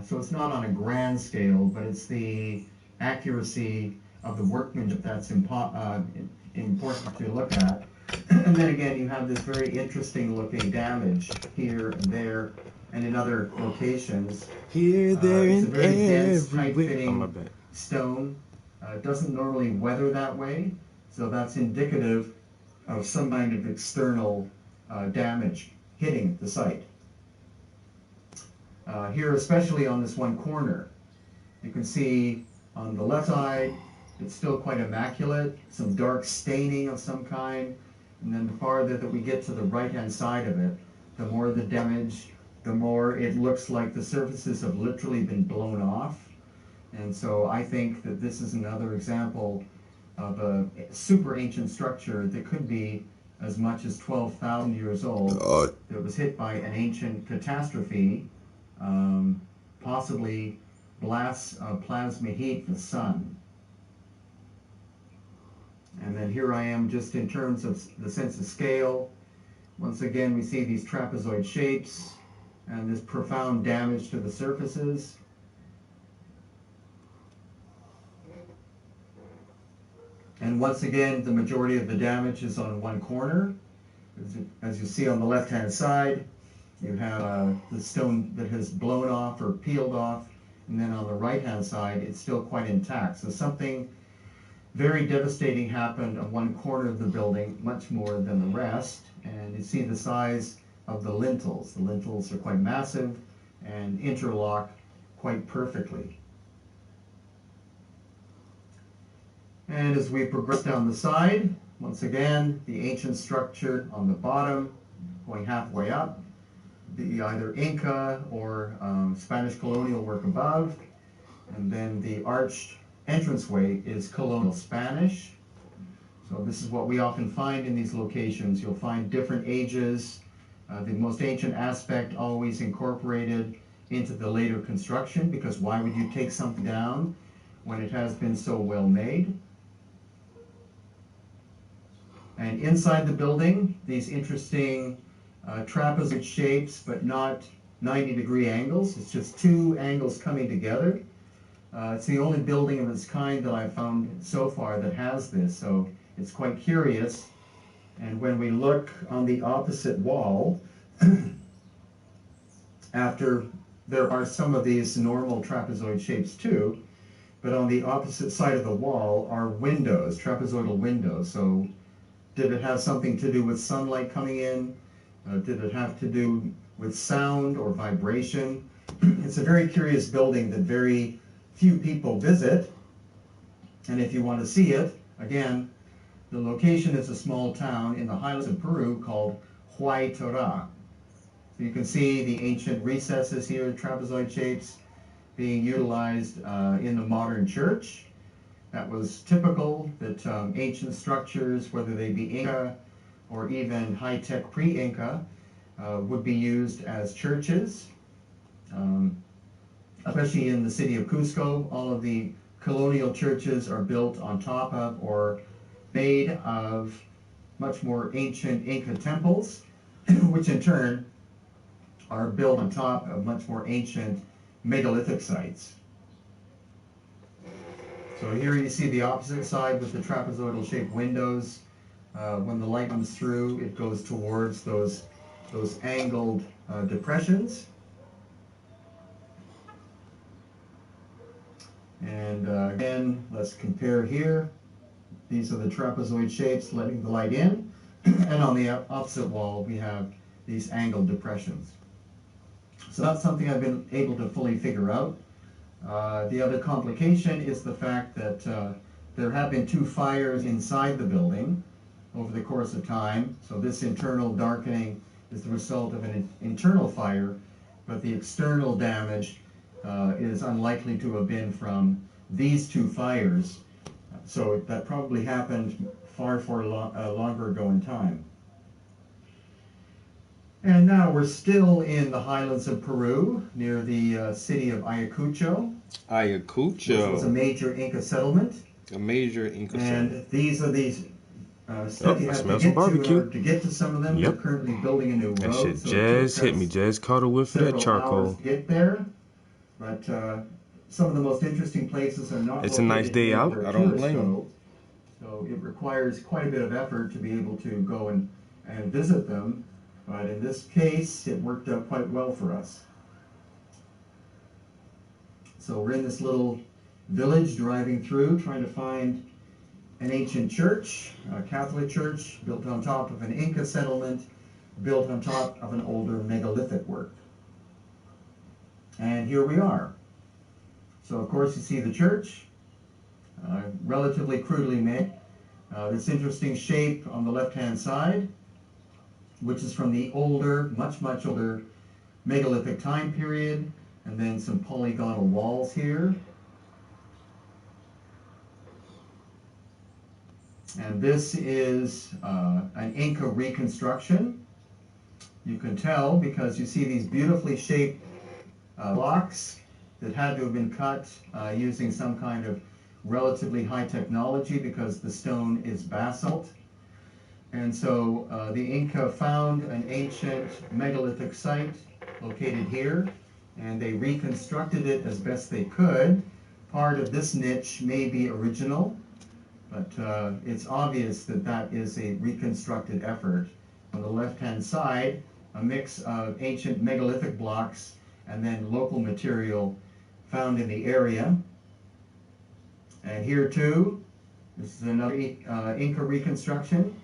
So it's not on a grand scale, but it's the accuracy of the workmanship that's important to look at. And then again, you have this very interesting looking damage here and there and in other locations. Here, there, It's a and very dense, everywhere. tight-fitting Oh, my bad. stone. It doesn't normally weather that way, so that's indicative of some kind of external damage hitting the site. Here, especially on this one corner, you can see on the left side, it's still quite immaculate, some dark staining of some kind, and then the farther that we get to the right-hand side of it, the more the damage, the more it looks like the surfaces have literally been blown off. And so I think that this is another example of a super ancient structure that could be as much as 12,000 years old, that was hit by an ancient catastrophe, possibly blasts of plasma heat from the sun. And then here I am just in terms of the sense of scale. Once again, we see these trapezoid shapes and this profound damage to the surfaces. And once again, the majority of the damage is on one corner. As you see on the left-hand side, you have the stone that has blown off or peeled off, and then on the right-hand side, it's still quite intact. So something very devastating happened on one corner of the building, much more than the rest. And you see the size of the lintels. The lintels are quite massive and interlock quite perfectly. And as we progress down the side, once again, the ancient structure on the bottom, going halfway up, the either Inca or Spanish colonial work above, and then the arched entranceway is colonial Spanish. So this is what we often find in these locations. You'll find different ages, the most ancient aspect always incorporated into the later construction, because why would you take something down when it has been so well made? And inside the building, these interesting trapezoid shapes, but not 90-degree angles. It's just two angles coming together. It's the only building of its kind that I've found so far that has this, so it's quite curious. And when we look on the opposite wall, after there are some of these normal trapezoid shapes too, but on the opposite side of the wall are windows, trapezoidal windows. So did it have something to do with sunlight coming in? Did it have to do with sound or vibration? It's a very curious building that very few people visit. And if you want to see it, again, the location is a small town in the highlands of Peru called Huaytará. So you can see the ancient recesses here, trapezoid shapes, being utilized in the modern church. That was typical that ancient structures, whether they be Inca or even high-tech pre-Inca, would be used as churches. Especially in the city of Cusco, all of the colonial churches are built on top of or made of much more ancient Inca temples, which in turn are built on top of much more ancient megalithic sites. So here you see the opposite side with the trapezoidal shaped windows. When the light comes through, it goes towards those angled depressions. And again, let's compare here. These are the trapezoid shapes letting the light in. And on the opposite wall, we have these angled depressions. So that's something I've been able to fully figure out. The other complication is the fact that there have been two fires inside the building over the course of time. So this internal darkening is the result of an internal fire, but the external damage is unlikely to have been from these two fires. So that probably happened far longer ago in time. And now we're still in the highlands of Peru, near the city of Ayacucho. Ayacucho. Which was a major Inca settlement. A major Inca settlement. And these are these steps you have to get to in order to get to some of them. They're currently building a new road. That shit so just hit me. Just caught a whiff of that charcoal. To get there, but some of the most interesting places are not. It's a nice day out. I don't blame you. So it requires quite a bit of effort to be able to go and visit them. But in this case, it worked out quite well for us. So we're in this little village driving through, trying to find an ancient church, a Catholic church, built on top of an Inca settlement, built on top of an older megalithic work. And here we are. So of course you see the church, relatively crudely made. This interesting shape on the left-hand side, which is from the older, much older megalithic time period, and then some polygonal walls here. And this is an Inca reconstruction. You can tell because you see these beautifully shaped blocks that had to have been cut using some kind of relatively high technology because the stone is basalt. And so the Inca found an ancient megalithic site located here, and they reconstructed it as best they could. Part of this niche may be original, but it's obvious that that is a reconstructed effort. On the left-hand side, a mix of ancient megalithic blocks and then local material found in the area. And here too, this is another Inca reconstruction.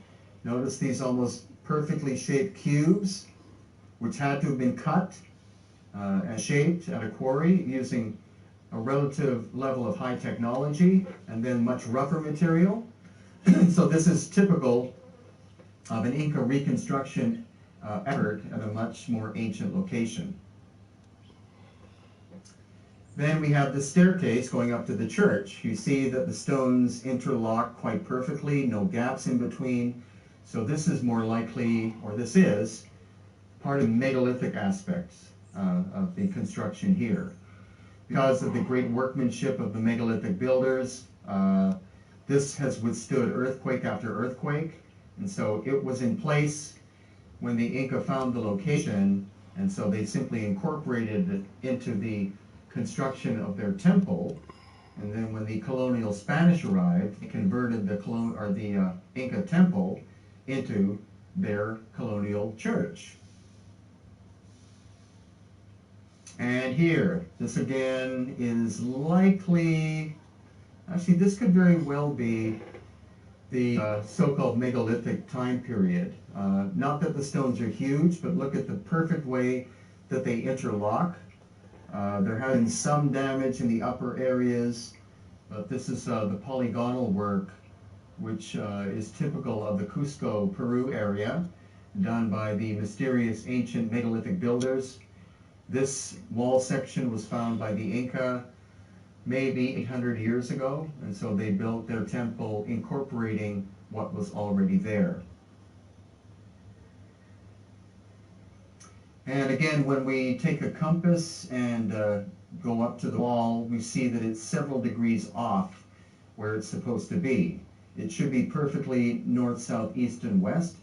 Notice these almost perfectly shaped cubes, which had to have been cut and shaped at a quarry using a relative level of high technology and then much rougher material. So this is typical of an Inca reconstruction effort at a much more ancient location. Then we have the staircase going up to the church. You see that the stones interlock quite perfectly, no gaps in between. So this is more likely, or this is, part of the megalithic aspects of the construction here. Because of the great workmanship of the megalithic builders, this has withstood earthquake after earthquake. And so it was in place when the Inca found the location, and so they simply incorporated it into the construction of their temple. And then when the colonial Spanish arrived, they converted the Inca temple into their colonial church. And here, this again is likely, actually this could very well be the so-called megalithic time period. Not that the stones are huge, but look at the perfect way that they interlock. There has been some damage in the upper areas, but this is the polygonal work, which is typical of the Cusco, Peru area, done by the mysterious ancient megalithic builders. This wall section was found by the Inca maybe 800 years ago, and so they built their temple incorporating what was already there. And again, when we take a compass and go up to the wall, we see that it's several degrees off where it's supposed to be. It should be perfectly north, south, east, and west,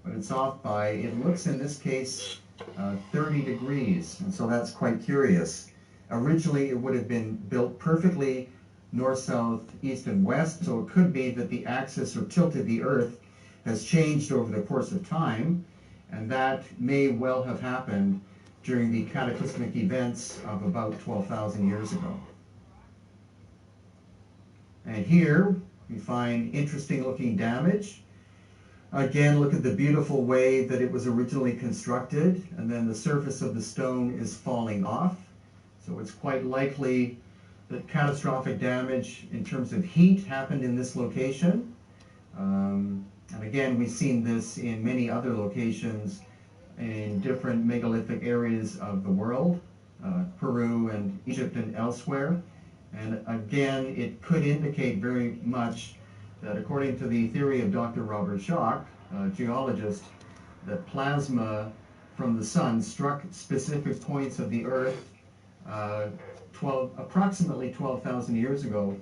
but it's off by, it looks in this case, 30 degrees, and so that's quite curious. Originally, it would have been built perfectly north, south, east, and west, so it could be that the axis or tilt of the earth has changed over the course of time, and that may well have happened during the cataclysmic events of about 12,000 years ago. And here we find interesting looking damage. Again, look at the beautiful way that it was originally constructed, and then the surface of the stone is falling off. So it's quite likely that catastrophic damage in terms of heat happened in this location. And again, we've seen this in many other locations in different megalithic areas of the world, Peru and Egypt and elsewhere. And again, it could indicate very much that according to the theory of Dr. Robert Schoch, a geologist, that plasma from the sun struck specific points of the earth approximately 12,000 years ago,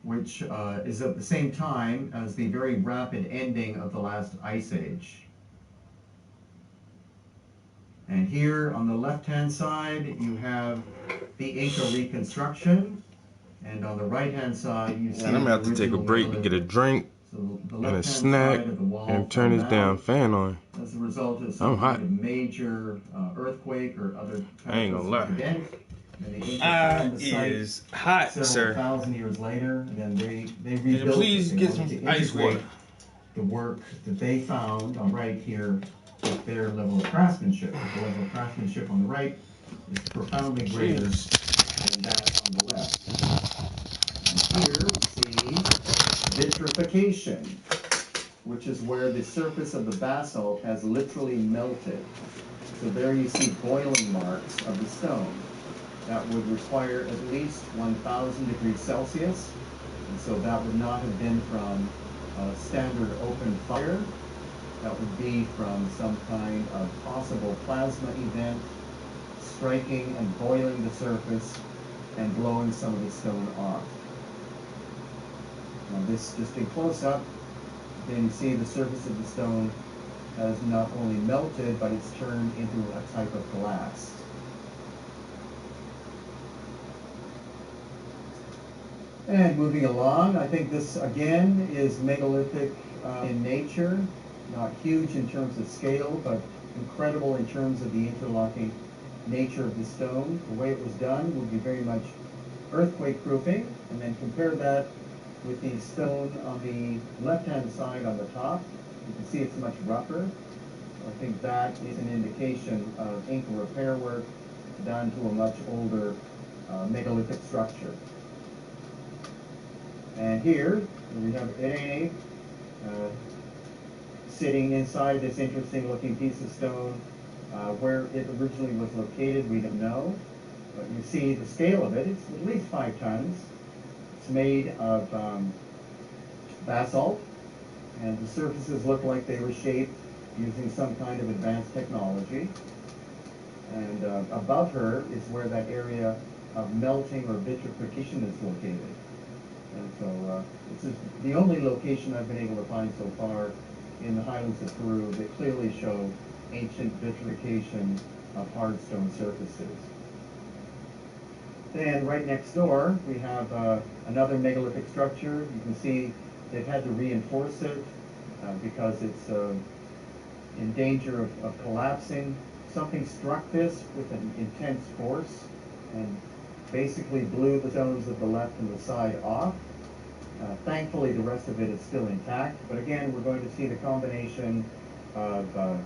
which is at the same time as the very rapid ending of the last ice age. And here on the left-hand side, you have the Inca reconstruction, and on the right-hand side, you see. And I'm gonna have to take a break to get a drink and a snack and turn this damn fan on. as a result of some kind of major earthquake or other I ain't gonna lie. event. And the Incas found the site Is hot, several sir. thousand years later, and then they Can you rebuilt please it. They get wanted some to ice integrate water? the work that they found on right here with their level of craftsmanship. The level of craftsmanship on the right is profoundly greater than that on the left. And here we see vitrification, which is where the surface of the basalt has literally melted. So there you see boiling marks of the stone. That would require at least 1,000 degrees Celsius, and so that would not have been from a standard open fire. That would be from some kind of possible plasma event striking and boiling the surface and blowing some of the stone off. Now this, just in close-up, then you see the surface of the stone has not only melted, but it's turned into a type of glass. And moving along, I think this again is megalithic in nature, not huge in terms of scale, but incredible in terms of the interlocking nature of the stone. The way it was done would be very much earthquake proofing, and then compare that with the stone on the left-hand side on the top. You can see it's much rougher. I think that is an indication of Inca repair work done to a much older megalithic structure. And here we have Irene sitting inside this interesting looking piece of stone. Where it originally was located, we don't know. But you see the scale of it, it's at least 5 tons. It's made of basalt, and the surfaces look like they were shaped using some kind of advanced technology. And above her is where that area of melting or vitrification is located. And so this is the only location I've been able to find so far in the highlands of Peru that clearly show ancient vitrification of hard stone surfaces. Then right next door we have another megalithic structure. You can see they've had to reinforce it because it's in danger of collapsing. Something struck this with an intense force and basically blew the stones of the left and the side off. Thankfully, the rest of it is still intact, but again, we're going to see the combination of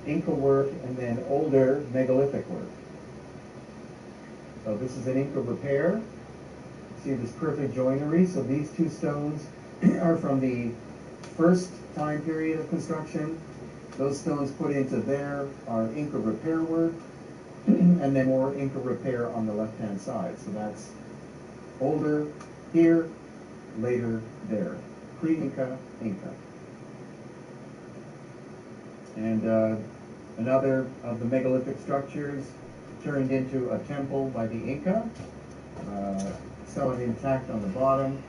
Inca work and then older megalithic work. So this is an Inca repair. See this perfect joinery. So these two stones are from the first time period of construction. Those stones put into there are Inca repair work, and then more Inca repair on the left-hand side. So that's older here, later there. Pre-Inca, Inca. And another of the megalithic structures turned into a temple by the Inca. Still intact on the bottom.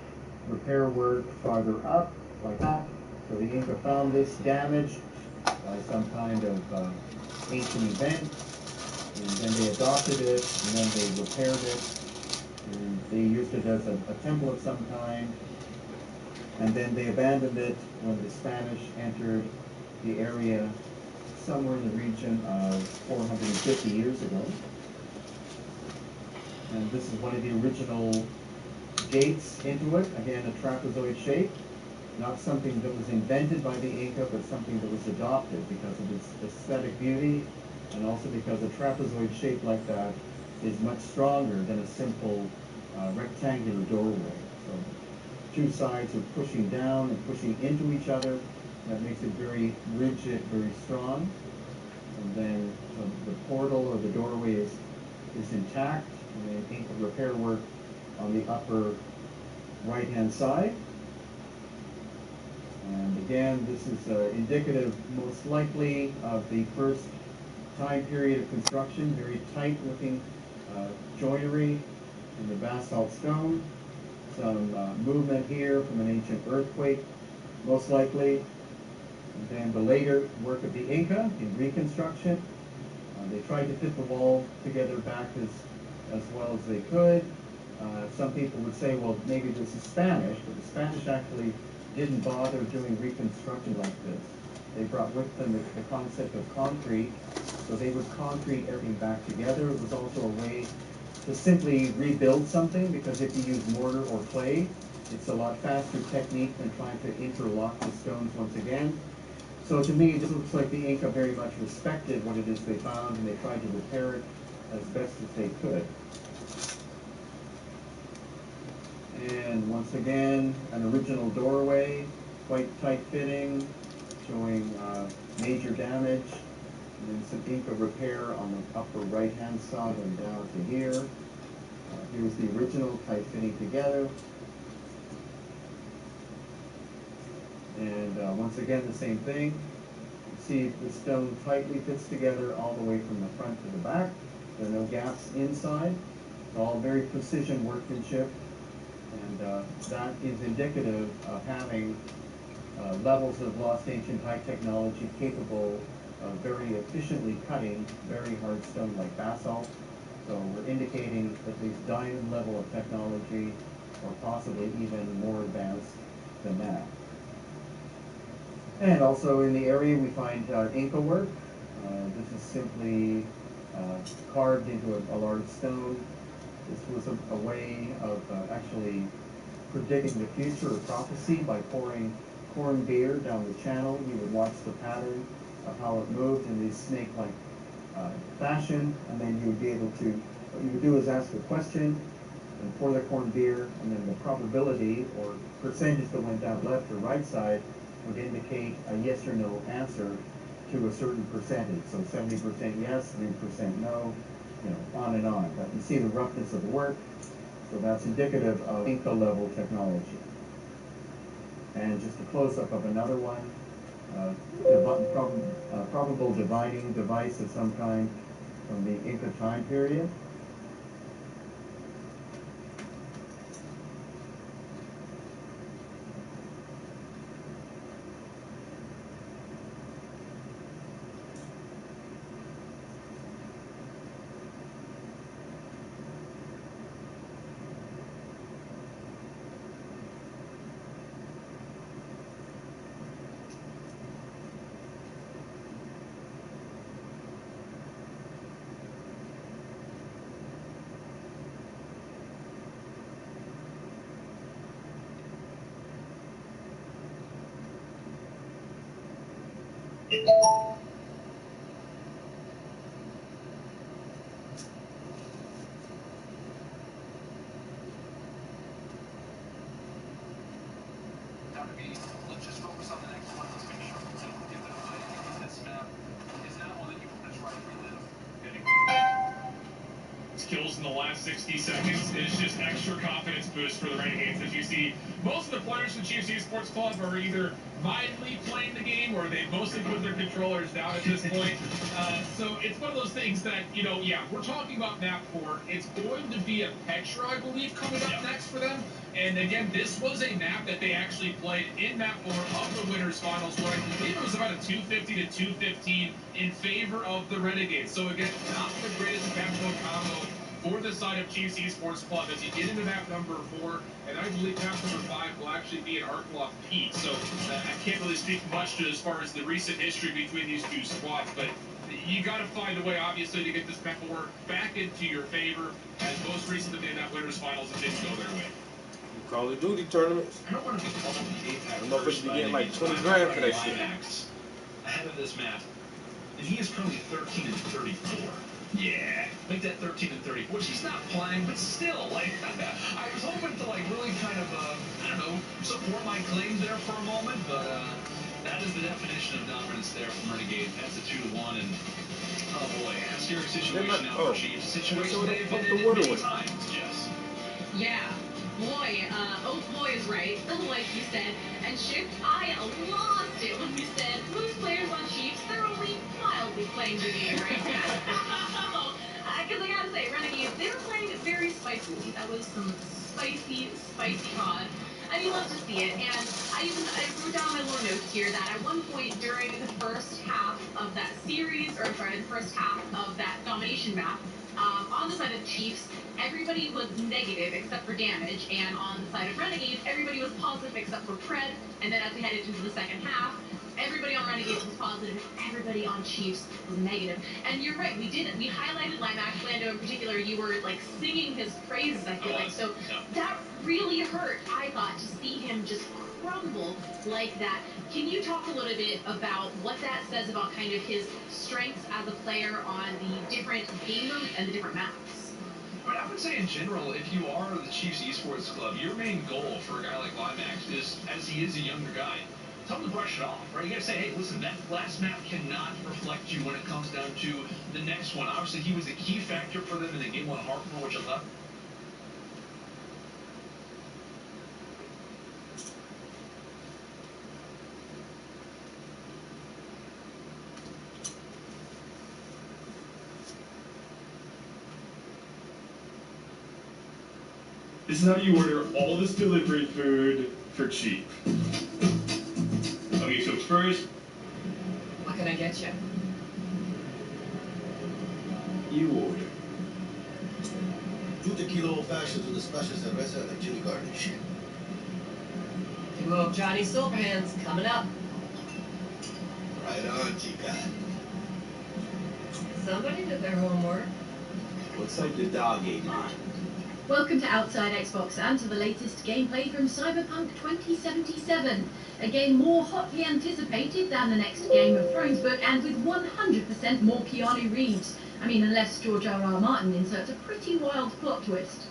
Repair work farther up, like that. So the Inca found this damaged by some kind of ancient event, and then they adopted it, and then they repaired it, and they used it as a temple of some kind, and then they abandoned it when the Spanish entered the area somewhere in the region of 450 years ago. And this is one of the original gates into it, again a trapezoid shape. Not something that was invented by the Inca, but something that was adopted because of its aesthetic beauty, and also because a trapezoid shape like that is much stronger than a simple rectangular doorway. So two sides are pushing down and pushing into each other. That makes it very rigid, very strong. And then the portal or the doorway is intact, and then Inca repair work on the upper right-hand side. And again, this is indicative, most likely, of the first time period of construction. Very tight-looking joinery in the basalt stone. Some movement here from an ancient earthquake, most likely. And then the later work of the Inca in reconstruction. They tried to fit the wall together back as well as they could. Some people would say, well, maybe this is Spanish, but the Spanish actually didn't bother doing reconstruction like this. They brought with them the concept of concrete, so they would concrete everything back together. It was also a way to simply rebuild something, because if you use mortar or clay, it's a lot faster technique than trying to interlock the stones once again. So to me, this looks like the Inca very much respected what it is they found, and they tried to repair it as best as they could. And once again, an original doorway, quite tight fitting, showing major damage. And then some Inca repair on the upper right-hand side and down to here. Here's the original tight fitting together. And once again, the same thing. You see the stone tightly fits together all the way from the front to the back. There are no gaps inside. It's all very precision workmanship. And that is indicative of having levels of lost ancient high technology capable of very efficiently cutting very hard stone like basalt. So we're indicating at least diamond level of technology, or possibly even more advanced than that. And also in the area we find Inca work. This is simply carved into a large stone. This was a way of actually predicting the future or prophecy by pouring corned beer down the channel. You would watch the pattern of how it moved in this snake-like fashion, and then you would be able to, what you would do is ask a question and pour the corned beer, and then the probability or percentage that went down left or right side would indicate a yes or no answer to a certain percentage. So 70% yes, 3% no, on and on. But you see the roughness of the work, so that's indicative of Inca level technology. And just a close-up of another one, probable dividing device of some kind from the Inca time period. Let's just focus on the next one. Let's make sure to give it away. This map is not one that you want to try to relive. Kills in the last 60 seconds is just extra confidence boost for the Renegades. As you see, most of the players from Chiefs Esports Club are either mildly playing the game or they mostly put their controllers down at this point. So it's one of those things that, yeah, we're talking about map 4. It's going to be a Petra, I believe, coming up next for them. And again, this was a map that they actually played in map 4 of the winners finals, where I believe it was about a 250 to 215 in favor of the Renegades. So again, not the greatest map mode combo for the side of Chiefs Esports Club as you get into map number 4, and I believe map number 5 will actually be an Arklov Peak. So I can't really speak much to as far as the recent history between these two squads, but you got to find a way, obviously, to get this map 4 back into your favor, as most recently in that winners finals it didn't go their way. Call of Duty tournaments. I don't want to be called the Apex. I'm motherfuckers be getting like 20 grand for that shit. Ahead of this map, and he is currently 13 and 34. Yeah, make that 13 and 34. She's not playing, but still, like, I was hoping to, like, really kind of, I don't know, support my claim there for a moment, but that is the definition of dominance there from Renegade. That's a 2-1, and oh boy, a scary situation now for Chiefs. Situation they've been in many times, Jess. Yeah. Boy, oh boy is right, like you said. And Chip, I lost it when you said most players on Chiefs, they're only mildly playing the game right now. Because I gotta say, Renegades, they were playing very spicily. That was some spicy COD. And you love to see it. And I wrote down my little notes here that at one point during the first half of that series, or sorry, the first half of that domination map, on the side of Chiefs, everybody was negative except for damage, and on the side of Renegades, everybody was positive except for Pred. And then as we headed into the second half, everybody on Renegades was positive, everybody on Chiefs was negative. And you're right, we highlighted Max Lando in particular. You were like singing his praises, I feel like. So that really hurt, I thought, to see him just crumble like that. Can you talk a little bit about what that says about kind of his strengths as a player on the different game modes and the different maps? But I would say in general, if you are the Chiefs Esports Club, your main goal for a guy like Limax is, as he is a younger guy, tell him to brush it off, right? You gotta say, hey, listen, that last map cannot reflect you when it comes down to the next one. Obviously, he was a key factor for them in the game 1 Hartford, which I love. This is how you order all this delivery food for cheap. Okay, so first, what can I get you? You order. 2 tequila old fashions with a special cerveza and a chili garnish. 2 of Johnny Silverhands coming up. Right on, chica. Somebody did their homework. What's like the dog ate mine? Welcome to Outside Xbox and to the latest gameplay from Cyberpunk 2077, a game more hotly anticipated than the next Game of Thrones book and with 100% more Keanu Reeves. I mean, unless George R.R. Martin inserts a pretty wild plot twist.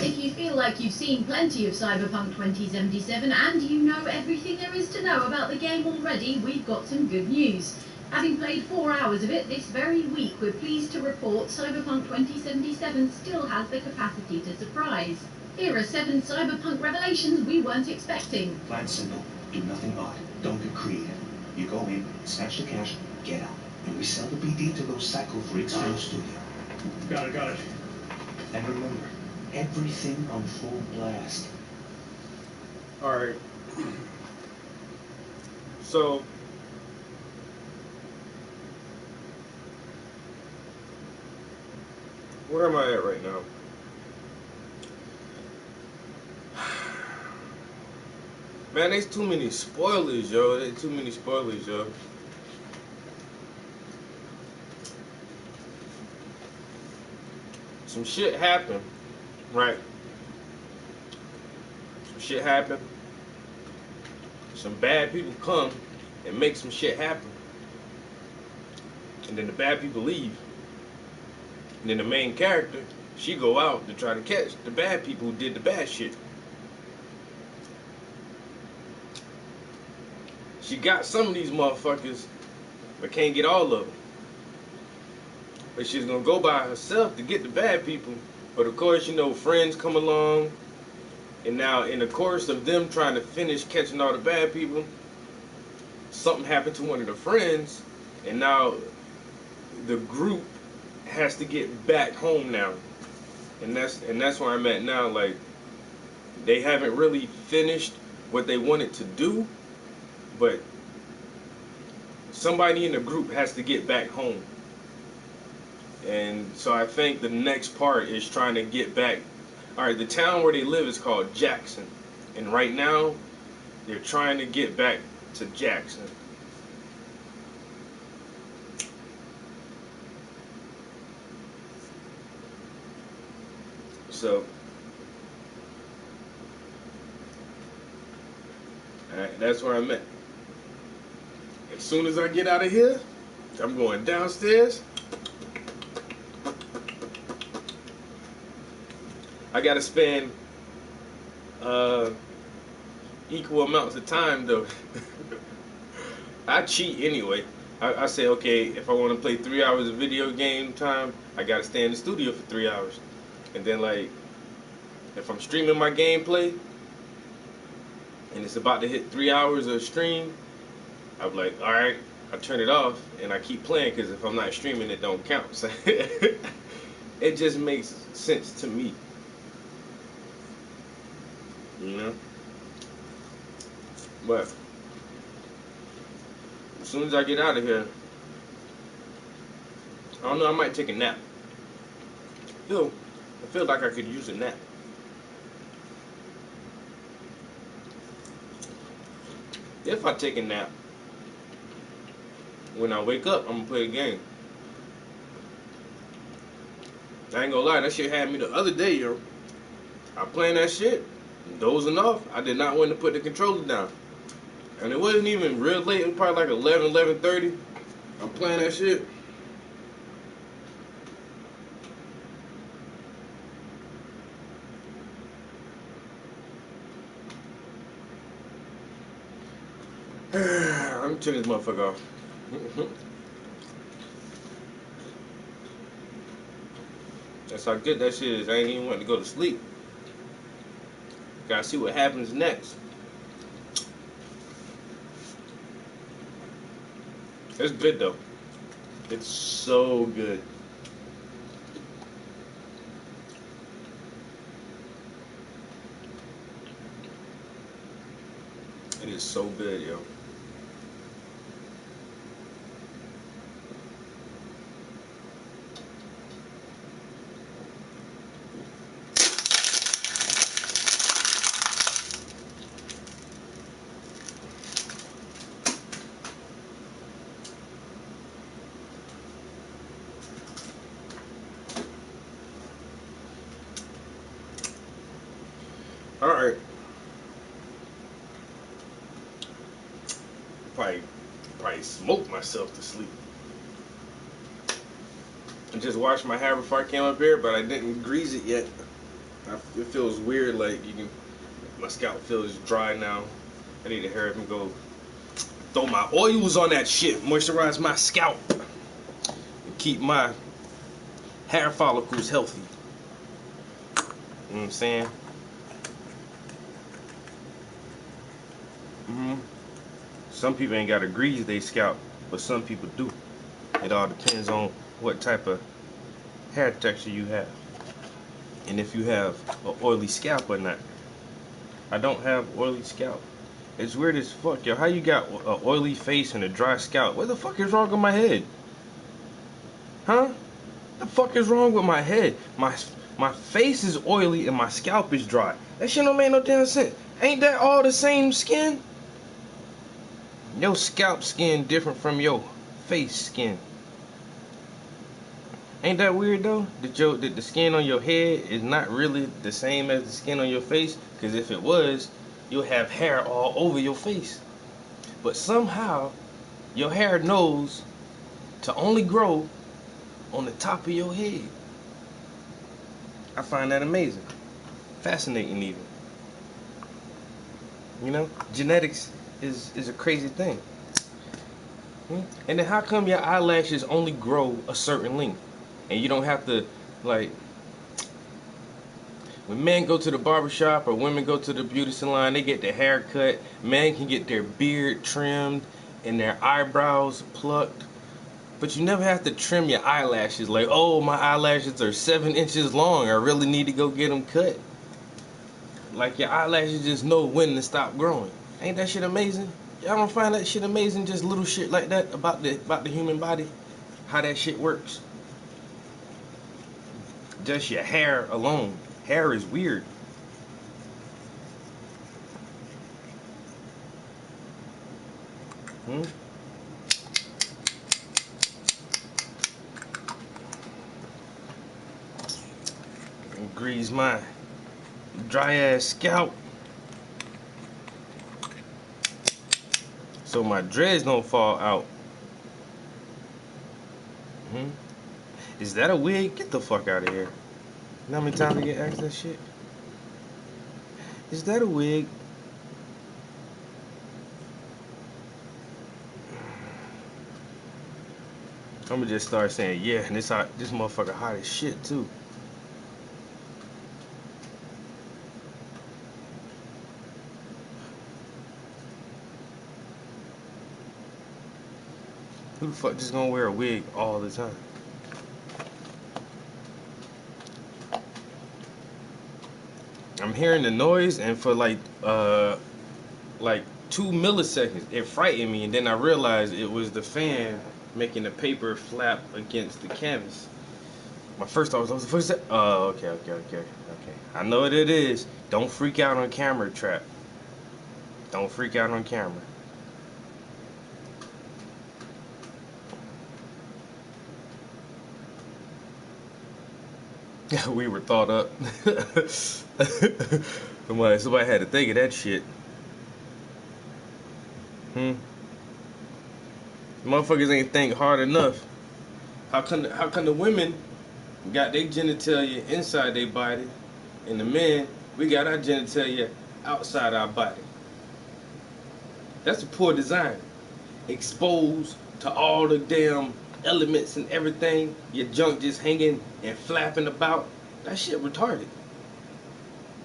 If you feel like you've seen plenty of Cyberpunk 2077 and you know everything there is to know about the game already, we've got some good news. Having played 4 hours of it this very week, we're pleased to report Cyberpunk 2077 still has the capacity to surprise. Here are 7 Cyberpunk revelations we weren't expecting. Plan simple. Do nothing odd. Don't get creative. You go in, snatch the cash, get out. And we sell the BD to those psycho freaks from the studio. Got it. And remember, everything on full blast. Alright. So where am I at right now? Man, there's too many spoilers, yo. There's too many spoilers, yo. Some shit happened, right? Some shit happened. Some bad people come and make some shit happen. And then the bad people leave. And then the main character, she go out to try to catch the bad people who did the bad shit. She got some of these motherfuckers, but can't get all of them. But she's gonna go by herself to get the bad people. But of course, you know, friends come along. And now in the course of them trying to finish catching all the bad people, something happened to one of the friends. And now the group has to get back home now, and that's where I'm at now. Like, they haven't really finished what they wanted to do, but somebody in the group has to get back home. And so I think the next part is trying to get back. All right, the town where they live is called Jackson, and right now they're trying to get back to Jackson. So, alright, that's where I'm at. As soon as I get out of here, I'm going downstairs. I gotta spend equal amounts of time though. I cheat anyway. I say, okay, if I want to play 3 hours of video game time, I gotta stay in the studio for 3 hours. And then, like, if I'm streaming my gameplay and it's about to hit 3 hours of stream, I'm like, all right, I turn it off and I keep playing, because if I'm not streaming, it don't count. So it just makes sense to me, you know. But as soon as I get out of here, I don't know, I might take a nap. I feel like I could use a nap. If I take a nap, when I wake up, I'm gonna play a game. I ain't gonna lie, that shit had me the other day, yo. I playing that shit, dozing off. I did not want to put the controller down. And it wasn't even real late, it was probably like 11:30. I'm playing that shit. Let me turn this motherfucker off. That's how good that shit is. I ain't even want to go to sleep. Gotta see what happens next. It's good though. It's so good. It is so good, yo. Alright. Probably smoke myself to sleep. I just washed my hair before I came up here, but I didn't grease it yet. It feels weird, like my scalp feels dry now. I need to hurry up and go throw my oils on that shit, moisturize my scalp, and keep my hair follicles healthy. You know what I'm saying? Some people ain't gotta grease their scalp, but some people do. It all depends on what type of hair texture you have, and if you have an oily scalp or not. I don't have oily scalp. It's weird as fuck, yo. How you got an oily face and a dry scalp? What the fuck is wrong with my head? Huh? The fuck is wrong with my head? My face is oily and my scalp is dry. That shit don't make no damn sense. Ain't that all the same skin? Your scalp skin different from your face skin. Ain't that weird though? That the skin on your head is not really the same as the skin on your face? Because if it was, you'll have hair all over your face. But somehow, your hair knows to only grow on the top of your head. I find that amazing. Fascinating even. You know, genetics is a crazy thing. And then how come your eyelashes only grow a certain length? And you don't have to, like, when men go to the barbershop or women go to the beauty salon, they get their hair cut. Men can get their beard trimmed and their eyebrows plucked. But you never have to trim your eyelashes. Like, oh, my eyelashes are 7 inches long. I really need to go get them cut. Like, your eyelashes just know when to stop growing. Ain't that shit amazing? Y'all don't find that shit amazing? Just little shit like that about the human body? How that shit works? Just your hair alone. Hair is weird. Grease my dry ass scalp so my dreads don't fall out. Is that a wig? Get the fuck out of here. You know how many times I get asked that shit? Is that a wig? I'm gonna just start saying yeah, and this motherfucker hot as shit too. Who the fuck just gonna wear a wig all the time? I'm hearing the noise, and for like 2 milliseconds, it frightened me, and then I realized it was the fan making the paper flap against the canvas. My first thought was, what's that? Oh, okay. I know what it is. Don't freak out on camera, Trap. Don't freak out on camera. We were thought up. Somebody had to think of that shit. Motherfuckers ain't think hard enough. How come the women got their genitalia inside their body, and the men, we got our genitalia outside our body? That's a poor design. Exposed to all the damn elements and everything, your junk just hanging and flapping about. That shit retarded.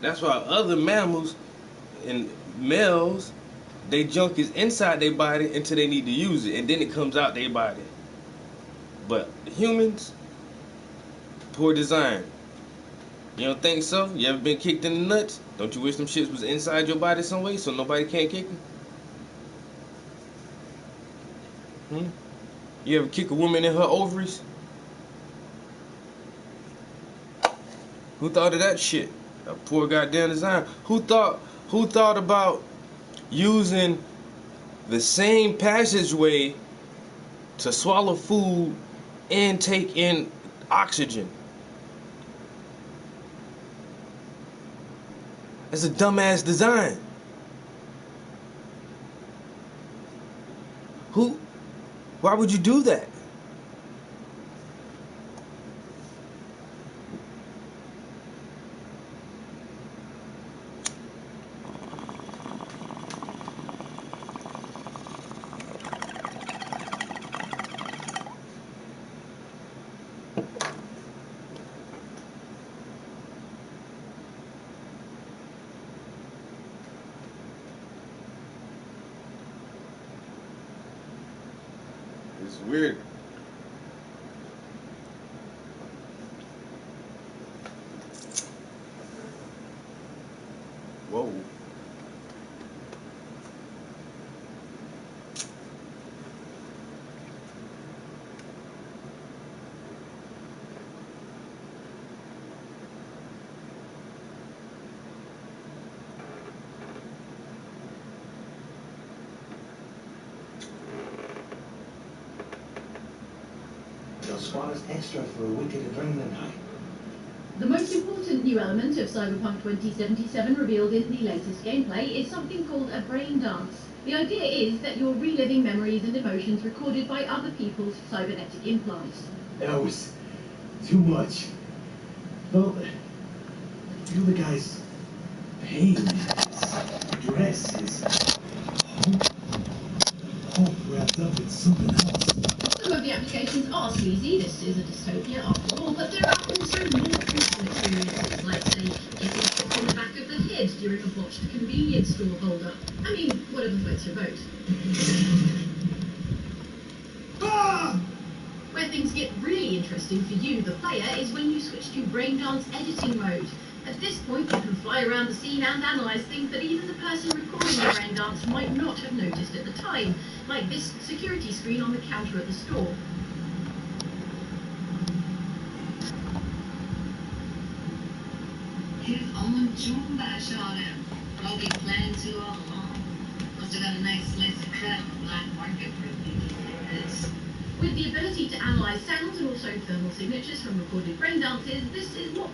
That's why other mammals and males, they junk is inside their body until they need to use it, and then it comes out their body. But humans, poor design. You don't think so? You ever been kicked in the nuts? Don't you wish them shits was inside your body some way so nobody can't kick them? You ever kick a woman in her ovaries? Who thought of that shit? A poor goddamn design. Who thought about using the same passageway to swallow food and take in oxygen? That's a dumbass design. Why would you do that? It's weird. Whoa. They'll spawn us extra for a wicked adrenaline high. The most important new element of Cyberpunk 2077 revealed in the latest gameplay is something called a brain dance. The idea is that you're reliving memories and emotions recorded by other people's cybernetic implants. That was too much. Feel the guy's pain. His dress, his hope wrapped up in something else. Some of the applications are sleazy, this is a dystopia after all, but there are also more fruitful experiences, like say, getting shot on the back of the head during a botched convenience store hold-up. I mean, whatever floats your boat. Where things get really interesting for you, the player, is when you switch to brain dance editing mode. At this point, you can fly around the scene and analyse things that even the person recording the brain dance might not have noticed at the time, like this security screen on the counter at the store. His own tomb Shaolin. What we planned to all along. Must have got a nice slice of cut on the black market for thinking like this. With the ability to analyse sounds and also thermal signatures from recorded brain dances, this is what...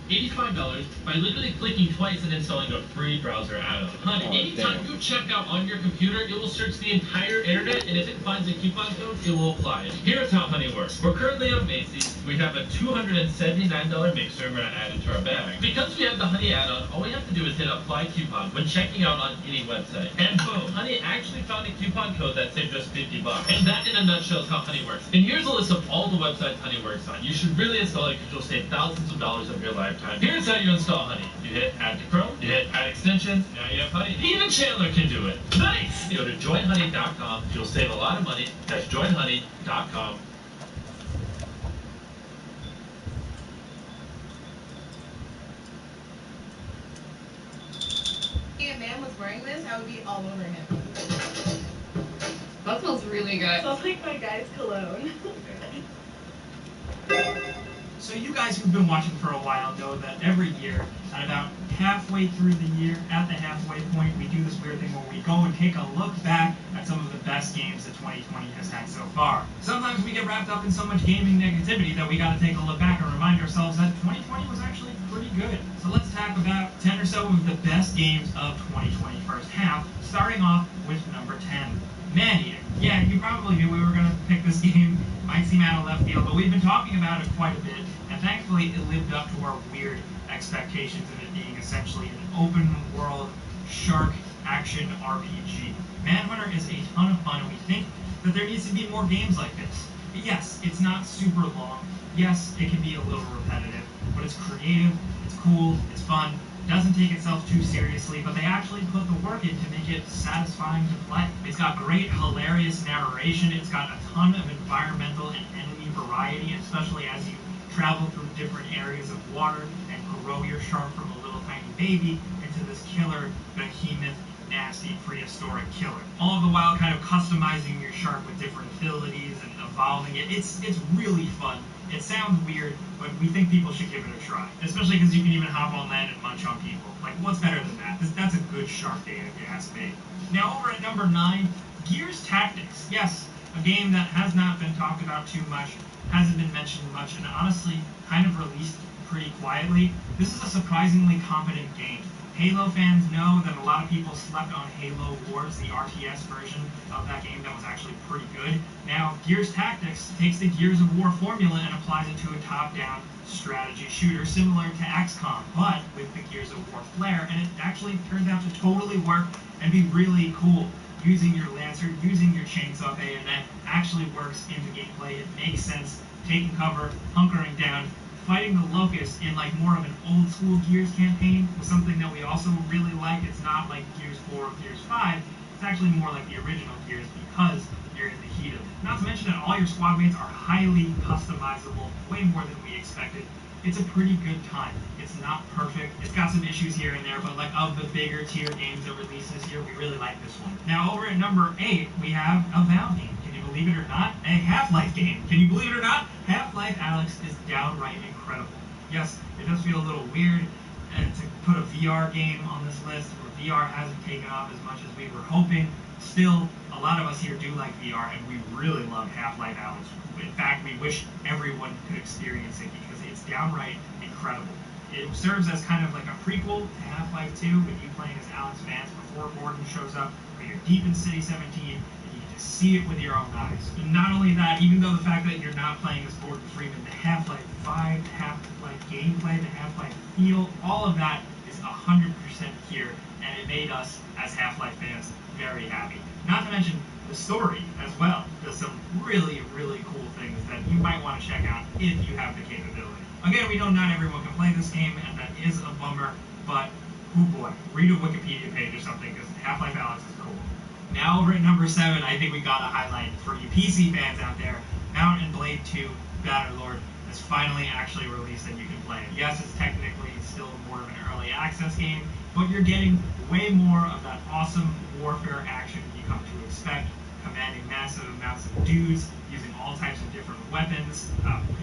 $85 by literally clicking twice and installing a free browser add-on. Anytime you check out on your computer, it will search the entire internet, and if it finds a coupon code, it will apply it. Here's how Honey works. We're currently on Macy's. We have a $279 mixer we're going to add it to our bag. Because we have the Honey add-on, all we have to do is hit apply coupon when checking out on any website. And boom, Honey actually found a coupon code that saved us $50. And that in a nutshell is how Honey works. And here's a list of all the websites Honey works on. You should really install it because you'll save thousands of dollars of your lifetime. Here's how you install Honey. You hit add to Chrome, you hit add extensions, now you have Honey. Even Chandler can do it. Nice! Go to joinhoney.com. You'll save a lot of money. That's joinhoney.com. If a man was wearing this, I would be all over him. That smells really good. Smells like my guy's cologne. So you guys who've been watching for a while know that every year, at about halfway through the year, at the halfway point, we do this weird thing where we go and take a look back at some of the best games that 2020 has had so far. Sometimes we get wrapped up in so much gaming negativity that we gotta take a look back and remind ourselves that 2020 was actually pretty good. So let's talk about 10 or so of the best games of 2020 first half, starting off with number 10. Man-Eater. Yeah, you probably knew we were going to pick this game. Might seem out of left field, but we've been talking about it quite a bit, and thankfully it lived up to our weird expectations of it being essentially an open-world shark action RPG. Manhunter is a ton of fun, and we think that there needs to be more games like this. But yes, it's not super long. Yes, it can be a little repetitive, but it's creative, it's cool, it's fun. Doesn't take itself too seriously, but they actually put the work in to make it satisfying to play. It's got great, hilarious narration. It's got a ton of environmental and enemy variety, especially as you travel through different areas of water and grow your shark from a little tiny baby into this killer, behemoth, nasty, prehistoric killer. All the while kind of customizing your shark with different abilities and evolving it. It's really fun. It sounds weird, but we think people should give it a try. Especially because you can even hop on land and munch on people. Like, what's better than that? That's a good shark game, if you ask me. Now, over at number 9, Gears Tactics. Yes, a game that has not been talked about too much, hasn't been mentioned much, and honestly, kind of released pretty quietly. This is a surprisingly competent game. Halo fans know that a lot of people slept on Halo Wars, the RTS version of that game that was actually pretty good. Now, Gears Tactics takes the Gears of War formula and applies it to a top-down strategy shooter similar to XCOM, but with the Gears of War flair, and it actually turns out to totally work and be really cool. Using your Lancer, using your chainsaw bayonet actually works in the gameplay. It makes sense. Taking cover, hunkering down, fighting the Locust in like more of an old school Gears campaign was something that we also really like. It's not like Gears 4 or Gears 5. It's actually more like the original Gears because you're in the heat of it. Not to mention that all your squad mates are highly customizable, way more than we expected. It's a pretty good time. It's not perfect. It's got some issues here and there, but like of the bigger tier games that released this year, we really like this one. Now over at number 8, we have a Valve game. Can you believe it or not? A Half-Life game. Can you believe it or not? Half-Life Alyx is downright incredible. Yes, it does feel a little weird to put a VR game on this list, where VR hasn't taken off as much as we were hoping. Still, a lot of us here do like VR, and we really love Half-Life Alyx. In fact, we wish everyone could experience it because it's downright incredible. It serves as kind of like a prequel to Half-Life 2, with you playing as Alex Vance before Gordon shows up, where you're deep in City 17, and you get to see it with your own eyes. And not only that, even though the fact that you're not playing as Gordon Freeman, the Half-Life 5, the Half-Life gameplay, the Half-Life feel, all of that is 100% here, and it made us, as Half-Life fans, very happy. Not to mention the story as well. Does some really, really cool things that you might want to check out if you have the capability. Again, we know not everyone can play this game, and that is a bummer, but, oh boy, read a Wikipedia page or something, because Half-Life Alyx is cool. Now over at number 7, I think we got a highlight for you PC fans out there. Mount and Blade 2 Bannerlord is finally actually released and you can play it. Yes, it's technically still more of an early access game, but you're getting way more of that awesome warfare action you come to expect, commanding massive amounts of dudes, using all types of different weapons,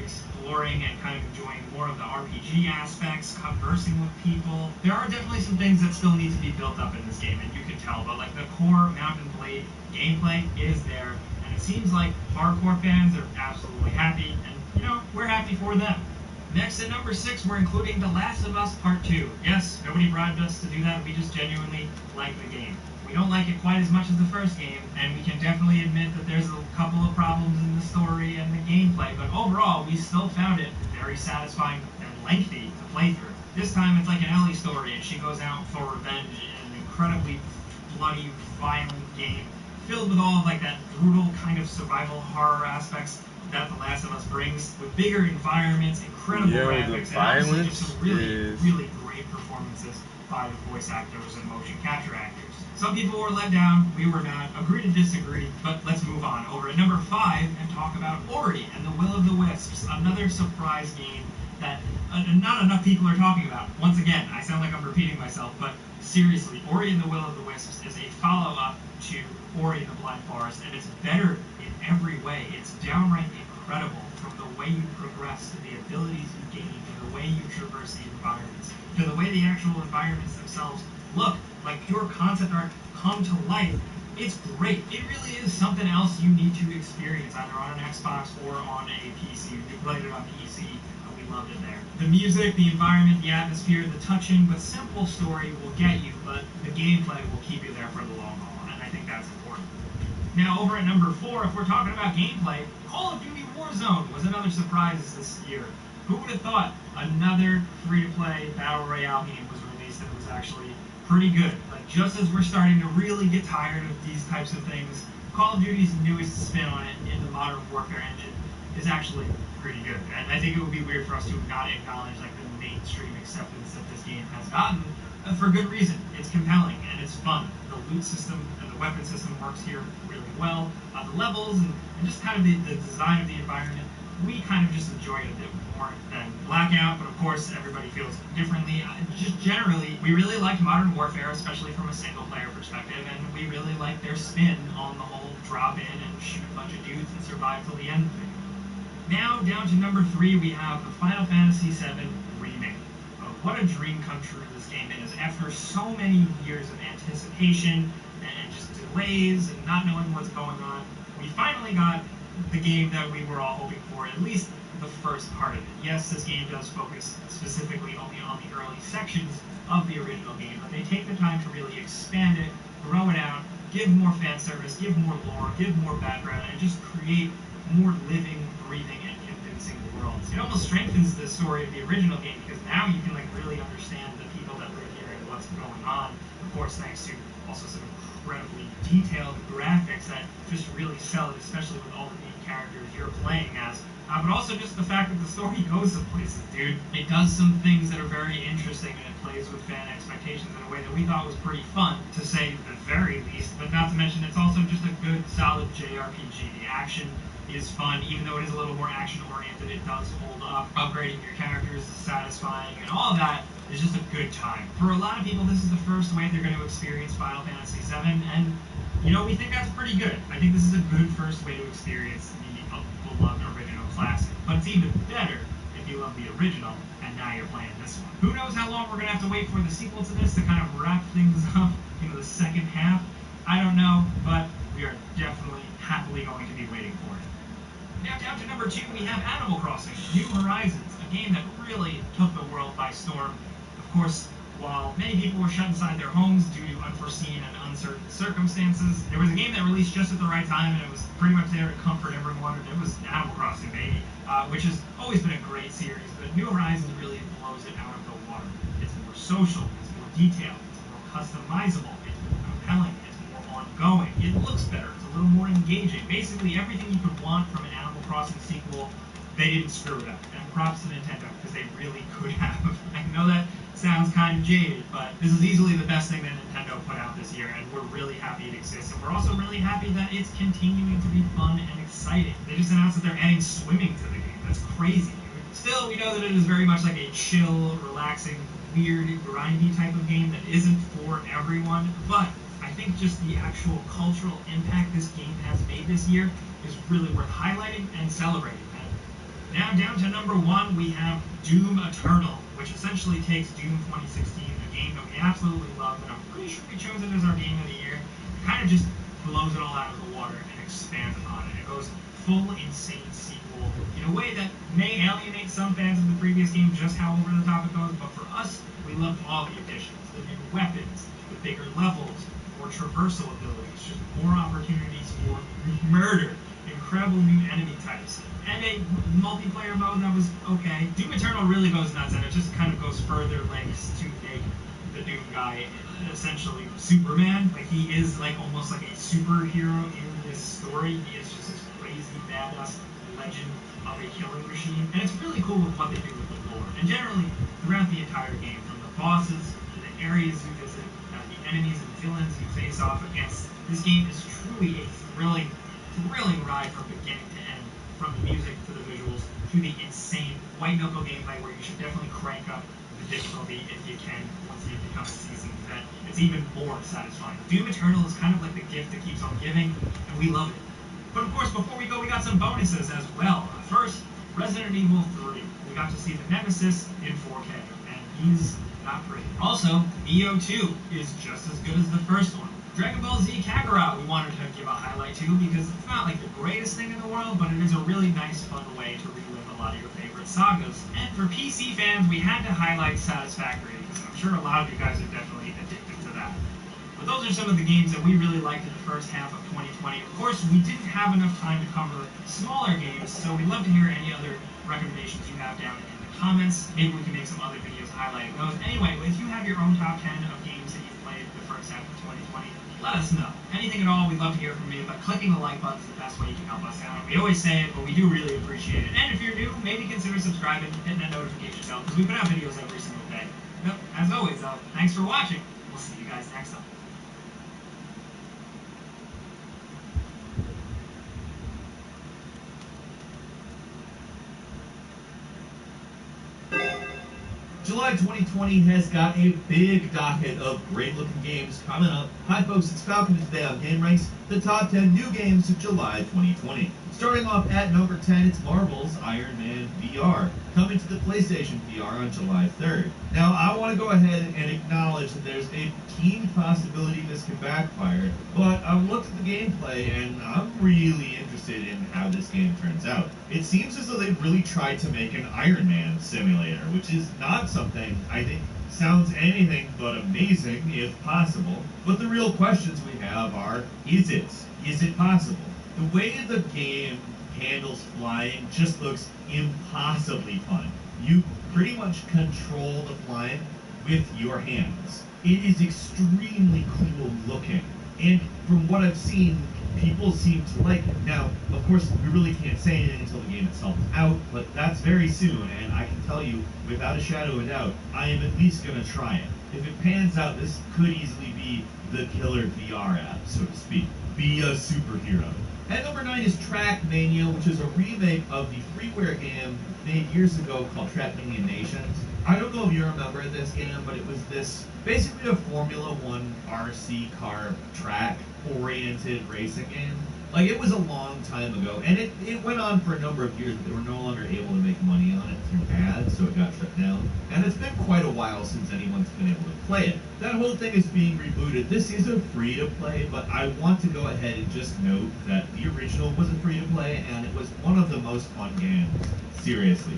exploring and kind of enjoying more of the RPG aspects, conversing with people. There are definitely some things that still need to be built up in this game, and you can tell, but like the core Mount and Blade gameplay is there, and it seems like hardcore fans are absolutely happy, and you know, we're happy for them. Next at number 6, we're including The Last of Us Part 2. Yes, nobody bribed us to do that, we just genuinely like the game. We don't like it quite as much as the first game, and we can definitely admit that there's a couple of problems in the story and the gameplay, but overall, we still found it very satisfying and lengthy to play through. This time, it's like an Ellie story, and she goes out for revenge in an incredibly bloody, violent game, filled with all of like that brutal kind of survival horror aspects that The Last of Us brings, with bigger environments, incredible graphics, and honestly just some really, really great performances by the voice actors and motion capture actors. Some people were let down, we were not. Agree to disagree, but let's move on. Over at number 5 and talk about Ori and the Will of the Wisps, another surprise game that not enough people are talking about. Once again, I sound like I'm repeating myself, but seriously, Ori and the Will of the Wisps is a follow-up to Ori and the Blind Forest, and it's better in every way. It's downright incredible, from the way you progress to the abilities you gain to the way you traverse the environments to the way the actual environments themselves look like pure concept art come to life. It's great. It really is something else you need to experience either on an Xbox or on a PC. We played it on PC and we loved it there. The music, the environment, the atmosphere, the touching but simple story will get you, but the gameplay will keep you there for the long haul, and I think that's important. Now, over at number 4, if we're talking about gameplay, Call of Duty Warzone was another surprise this year. Who would have thought another free-to-play battle royale game was released and it was actually pretty good? Like, just as we're starting to really get tired of these types of things, Call of Duty's newest spin on it in the Modern Warfare engine is actually pretty good. And I think it would be weird for us to not acknowledge like the mainstream acceptance that this game has gotten for good reason. It's compelling and it's fun. The loot system and the weapon system works here really well. The levels and just kind of the design of the environment, we kind of just enjoy it a bit more than Blackout, but of course everybody feels differently. Just generally, we really liked Modern Warfare, especially from a single-player perspective, and we really liked their spin on the whole drop in and shoot a bunch of dudes and survive till the end thing. Now, down to number 3, we have the Final Fantasy VII Remake. What a dream come true this game is. After so many years of anticipation and just delays and not knowing what's going on, we finally got the game that we were all hoping for, at least the first part of it. Yes, this game does focus specifically only on the early sections of the original game, but they take the time to really expand it, grow it out, give more fan service, give more lore, give more background, and just create more living, breathing, and convincing worlds. It almost strengthens the story of the original game because now you can like really understand the people that live here and what's going on. Of course, thanks to also some incredibly detailed graphics that just really sell it, especially with all the main characters you're playing as. But also just the fact that the story goes some places, dude. It does some things that are very interesting, and it plays with fan expectations in a way that we thought was pretty fun, to say the very least. But not to mention, it's also just a good, solid JRPG. The action is fun, even though it is a little more action-oriented. It does hold up. Upgrading your characters is satisfying, and all of that is just a good time. For a lot of people, this is the first way they're going to experience Final Fantasy VII, and, you know, we think that's pretty good. I think this is a good first way to experience the beloved original classic. But it's even better if you love the original, and now you're playing this one. Who knows how long we're going to have to wait for the sequel to this to kind of wrap things up into the second half? I don't know, but we are definitely happily going to be waiting for it. Now down to number 2, we have Animal Crossing: New Horizons, a game that really took the world by storm. Of course, while many people were shut inside their homes due to unforeseen and uncertain circumstances, there was a game that released just at the right time, and it was pretty much there to comfort everyone, and it was Animal Crossing, baby, which has always been a great series, but New Horizons really blows it out of the water. It's more social, it's more detailed, it's more customizable, it's more compelling, it's more ongoing, it looks better, it's a little more engaging. Basically, everything you could want from an Animal Crossing sequel, they didn't screw it up. And props to Nintendo, because they really could have. I know that sounds kind of jaded, but this is easily the best thing that Nintendo put out this year, and we're really happy it exists, and we're also really happy that it's continuing to be fun and exciting. They just announced that they're adding swimming to the game. That's crazy. Still, we know that it is very much like a chill, relaxing, weird, grindy type of game that isn't for everyone, but I think just the actual cultural impact this game has made this year is really worth highlighting and celebrating. Now down to number 1, we have Doom Eternal, which essentially takes Doom 2016, a game that we absolutely love, and I'm pretty sure we chose it as our game of the year. It kind of just blows it all out of the water and expands upon it. It goes full insane sequel in a way that may alienate some fans of the previous game, just how over the top it goes, but for us, we loved all the additions, the new weapons, the bigger levels, more traversal abilities, just more opportunities for murder, incredible new enemy types, and a multiplayer mode that was okay. Doom Eternal really goes nuts, and it just kind of goes further lengths to make the Doom guy essentially Superman. Like, he is like almost like a superhero in this story. He is just this crazy badass legend of a killing machine, and it's really cool with what they do with the lore. And generally, throughout the entire game, from the bosses to the areas you visit, the enemies and villains you face off against, this game is truly a thrilling ride from beginning to end, from the music to the visuals to the insane white-knuckle gameplay, where you should definitely crank up the difficulty if you can once you become a seasoned vet. It's even more satisfying. Doom Eternal is kind of like the gift that keeps on giving, and we love it. But of course, before we go, we got some bonuses as well. First, Resident Evil 3. We got to see the Nemesis in 4K, and he's not pretty. Also, Neo 2 is just as good as the first one. Dragon Ball Z Kakarot we wanted to give a highlight to because it's not like the greatest thing in the world, but it is a really nice, fun way to relive a lot of your favorite sagas. And for PC fans, we had to highlight Satisfactory because I'm sure a lot of you guys are definitely addicted to that. But those are some of the games that we really liked in the first half of 2020. Of course, we didn't have enough time to cover smaller games, so we'd love to hear any other recommendations you have down in the comments. Maybe we can make some other videos highlighting those. Anyway, if you have your own top 10 of games that you've played the first half of 2020, let us know. Anything at all, we'd love to hear from you, but clicking the like button is the best way you can help us out. We always say it, but we do really appreciate it. And if you're new, maybe consider subscribing and hitting that notification bell, because we put out videos every single day. Yep, as always, though, thanks for watching. We'll see you guys next time. July 2020 has got a big docket of great-looking games coming up. Hi folks, it's Falcon, and today on Game Ranks, the top 10 new games of July 2020. Starting off at number 10, it's Marvel's Iron Man VR, coming to the PlayStation VR on July 3rd. Now, I want to go ahead and acknowledge that there's a keen possibility this could backfire, but I've looked at the gameplay and I'm really interested in how this game turns out. It seems as though they've really tried to make an Iron Man simulator, which is not something I think sounds anything but amazing if possible. But the real questions we have are, is it? Is it possible? The way the game handles flying just looks impossibly fun. You pretty much control the flying with your hands. It is extremely cool looking, and from what I've seen, people seem to like it. Now, of course, we really can't say anything until the game itself is out, but that's very soon, and I can tell you, without a shadow of a doubt, I am at least going to try it. If it pans out, this could easily be the killer VR app, so to speak. Be a superhero. At number 9 is Trackmania, which is a remake of the freeware game made years ago called Trackmania Nations. I don't know if you remember this game, but it was this basically a Formula 1 RC car track-oriented racing game. Like, it was a long time ago, and it went on for a number of years, but they were no longer able to make money on it through ads, so it got shut down. And it's been quite a while since anyone's been able to play it. That whole thing is being rebooted. This is a free-to-play, but I want to go ahead and just note that the original was a free-to-play, and it was one of the most fun games. Seriously,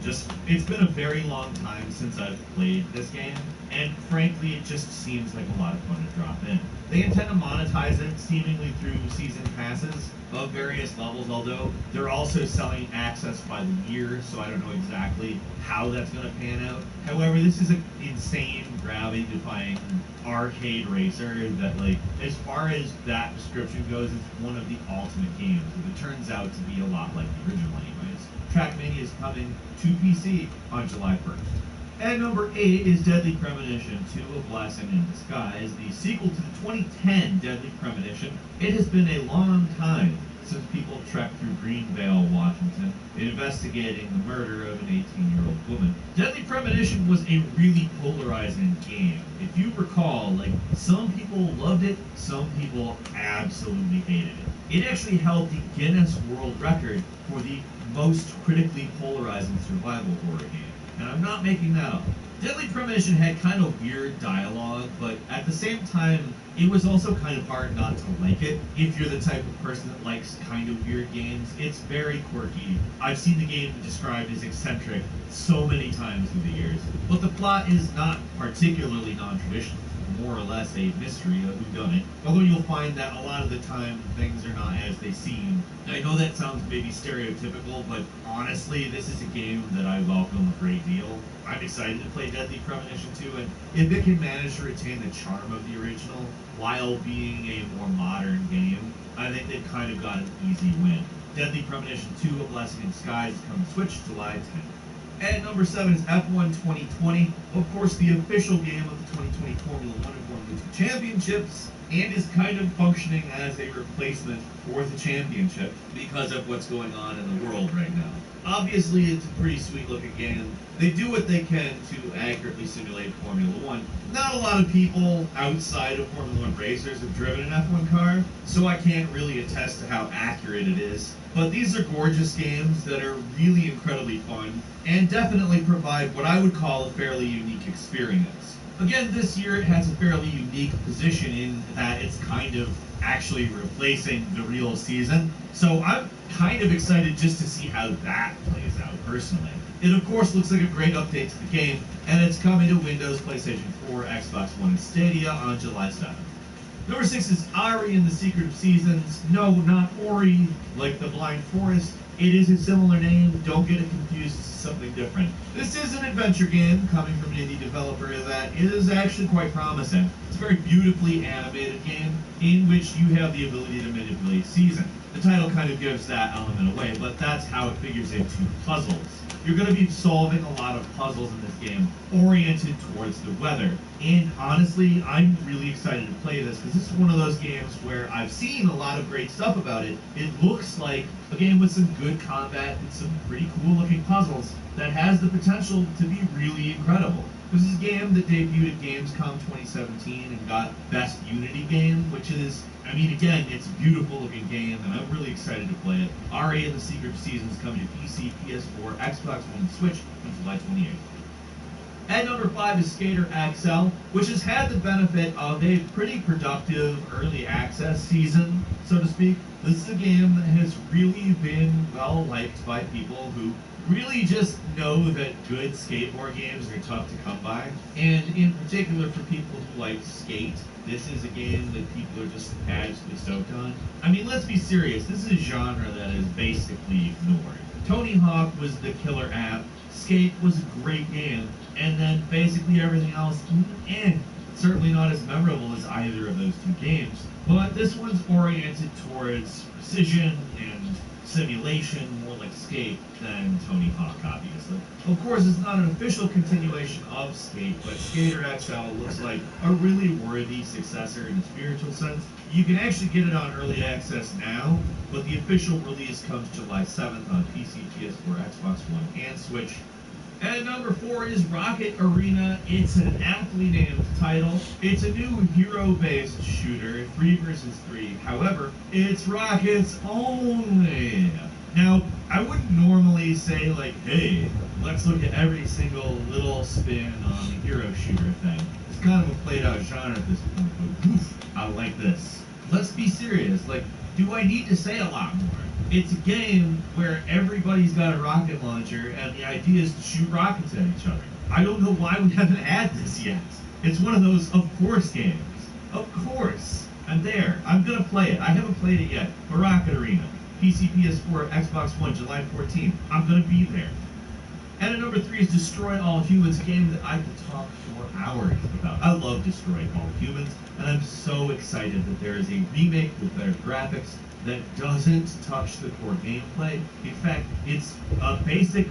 it's been a very long time since I've played this game, and frankly, it just seems like a lot of fun to drop in. They intend to monetize it seemingly through season passes of various levels, although they're also selling access by the year, so I don't know exactly how that's going to pan out. However, this is an insane, gravity-defying arcade racer that, like, as far as that description goes, it's one of the ultimate games. It turns out to be a lot like the original anyways. Trackmania is coming to PC on July 1st. At number 8 is Deadly Premonition 2: A Blessing in Disguise, the sequel to the 2010 Deadly Premonition. It has been a long time since people trekked through Greenvale, Washington, investigating the murder of an 18-year-old woman. Deadly Premonition was a really polarizing game. If you recall, like, some people loved it, some people absolutely hated it. It actually held the Guinness World Record for the most critically polarizing survival horror game. And I'm not making that up. Deadly Premonition had kind of weird dialogue, but at the same time, it was also kind of hard not to like it. If you're the type of person that likes kind of weird games, it's very quirky. I've seen the game described as eccentric so many times through the years. But the plot is not particularly non-traditional. More or less a mystery of whodunit, although you'll find that a lot of the time things are not as they seem. I know that sounds maybe stereotypical, but honestly, this is a game that I welcome a great deal. I'm excited to play Deadly Premonition 2, and if it can manage to retain the charm of the original while being a more modern game, I think they've kind of got an easy win. Deadly Premonition 2: A Blessing in Disguise is coming to Switch July 10th. At number 7 is F1 2020, of course the official game of the 2020 Formula 1 and Formula 2 Championships. and is kind of functioning as a replacement for the championship because of what's going on in the world right now. Obviously, it's a pretty sweet looking game. They do what they can to accurately simulate Formula One. Not a lot of people outside of Formula One racers have driven an F1 car, so I can't really attest to how accurate it is. But these are gorgeous games that are really incredibly fun, and definitely provide what I would call a fairly unique experience. Again, this year it has a fairly unique position in that it's kind of actually replacing the real season. So I'm kind of excited just to see how that plays out personally. It of course looks like a great update to the game, and it's coming to Windows, PlayStation 4, Xbox One, and Stadia on July 7th. Number 6 is Ori and the Secret of Seasons. No, not Ori, like the Blind Forest. It is a similar name, don't get it confused, this is something different. This is an adventure game coming from an indie developer that is actually quite promising. It's a very beautifully animated game in which you have the ability to manipulate season. The title kind of gives that element away, but that's how it figures into puzzles. You're going to be solving a lot of puzzles in this game oriented towards the weather. And honestly, I'm really excited to play this because this is one of those games where I've seen a lot of great stuff about it. It looks like a game with some good combat and some pretty cool looking puzzles that has the potential to be really incredible. This is a game that debuted at Gamescom 2017 and got Best Unity Game, which is, I mean, again, it's a beautiful looking game, and I'm really excited to play it. Ori and the Secret of Seasons coming to PC, PS4, Xbox One, and Switch on July 28th. At number 5 is Skater XL, which has had the benefit of a pretty productive early access season, so to speak. This is a game that has really been well liked by people who really just know that good skateboard games are tough to come by. And in particular for people who like skate, this is a game that people are just absolutely stoked on. I mean, let's be serious, this is a genre that is basically ignored. Tony Hawk was the killer app, Skate was a great game, and then basically everything else, certainly not as memorable as either of those two games. But this one's oriented towards precision and simulation, more like Skate than Tony Hawk, obviously. Of course, it's not an official continuation of Skate, but Skater XL looks like a really worthy successor in a spiritual sense. You can actually get it on early access now, but the official release comes July 7th on PC, PS4, Xbox One, and Switch. And number 4 is Rocket Arena. It's an aptly named title. It's a new hero-based shooter, 3 versus 3. However, it's rockets only. Now, I wouldn't normally say, like, hey, let's look at every single little spin on the hero shooter thing. It's kind of a played-out genre at this point, but oof, I like this. Let's be serious. Like, do I need to say a lot more? It's a game where everybody's got a rocket launcher, and the idea is to shoot rockets at each other. I don't know why we haven't had this yet. It's one of those of course games. Of course. I'm there. I'm gonna play it. I haven't played it yet. But Rocket Arena. PC, PS4, Xbox One, July 14th. I'm gonna be there. And at number 3 is Destroy All Humans, a game that I could talk for hours about. I love Destroy All Humans, and I'm so excited that there is a remake with better graphics that doesn't touch the core gameplay. In fact, it's a basic,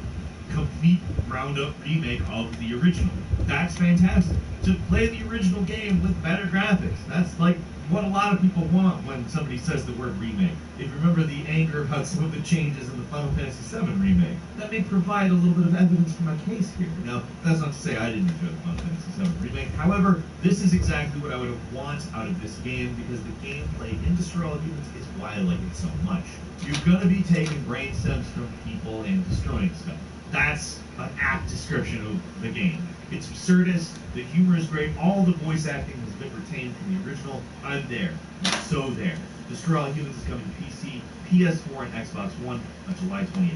complete, round-up remake of the original. That's fantastic. To play the original game with better graphics, that's like what a lot of people want when somebody says the word remake. If you remember the anger about some of the changes in the Final Fantasy VII remake, that may provide a little bit of evidence for my case here. Now, that's not to say I didn't enjoy the Final Fantasy VII remake. However, this is exactly what I would have wanted out of this game because the gameplay in Destroy All Humans is why I like it so much. You're going to be taking brain stems from people and destroying stuff. That's an apt description of the game. It's absurdist, the humor is great, all the voice acting has been retained from the original. I'm there. I'm so there. Destroy All Humans is coming to PC, PS4, and Xbox One on July 28th.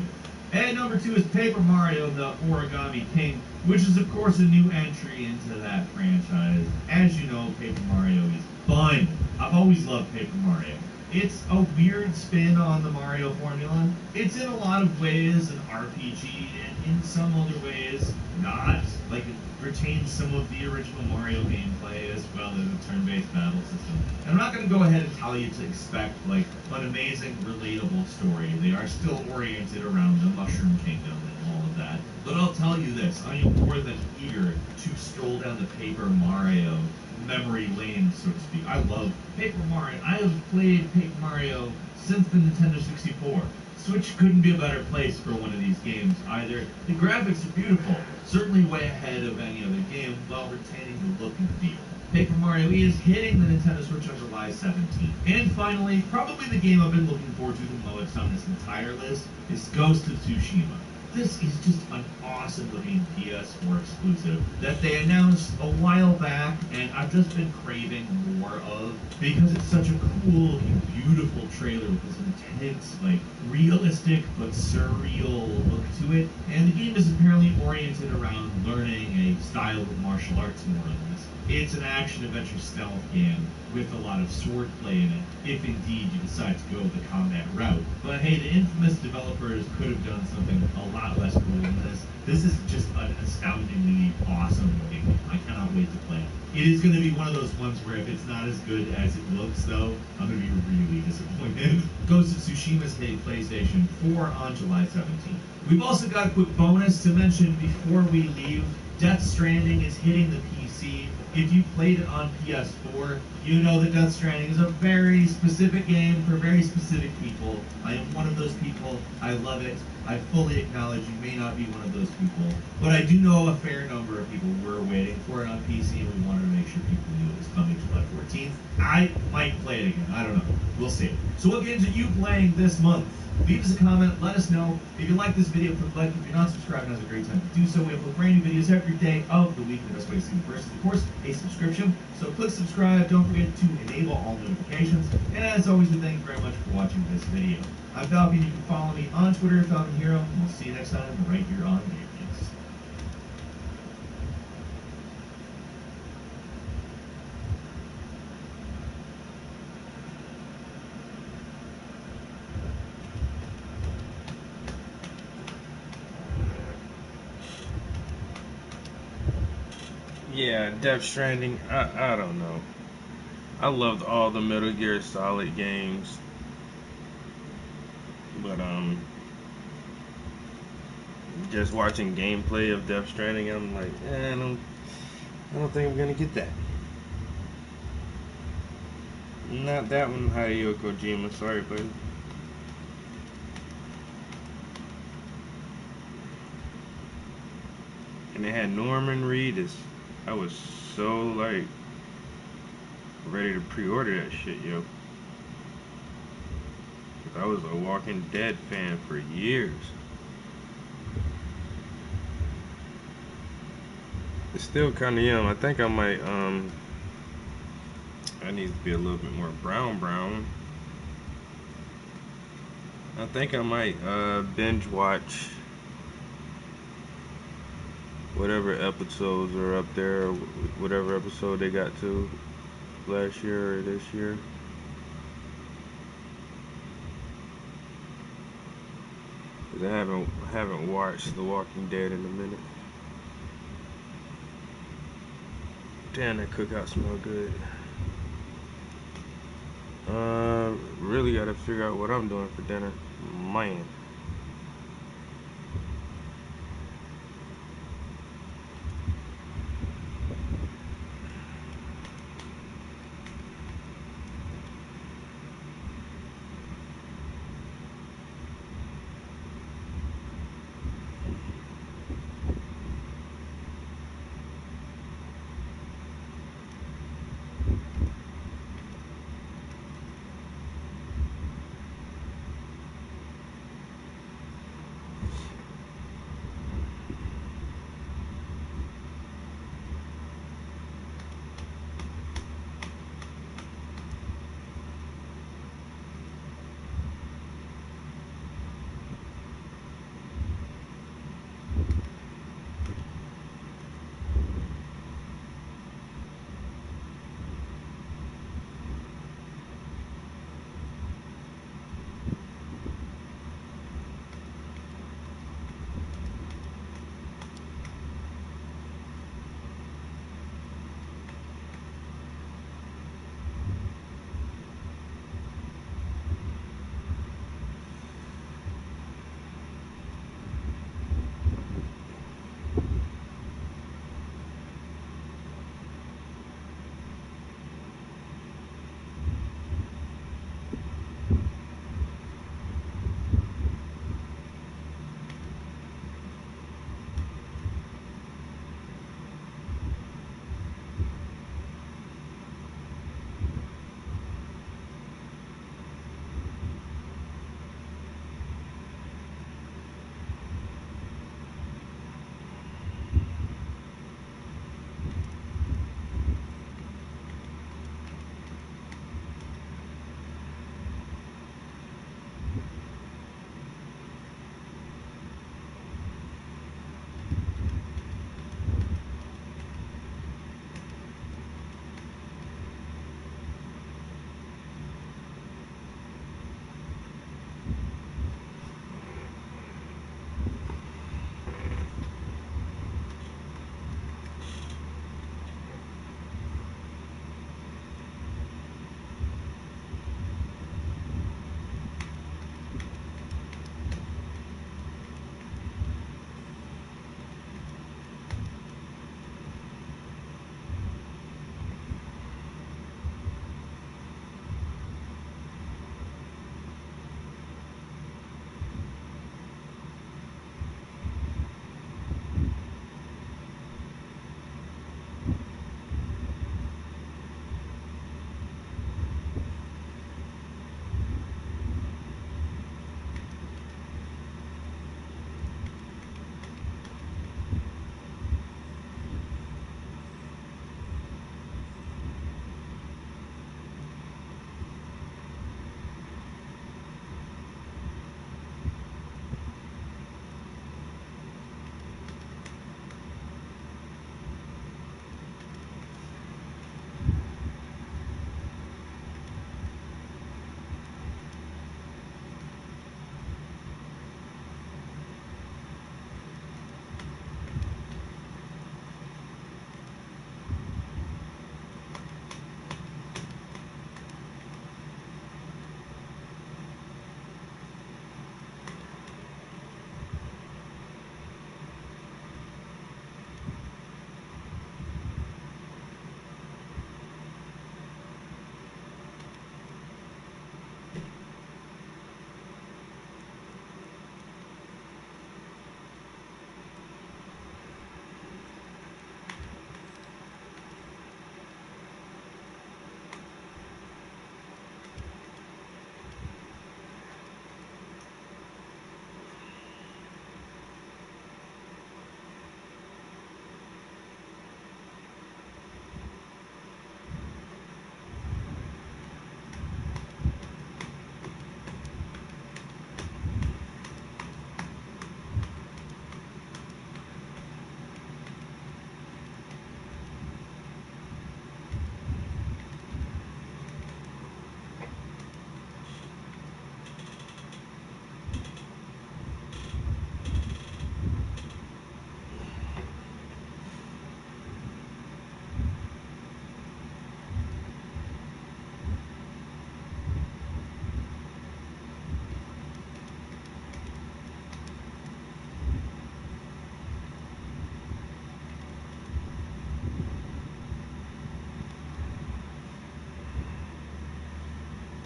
And number 2 is Paper Mario, the Origami King, which is of course a new entry into that franchise. As you know, Paper Mario is fun. I've always loved Paper Mario. It's a weird spin on the Mario formula. It's in a lot of ways an RPG, and in some other ways not. Like, it retains some of the original Mario gameplay as well as a turn-based battle system. And I'm not going to go ahead and tell you to expect, like, an amazing, relatable story. They are still oriented around the Mushroom Kingdom and all of that. But I'll tell you this, I am more than eager to stroll down the Paper Mario memory lane, so to speak. I love Paper Mario. I have played Paper Mario since the Nintendo 64. Switch couldn't be a better place for one of these games either. The graphics are beautiful, certainly way ahead of any other game, while retaining the look and feel. Paper Mario is hitting the Nintendo Switch on July 17th. And finally, probably the game I've been looking forward to the most on this entire list is Ghost of Tsushima. This is just an awesome looking PS4 exclusive that they announced a while back, and I've just been craving more of because it's such a cool looking, beautiful trailer with this intense, like, realistic but surreal look to it. And the game is apparently oriented around learning a style of martial arts more or less. It's an action-adventure stealth game with a lot of swordplay in it, if indeed you decide to go the combat route. But hey, the infamous developers could have done something a lot less cool than this. This is just an astoundingly awesome looking game. I cannot wait to play it. It is going to be one of those ones where if it's not as good as it looks, though, I'm going to be really disappointed. Ghost of Tsushima's hitting PlayStation 4 on July 17th. We've also got a quick bonus to mention before we leave. Death Stranding is hitting the PC. If you played it on PS4, you know that Death Stranding is a very specific game for very specific people. I am one of those people. I love it. I fully acknowledge you may not be one of those people. But I do know a fair number of people were waiting for it on PC, and we wanted to make sure people knew it was coming July 14th. I might play it again. I don't know. We'll see. So what games are you playing this month? Leave us a comment, let us know. If you like this video, click like. If you're not subscribed, now's a great time to do so. We upload brand new videos every day of the week. The best way to see them first is, of course, a subscription. So click subscribe. Don't forget to enable all notifications. And as always, we thank you very much for watching this video. I'm Falcon. You can follow me on Twitter, Falcon Hero. And we'll see you next time right here on Game News. Yeah, Death Stranding, I don't know. I loved all the Metal Gear Solid games. But just watching gameplay of Death Stranding, I'm like, I don't think I'm gonna get that. Not that one, Hideo Kojima, sorry buddy. And they had Norman Reedus. I was so like ready to pre-order that shit, yo. I was a Walking Dead fan for years. It's still kind of young. I think I might I need to be a little bit more brown. I think I might binge watch whatever episodes are up there, whatever episode they got to last year or this year. Cause I haven't watched The Walking Dead in a minute. Damn, that cookout smell good. Really gotta figure out what I'm doing for dinner, man.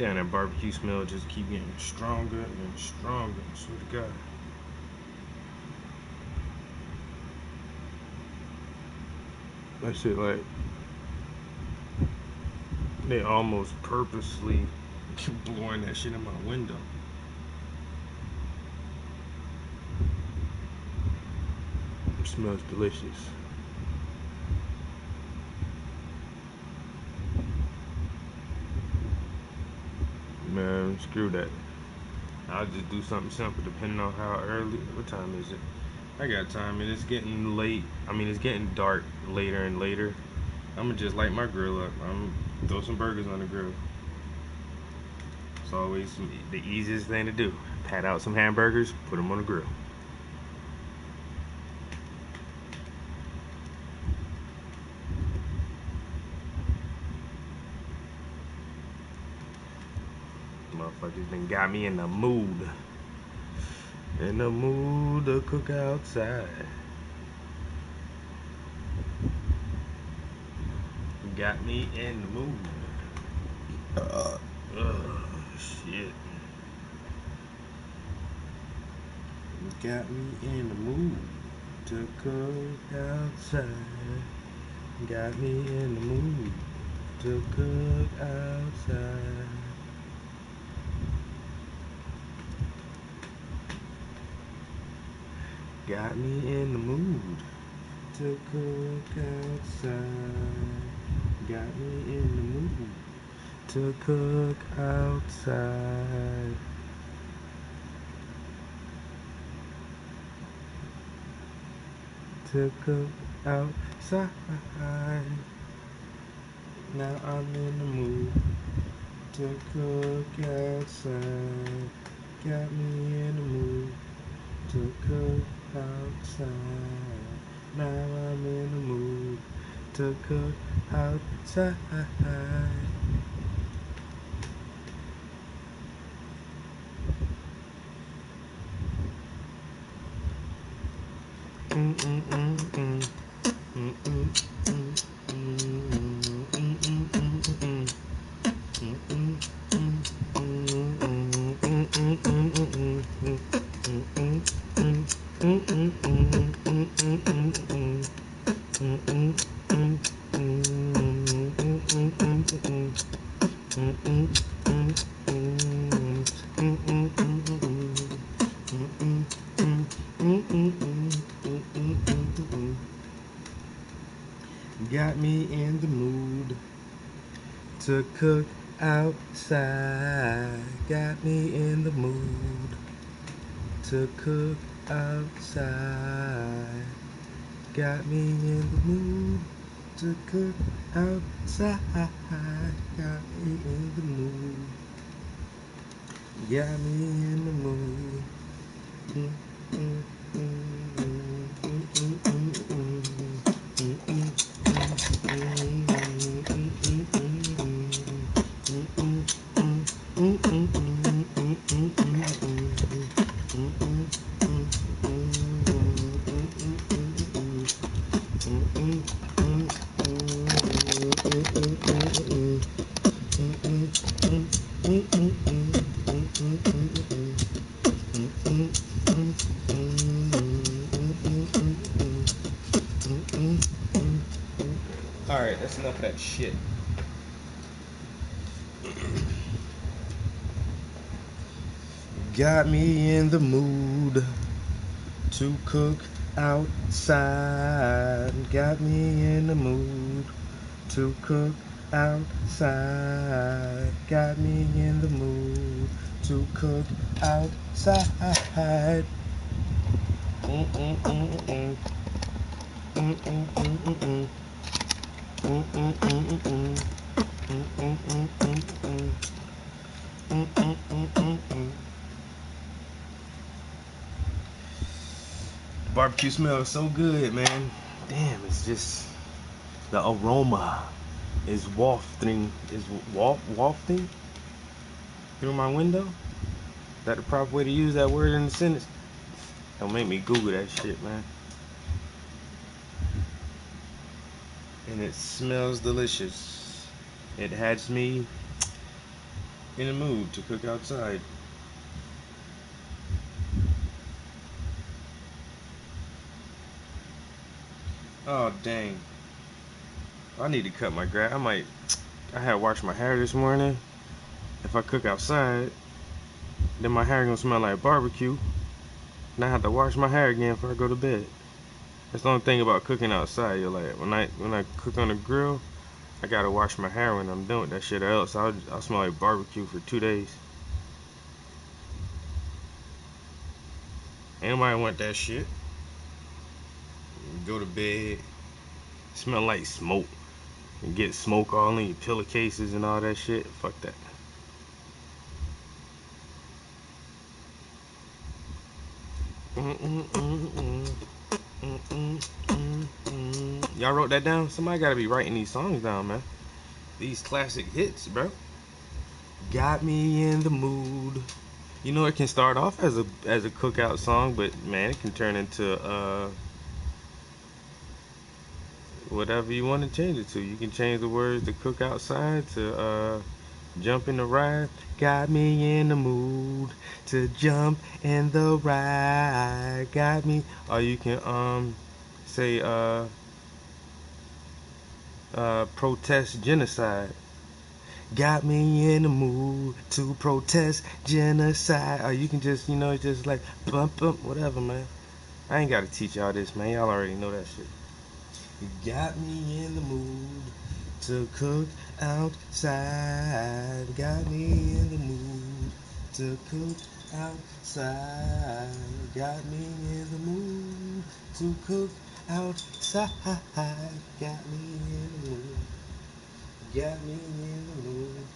Damn, that barbecue smell just keep getting stronger and stronger. I swear to God. That shit like they almost purposely blowing that shit in my window. It smells delicious. Man, screw that. I'll just do something simple depending on how early. What time is it? I got time, and it's getting late. I mean, it's getting dark later and later. I'm gonna just light my grill up. I'm throw some burgers on the grill. It's always the easiest thing to do. Pat out some hamburgers, put them on the grill. Motherfuckers done got me in the mood. In the mood to cook outside. Got me in the mood. Shit. Got me in the mood to cook outside. Got me in the mood to cook outside. Got me in the mood to cook outside. Got me in the mood to cook outside. To cook outside. Now I'm in the mood to cook outside. Got me in the mood to cook outside. Now I'm in the mood to cook outside. Got me in the mood to cook outside. Got me in the mood to cook outside. Got me in the mood to cook outside. Got me in the mood. Got me in the mood. Alright, that's enough of that shit. Got me in the mood to cook outside. Got me in the mood to cook outside. Got me in the mood to cook outside. The barbecue smells so good, man. Damn, it's just the aroma is wafting through my window. Is that the proper way to use that word in the sentence? Don't make me Google that shit, man. And it smells delicious. It has me in the mood to cook outside. Oh dang! I need to cut my grass. I had washed my hair this morning. If I cook outside, then my hair gonna smell like barbecue, and I have to wash my hair again before I go to bed. That's the only thing about cooking outside. You're like, when I cook on the grill, I gotta wash my hair when I'm done with that shit, or else I'll smell like barbecue for 2 days. Ain't nobody want that shit. Go to bed, smell like smoke, and get smoke all in your pillowcases and all that shit. Fuck that. Y'all wrote that down? Somebody gotta be writing these songs down, man. These classic hits, bro. Got me in the mood. You know, it can start off as a cookout song, but man, it can turn into whatever you want to change it to. You can change the words to cook outside to jump in the ride. Got me in the mood to jump in the ride. Got me. Or you can say protest genocide. Got me in the mood to protest genocide. Or you can just, just like bump, whatever, man. I ain't gotta teach y'all this, man. Y'all already know that shit. You got me in the mood to cook outside. Got me in the mood to cook outside. Got me in the mood to cook outside. Got me in the mood. Got me in the mood.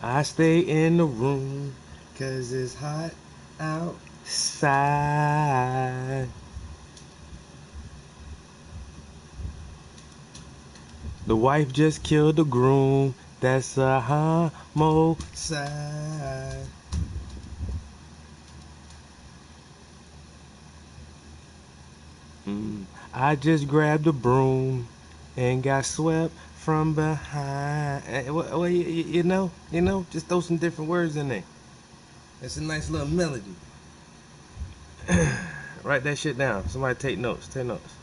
I stay in the room 'cause it's hot outside. The wife just killed the groom. That's a homicide. I just grabbed a broom and got swept from behind. Well, you know, just throw some different words in there. It's a nice little melody. Write that shit down. Somebody take notes. Take notes.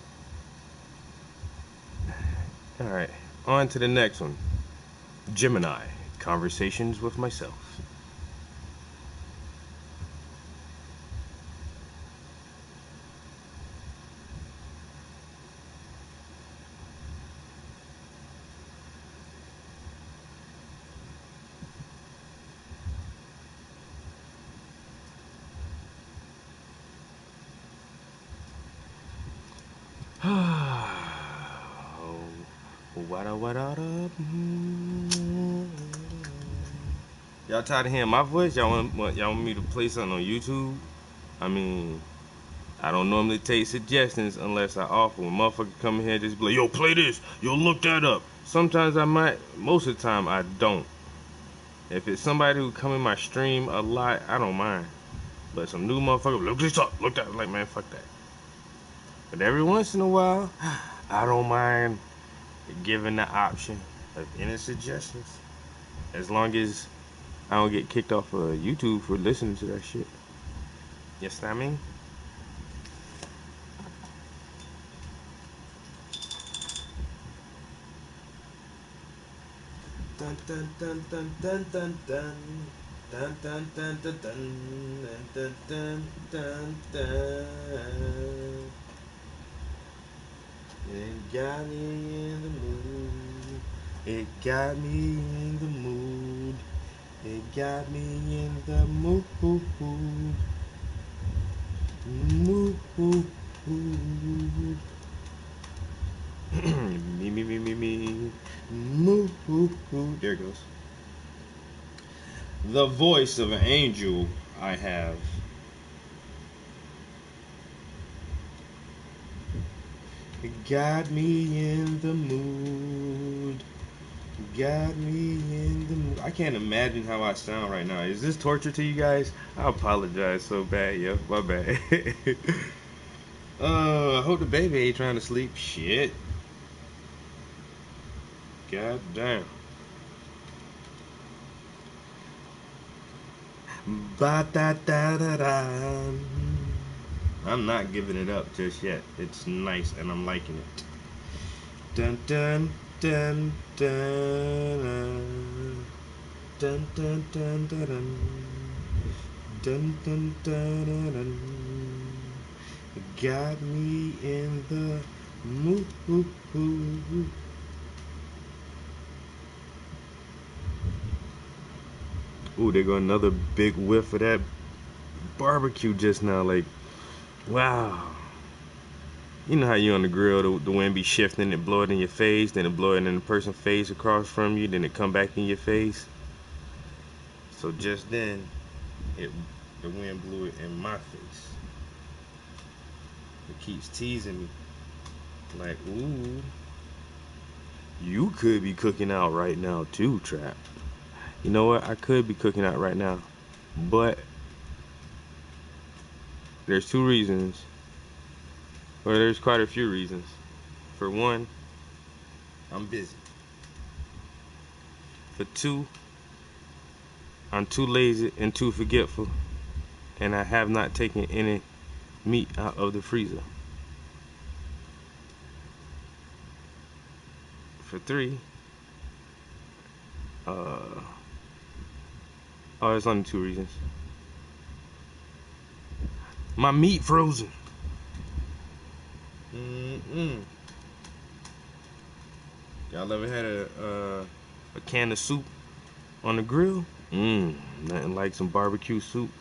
All right. On to the next one. Gemini. Conversations with myself. Y'all tired of hearing my voice? Y'all want me to play something on YouTube? I mean, I don't normally take suggestions unless I offer. When motherfuckers come in here and just be like, yo, play this. Yo, look that up. Sometimes I might. Most of the time, I don't. If it's somebody who come in my stream a lot, I don't mind. But some new motherfucker, look this up. Look that. Like, man, fuck that. But every once in a while, I don't mind giving the option of any suggestions. As long as I don't get kicked off of YouTube for listening to that shit. Yes, I mean. Dun dun dun dun dun dun dun dun dun dun dun dun dun dun dun. It got me in the mood. It got me in the mood. It got me in the mood. Mood. Me. Moo. There it goes. The voice of an angel I have. Got me in the mood. Got me in the mood. I can't imagine how I sound right now. Is this torture to you guys? I apologize so bad, yo. My bad. I hope the baby ain't trying to sleep. Shit. God damn. Ba-da-da-da-da. I'm not giving it up just yet. It's nice and I'm liking it. Dun dun dun dun dun dun dun dun dun dun dun dun. Got me in the mood. Ooh, they got another big whiff of that barbecue just now. Like, wow. You know how you on the grill, the wind be shifting, it blow it in your face, then it blow it in the person's face across from you, then it come back in your face. So just then, the wind blew it in my face. It keeps teasing me. Like, ooh, you could be cooking out right now too, Trap. You know what? I could be cooking out right now, but there's two reasons. Or there's quite a few reasons. For one, I'm busy. For two, I'm too lazy and too forgetful, and I have not taken any meat out of the freezer. For three, there's only two reasons. My meat frozen. Y'all ever had a can of soup on the grill? Nothing like some barbecue soup.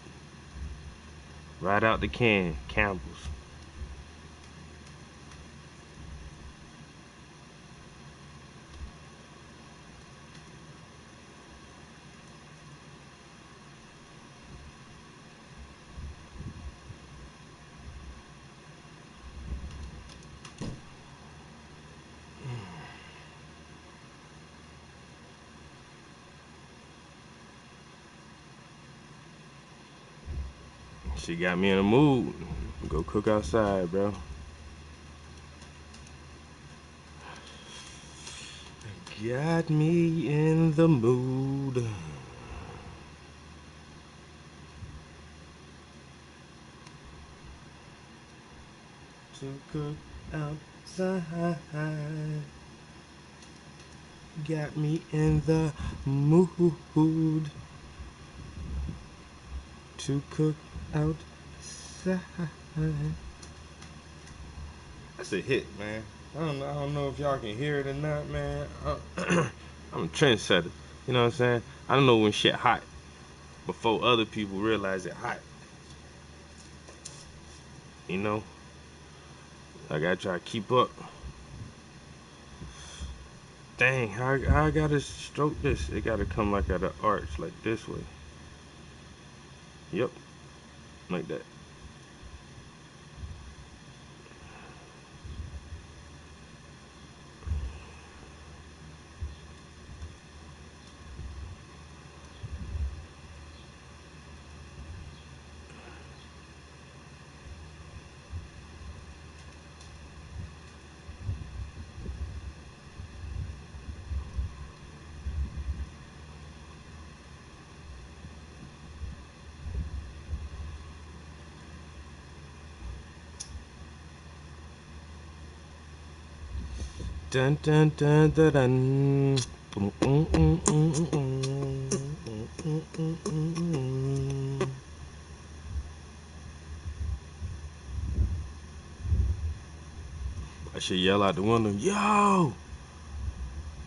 Right out the can, Campbell's. She got me in a mood. Go cook outside, bro. Got me in the mood. To cook outside. Got me in the mood. To cook outside. That's a hit, man. I don't know if y'all can hear it or not, man. I'm a trendsetter. You know what I'm saying? I don't know when shit hot before other people realize it hot. You know? I gotta try to keep up. Dang, how I gotta stroke this? It gotta come like at an arch, like this way. Yep, like that. Dun dun dun dun dun. I should yell out the window, yo,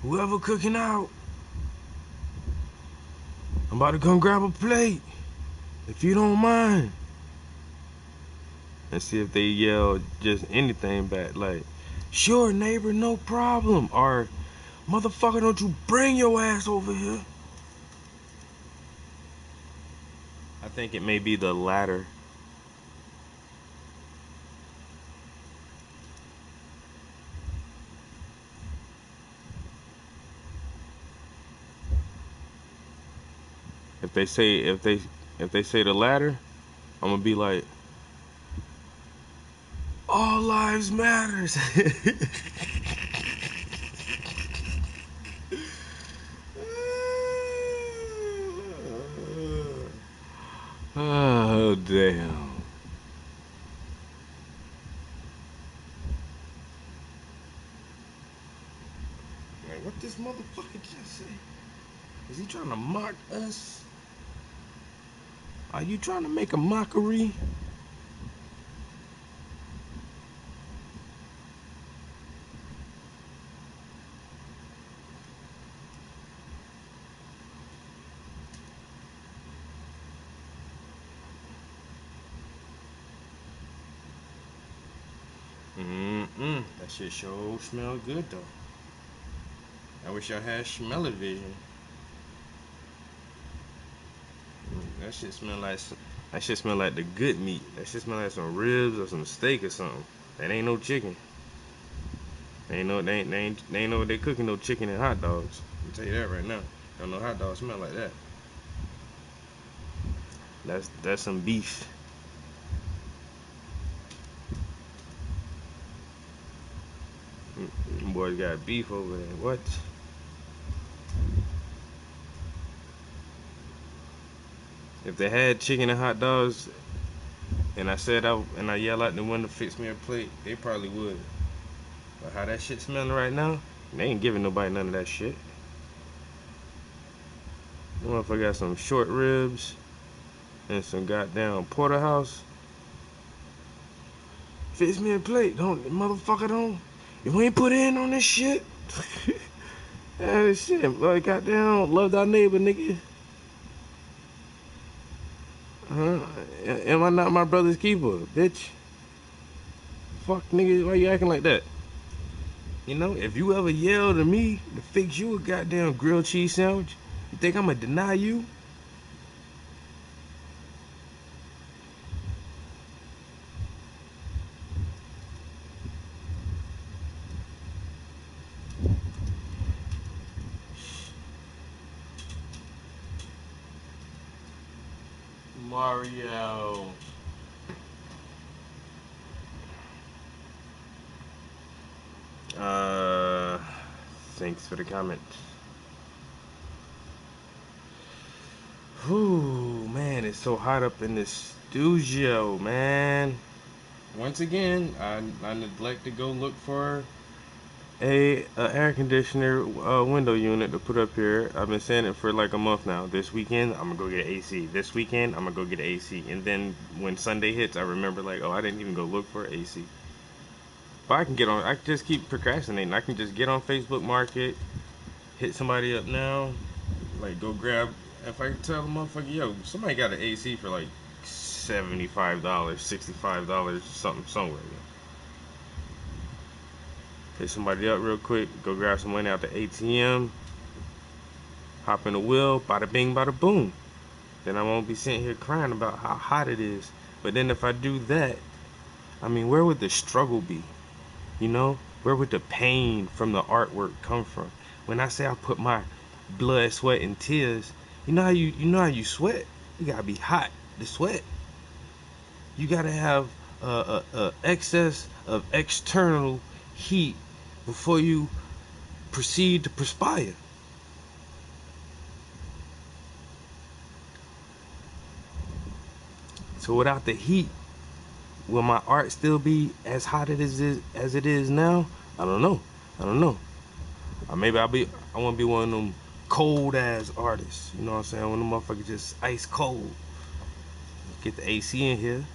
whoever cooking out, I'm about to come grab a plate, if you don't mind. And see if they yell just anything back, like, sure, neighbor, no problem. Or, motherfucker, don't you bring your ass over here. I think it may be the latter. If they say the latter, I'm gonna be like, all lives matters. Oh damn. Man, what this motherfucker just say? Is he trying to mock us? Are you trying to make a mockery? That shit sure smell good though. I wish I had smell-o-vision. That shit smell like the good meat. That shit smell like some ribs or some steak or something. That ain't no chicken. They ain't know what they cooking no chicken and hot dogs. I'll tell you that right now. Don't know hot dogs smell like that. That's some beef. Them boys got beef over there. What? If they had chicken and hot dogs, and I yell out the window, fix me a plate, they probably would. But how that shit smelling right now, they ain't giving nobody none of that shit. I don't know if I got some short ribs and some goddamn porterhouse. Fix me a plate, motherfucker, don't. If we ain't put in on this shit, that shit, like goddamn, love thy neighbor, nigga. Am I not my brother's keeper, bitch? Fuck, nigga, why you acting like that? You know, if you ever yelled at me to fix you a goddamn grilled cheese sandwich, you think I'm gonna deny you? Mario. Thanks for the comment. Whew, man, it's so hot up in this studio, man. Once again, I neglect to go look for a air conditioner window unit to put up here. I've been saying it for like a month now. This weekend I'm gonna go get an AC. This weekend I'm gonna go get an AC. And then when Sunday hits, I remember like, oh, I didn't even go look for an AC. But I can just keep procrastinating. I can just get on Facebook Market, hit somebody up now, like go grab. If I tell the motherfucker, yo, somebody got an AC for like $75, $65, something somewhere. Hit somebody up real quick, go grab some money out the ATM, hop in the wheel, bada bing, bada boom. Then I won't be sitting here crying about how hot it is. But then if I do that, I mean, where would the struggle be? You know, where would the pain from the artwork come from? When I say I put my blood, sweat, and tears, you know how you sweat? You gotta be hot to sweat. You gotta have a excess of external heat before you proceed to perspire. So without the heat, will my art still be as hot as it is now? I don't know. Or maybe I want to be one of them cold ass artists. You know what I'm saying? When the motherfucker just ice cold. Get the AC in here.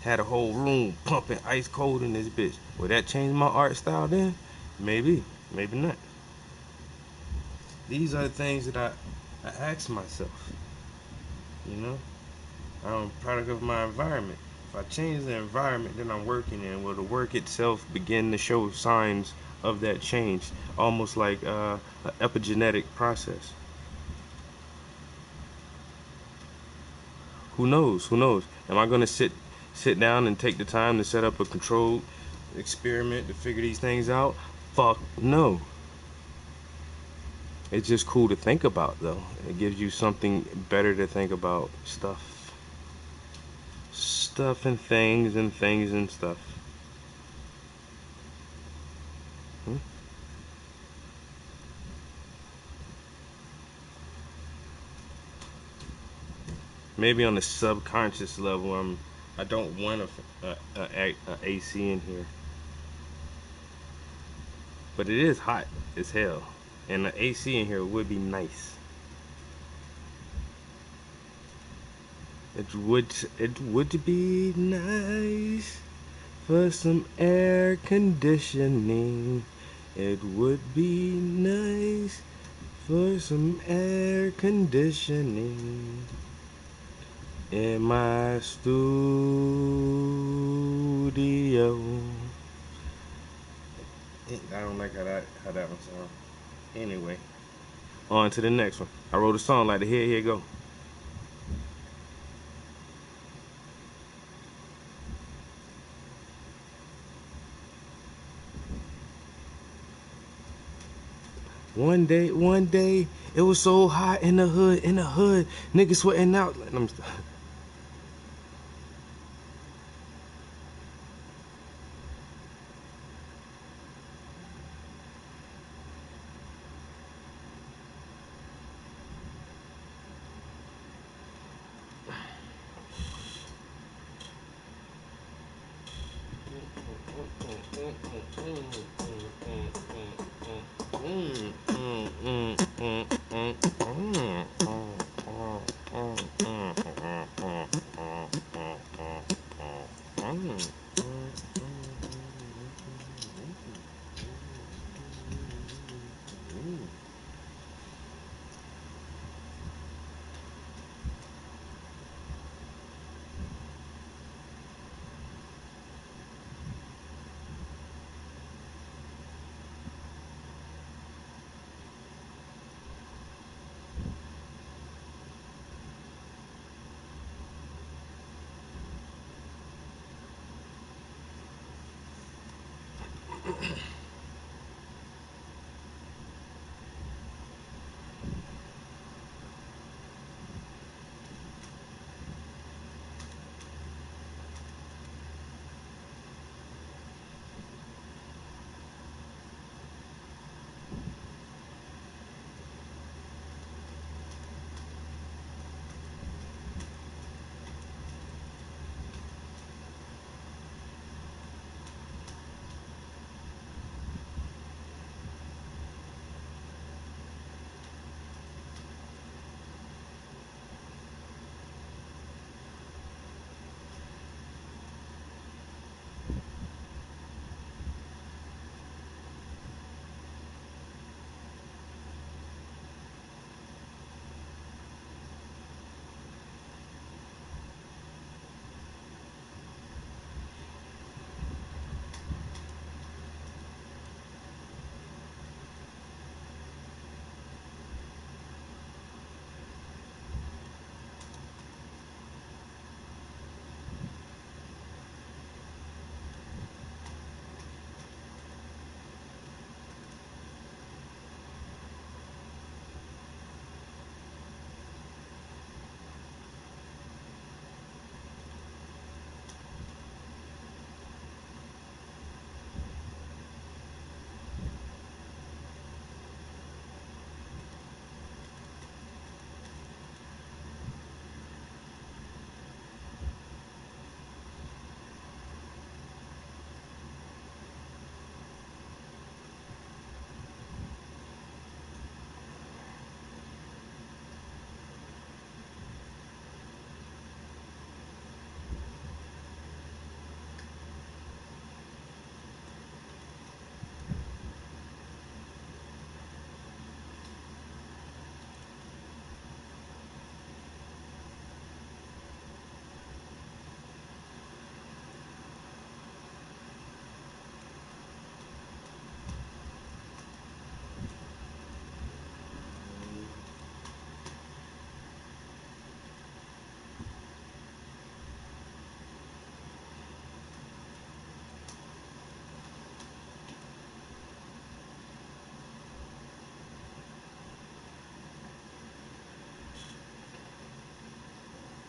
Had a whole room pumping ice cold in this bitch. Will that change my art style then? Maybe. Maybe not. These are the things that I ask myself. You know? I'm a product of my environment. If I change the environment that I'm working in, will the work itself begin to show signs of that change, almost like an epigenetic process? Who knows? Who knows? Am I going to sit down and take the time to set up a controlled experiment to figure these things out? Fuck no. It's just cool to think about, though. It gives you something better to think about. Stuff and things and stuff. Maybe on the subconscious level, I don't want a AC in here, but it is hot as hell, and the AC in here would be nice. It would be nice for some air conditioning. It would be nice for some air conditioning in my studio. I don't like how that one sounds. Anyway, on to the next one. I wrote a song like the Here You Go. One day, it was so hot in the hood, niggas sweating out.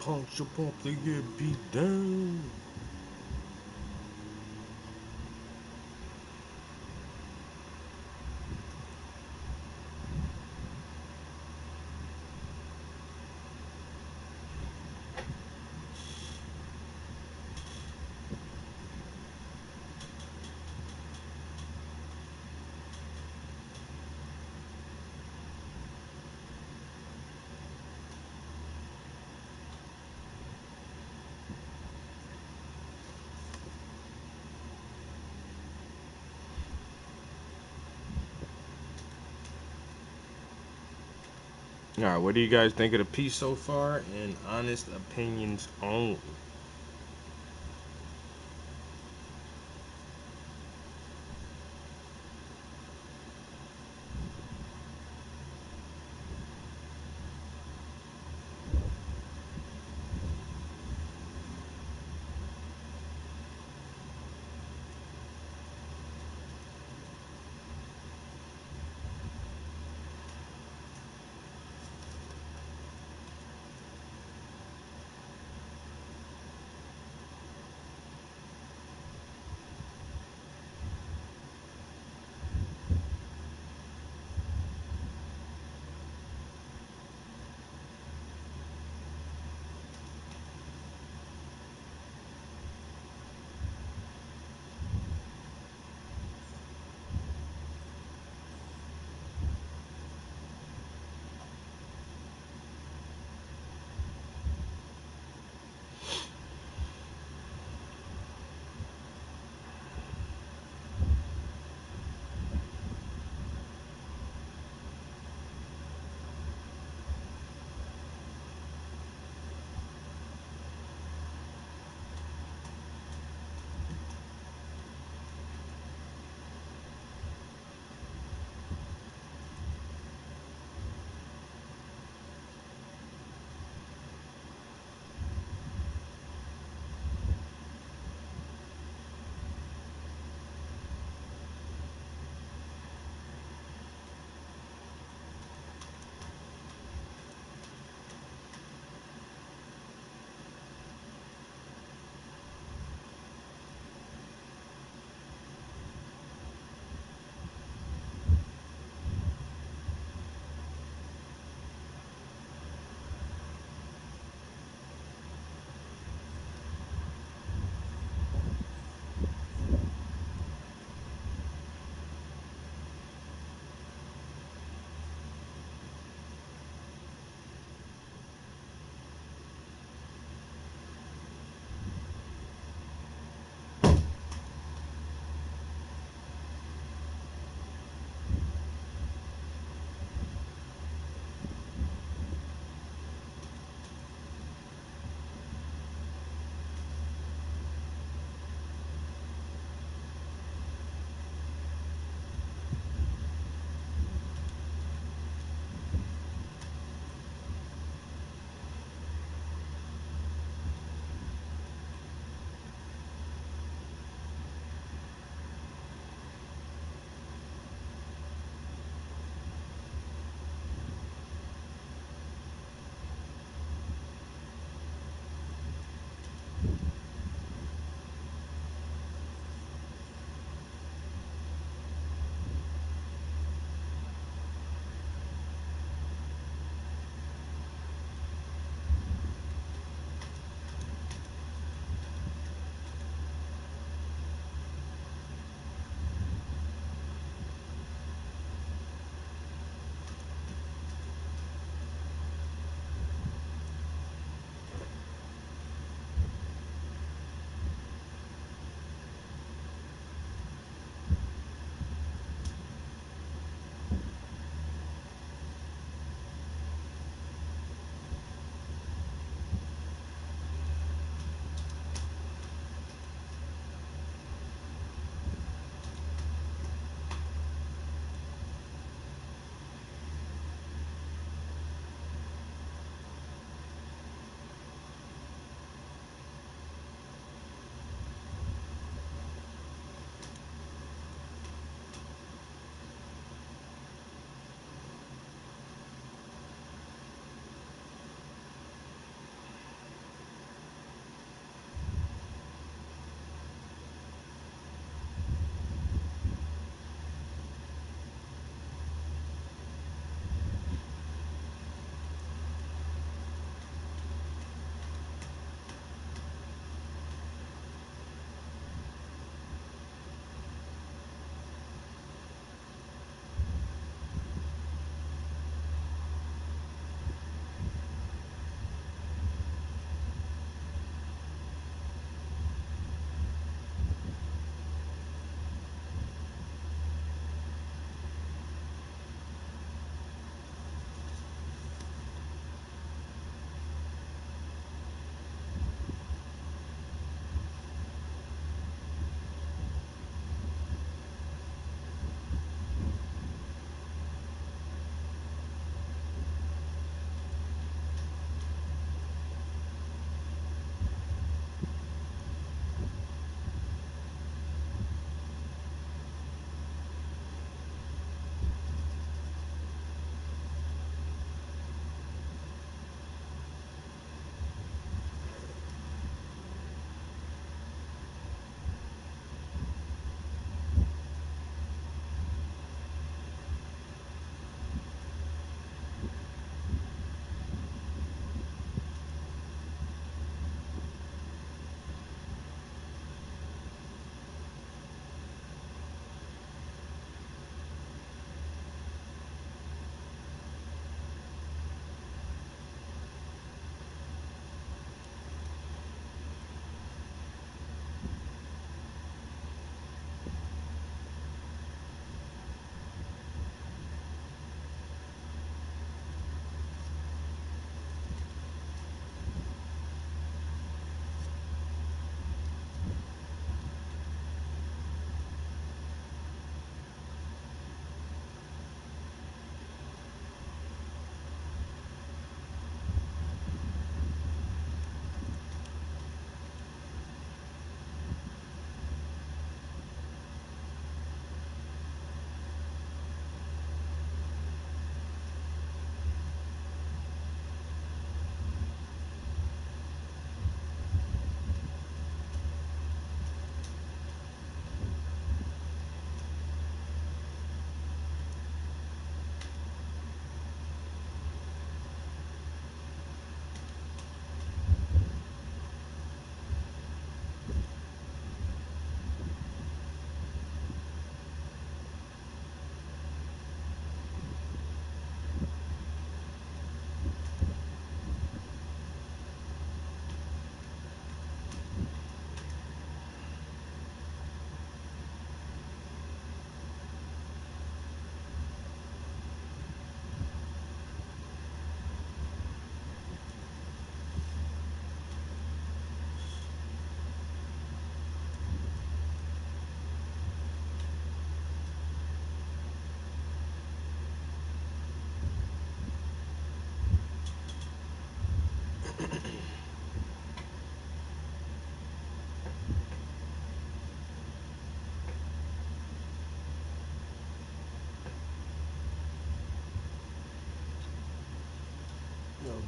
punch up, they get beat down. All right, what do you guys think of the piece so far? And honest opinions only.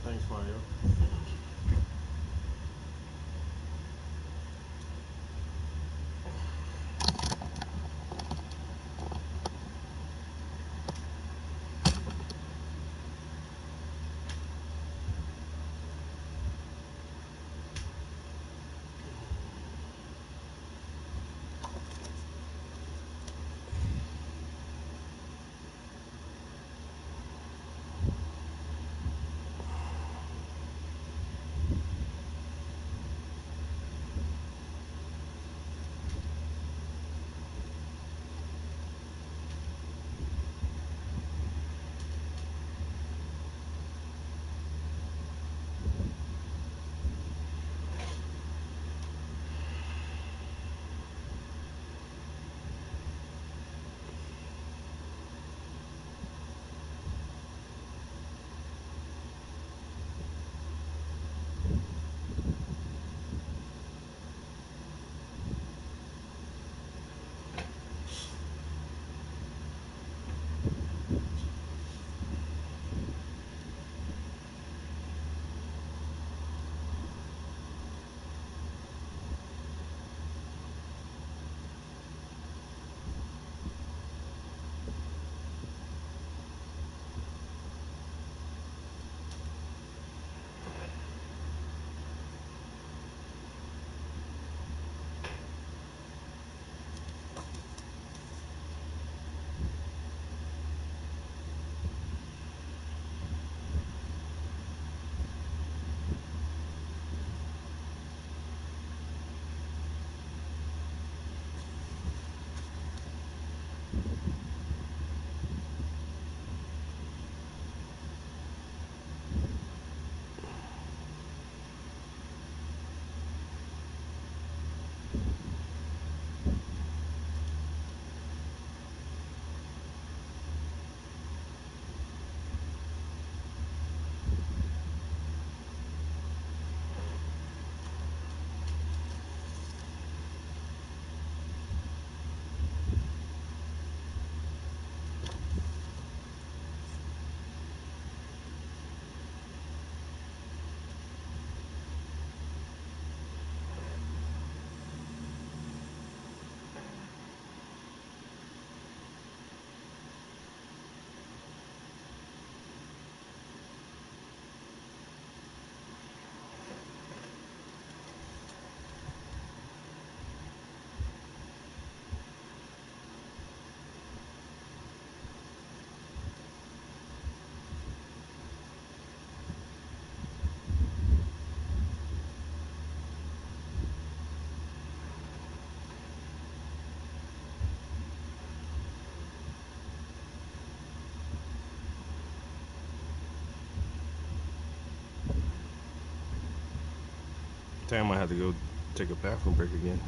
Thanks, Mario. Damn, I might have to go take a bathroom break again.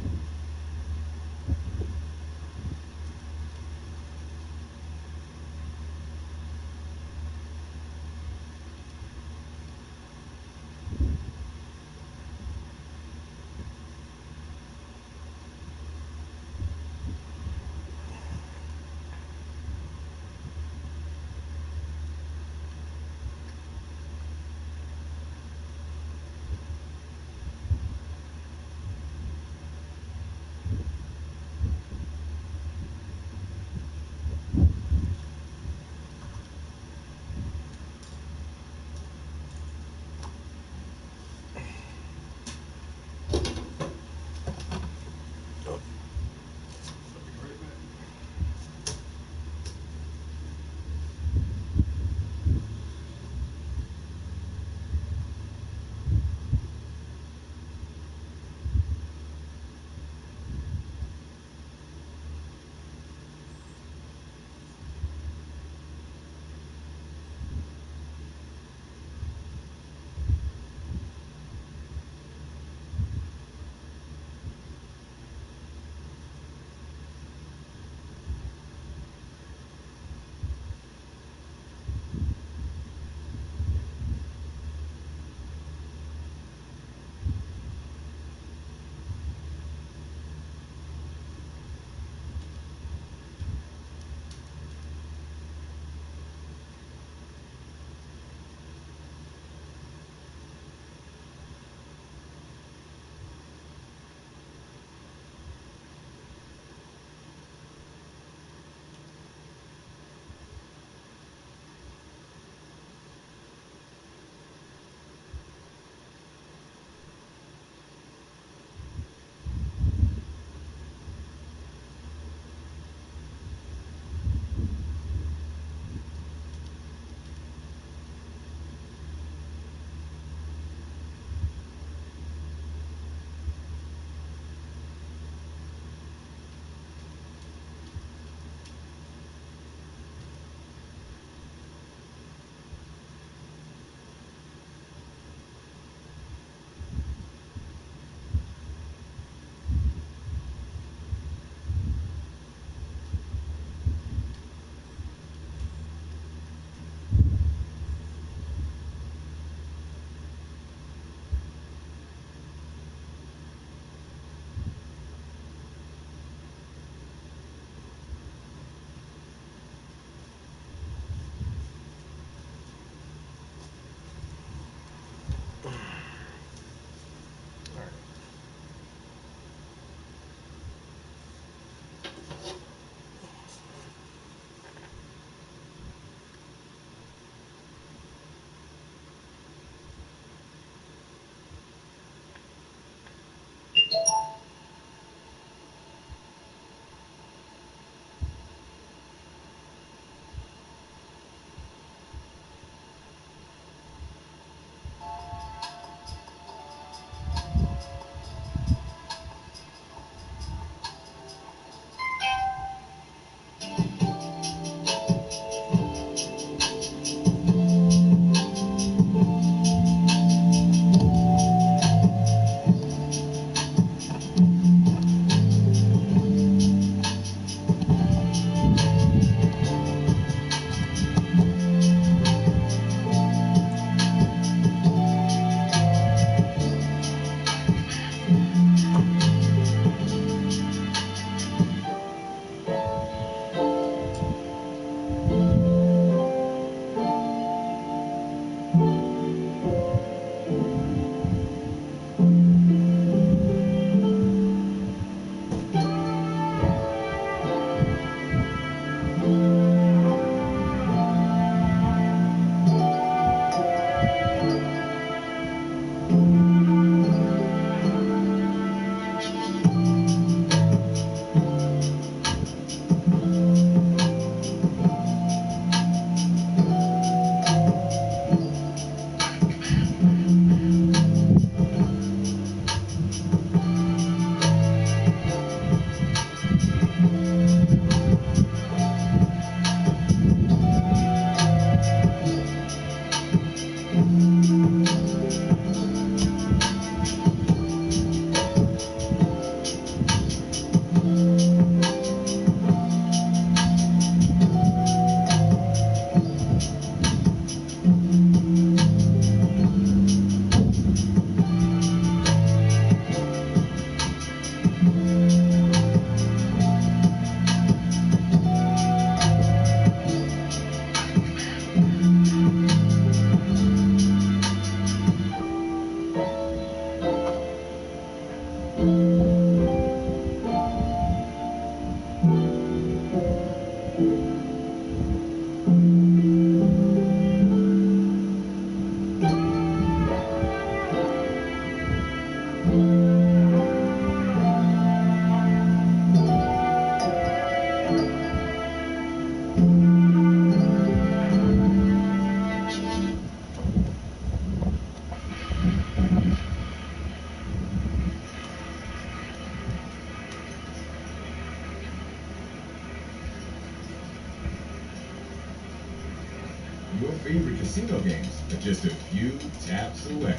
Your favorite casino games are just a few taps away.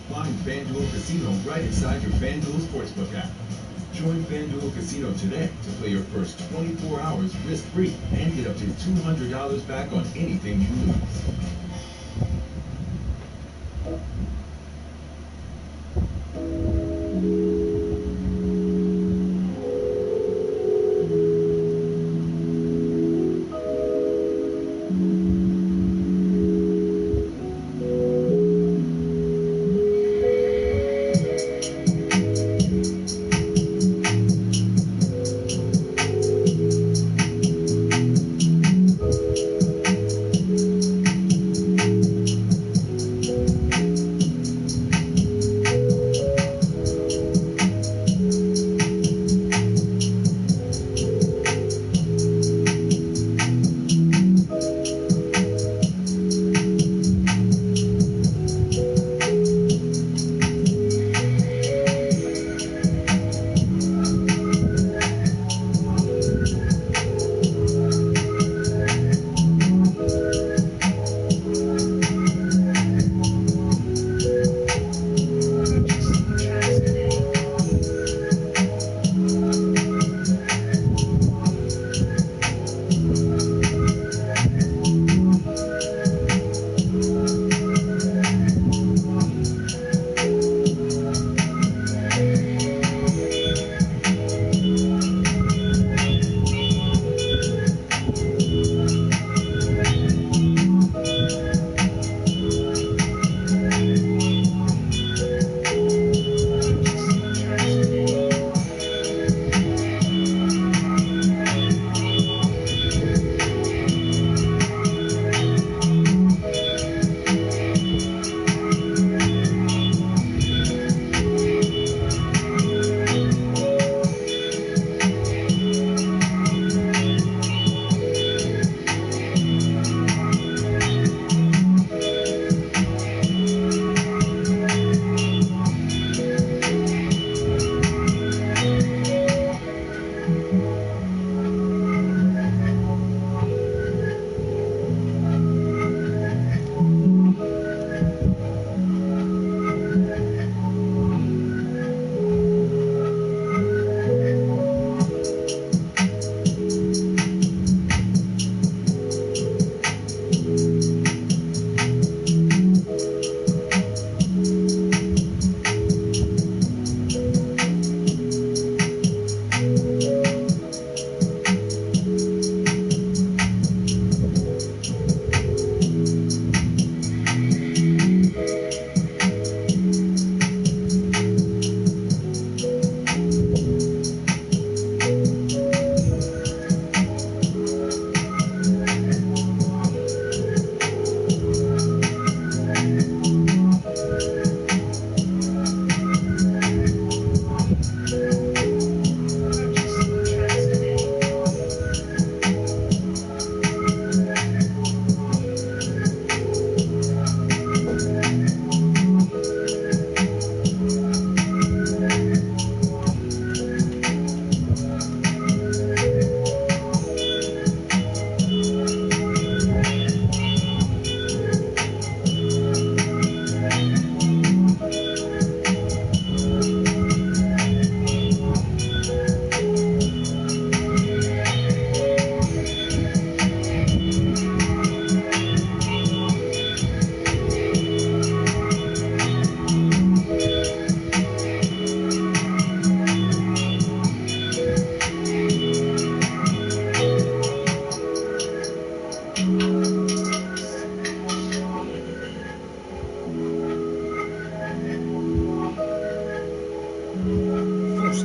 Find FanDuel Casino right inside your FanDuel Sportsbook app. Join FanDuel Casino today to play your first 24 hours risk-free and get up to $200 back on anything you lose.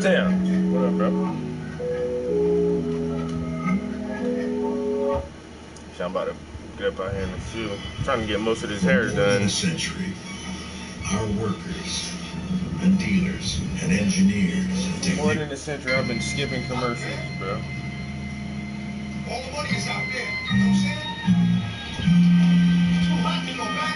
H-Town. What up, bro? So I'm about to get up out here in the field. I'm trying to get most of this hair done. For more than a century, our workers and dealers and engineers. More than a century, I've been skipping commercials, bro. All the money is out there. You know what I'm saying? It's too hot to go back.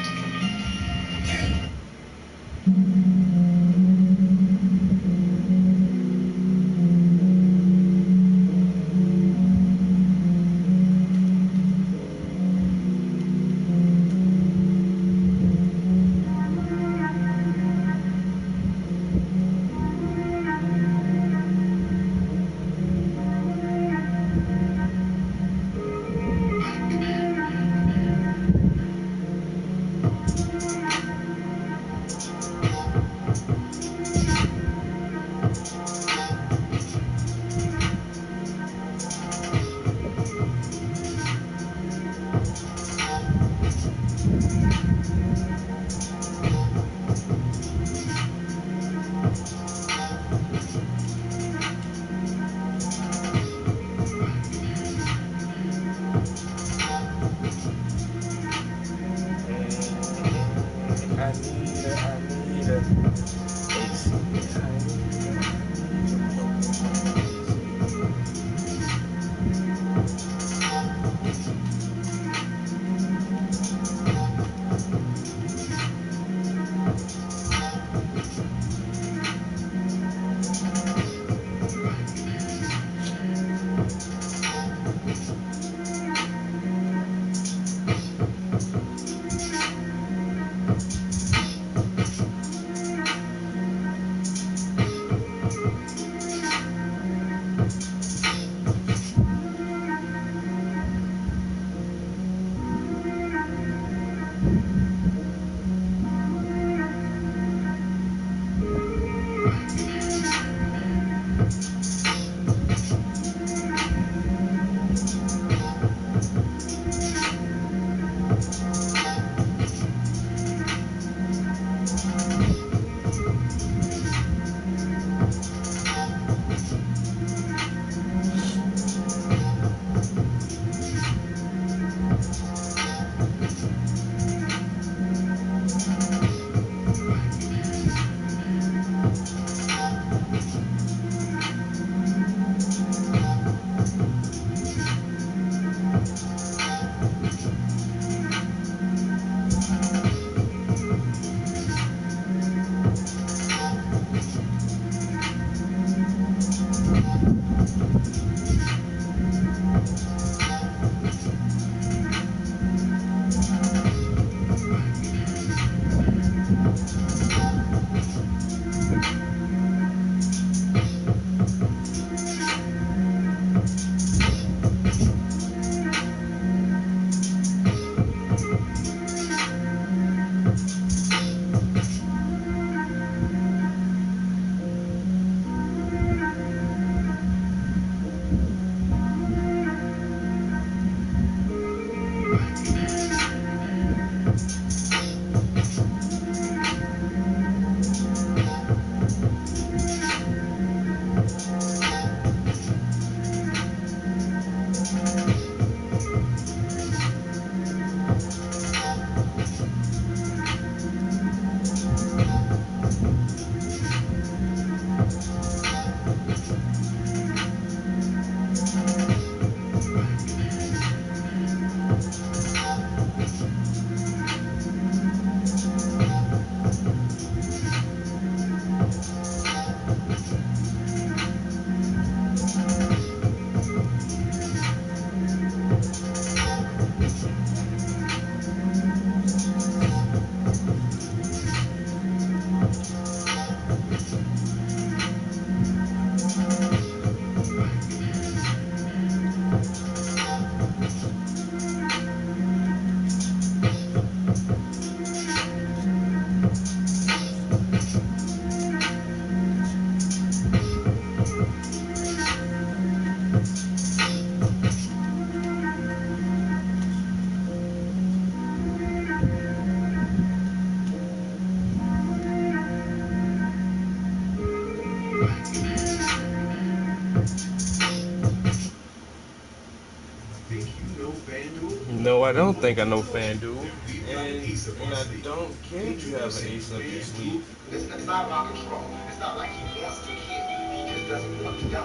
I don't think I know FanDuel. And I don't care if you have an ace up your sleeve. It's not about control. It's not like he wants to kill. He just doesn't want to die.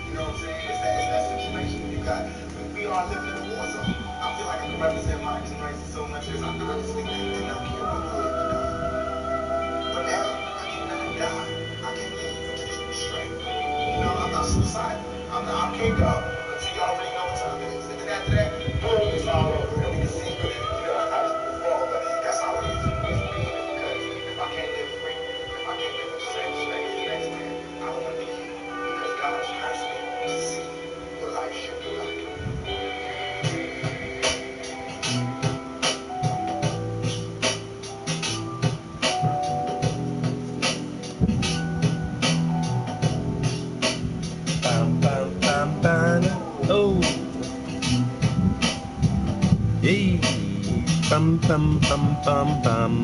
You know what I'm saying? It's that situation you got. We are living in a war zone. I feel like I can represent my team races so much as I honestly did not care what was to die. But now, I cannot die. I can't live straight. You know, I'm not suicidal. I can't go. So you already know what time it is. And then after that, boom, it's all over. And we can see, you know, I just move forward. But that's how it is. It's being because if I can't live free, if I can't live with the same respect as the next man, I don't want to be here. Because God has cursed me to see what life should be like. Oh, hey, bum bum bum bum bum.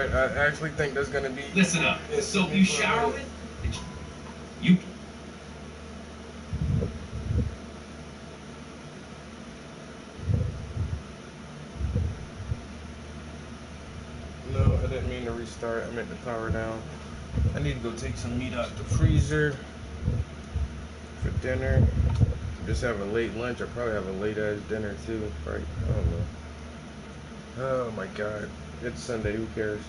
I actually think there's gonna be. Listen up. The soap you shower with, you. didn't mean to restart. I meant to power down. I need to go take some meat out the freezer for dinner. Just have a late lunch. I'll probably have a late ass dinner too. Right? I don't know. Oh my god. It's Sunday. Who cares?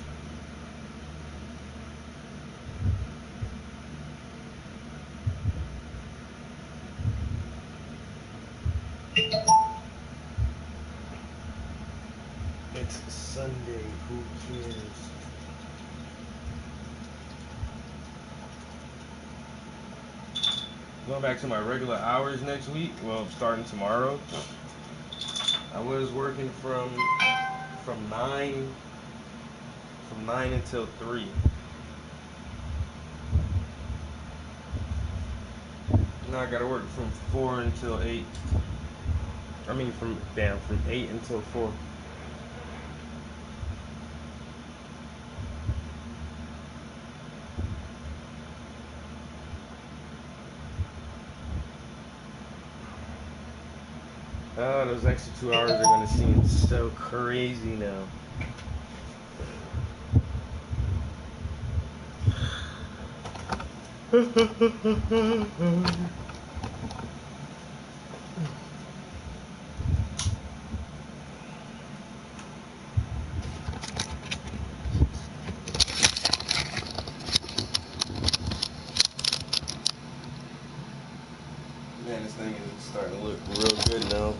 It's Sunday. Who cares? Going back to my regular hours next week. Well, starting tomorrow. I was working from 9 until 3. Now I gotta work from 4 until 8. I mean from 8 until 4. Oh, those extra 2 hours are gonna seem so crazy now. Man, this thing is starting to look real good now.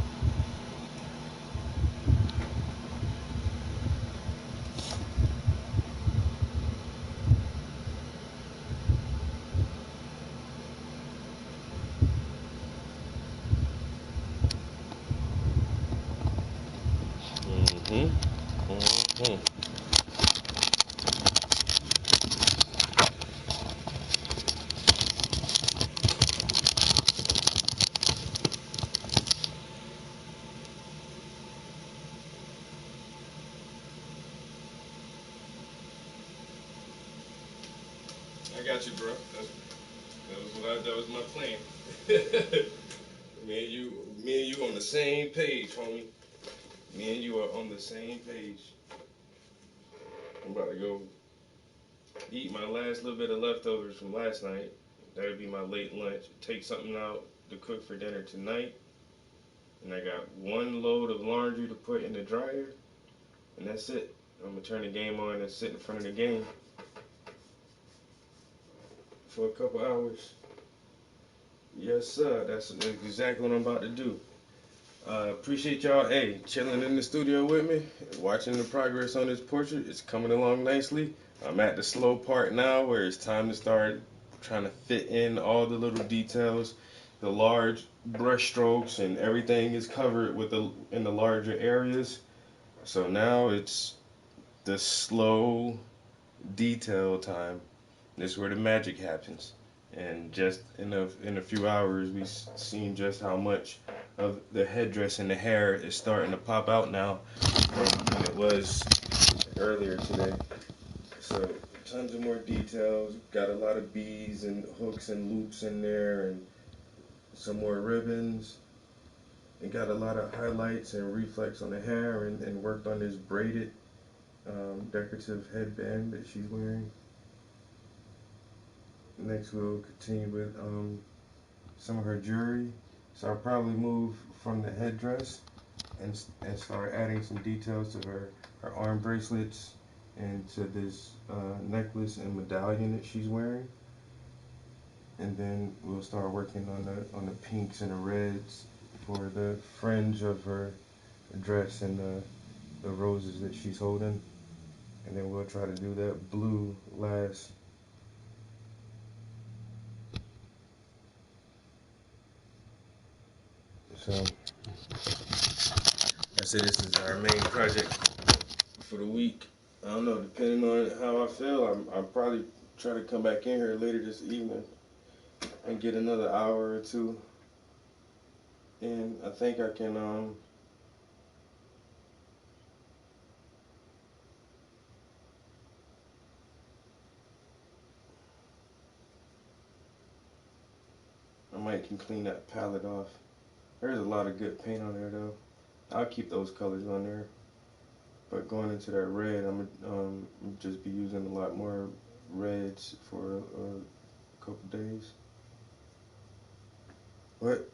I got you, bro. That was my plan. Me and you on the same page, homie. Me and you are on the same page. I'm about to go eat my last little bit of leftovers from last night. That'll be my late lunch. Take something out to cook for dinner tonight. And I got one load of laundry to put in the dryer. And that's it. I'm going to turn the game on and sit in front of the game for a couple hours. Yes, sir. That's exactly what I'm about to do. Appreciate y'all, chilling in the studio with me, watching the progress on this portrait. It's coming along nicely. I'm at the slow part now where it's time to start trying to fit in all the little details, the large brush strokes, and everything is covered in the larger areas. So now it's the slow detail time. This is where the magic happens. And just in a few hours, we've seen just how much of the headdress and the hair is starting to pop out now than it was earlier today. So tons of more details. Got a lot of beads and hooks and loops in there, and some more ribbons. And got a lot of highlights and reflex on the hair, and worked on this braided decorative headband that she's wearing. Next we'll continue with some of her jewelry. So I'll probably move from the headdress and start adding some details to her arm bracelets and to this necklace and medallion that she's wearing. And then we'll start working on the pinks and the reds for the fringe of her dress and the roses that she's holding. And then we'll try to do that blue last. So I say this is our main project for the week. I don't know, depending on how I feel, I'll probably try to come back in here later this evening and get another hour or two. And I think I can I might can clean that palette off. There's a lot of good paint on there though. I'll keep those colors on there. But going into that red, I'm gonna just be using a lot more reds for a couple days. What?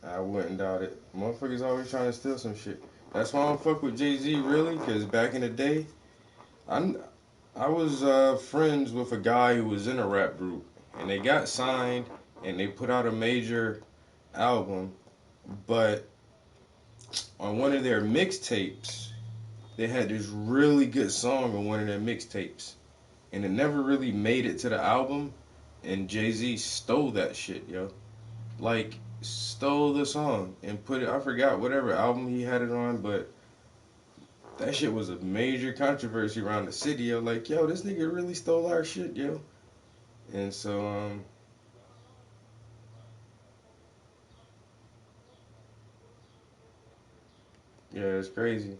I wouldn't doubt it. Motherfuckers always trying to steal some shit. That's why I don't fuck with Jay-Z, really, because back in the day, I was friends with a guy who was in a rap group, and they got signed, and they put out a major album, but on one of their mixtapes, they had this really good song on one of their mixtapes, and it never really made it to the album, and Jay-Z stole that shit, yo. Like, stole the song and put it, I forgot whatever album he had it on, but that shit was a major controversy around the city, yo. Like, yo, this nigga really stole our shit, yo. And so, yeah, it's crazy.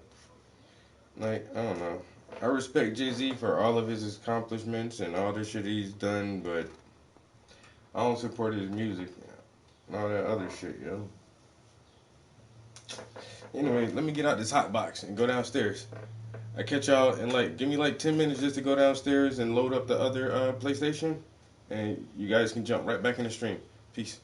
Like, I don't know. I respect Jay-Z for all of his accomplishments and all the shit he's done, but I don't support his music and all that other shit, yo. Anyway, let me get out this hot box and go downstairs. I catch y'all in give me 10 minutes just to go downstairs and load up the other PlayStation, and you guys can jump right back in the stream. Peace.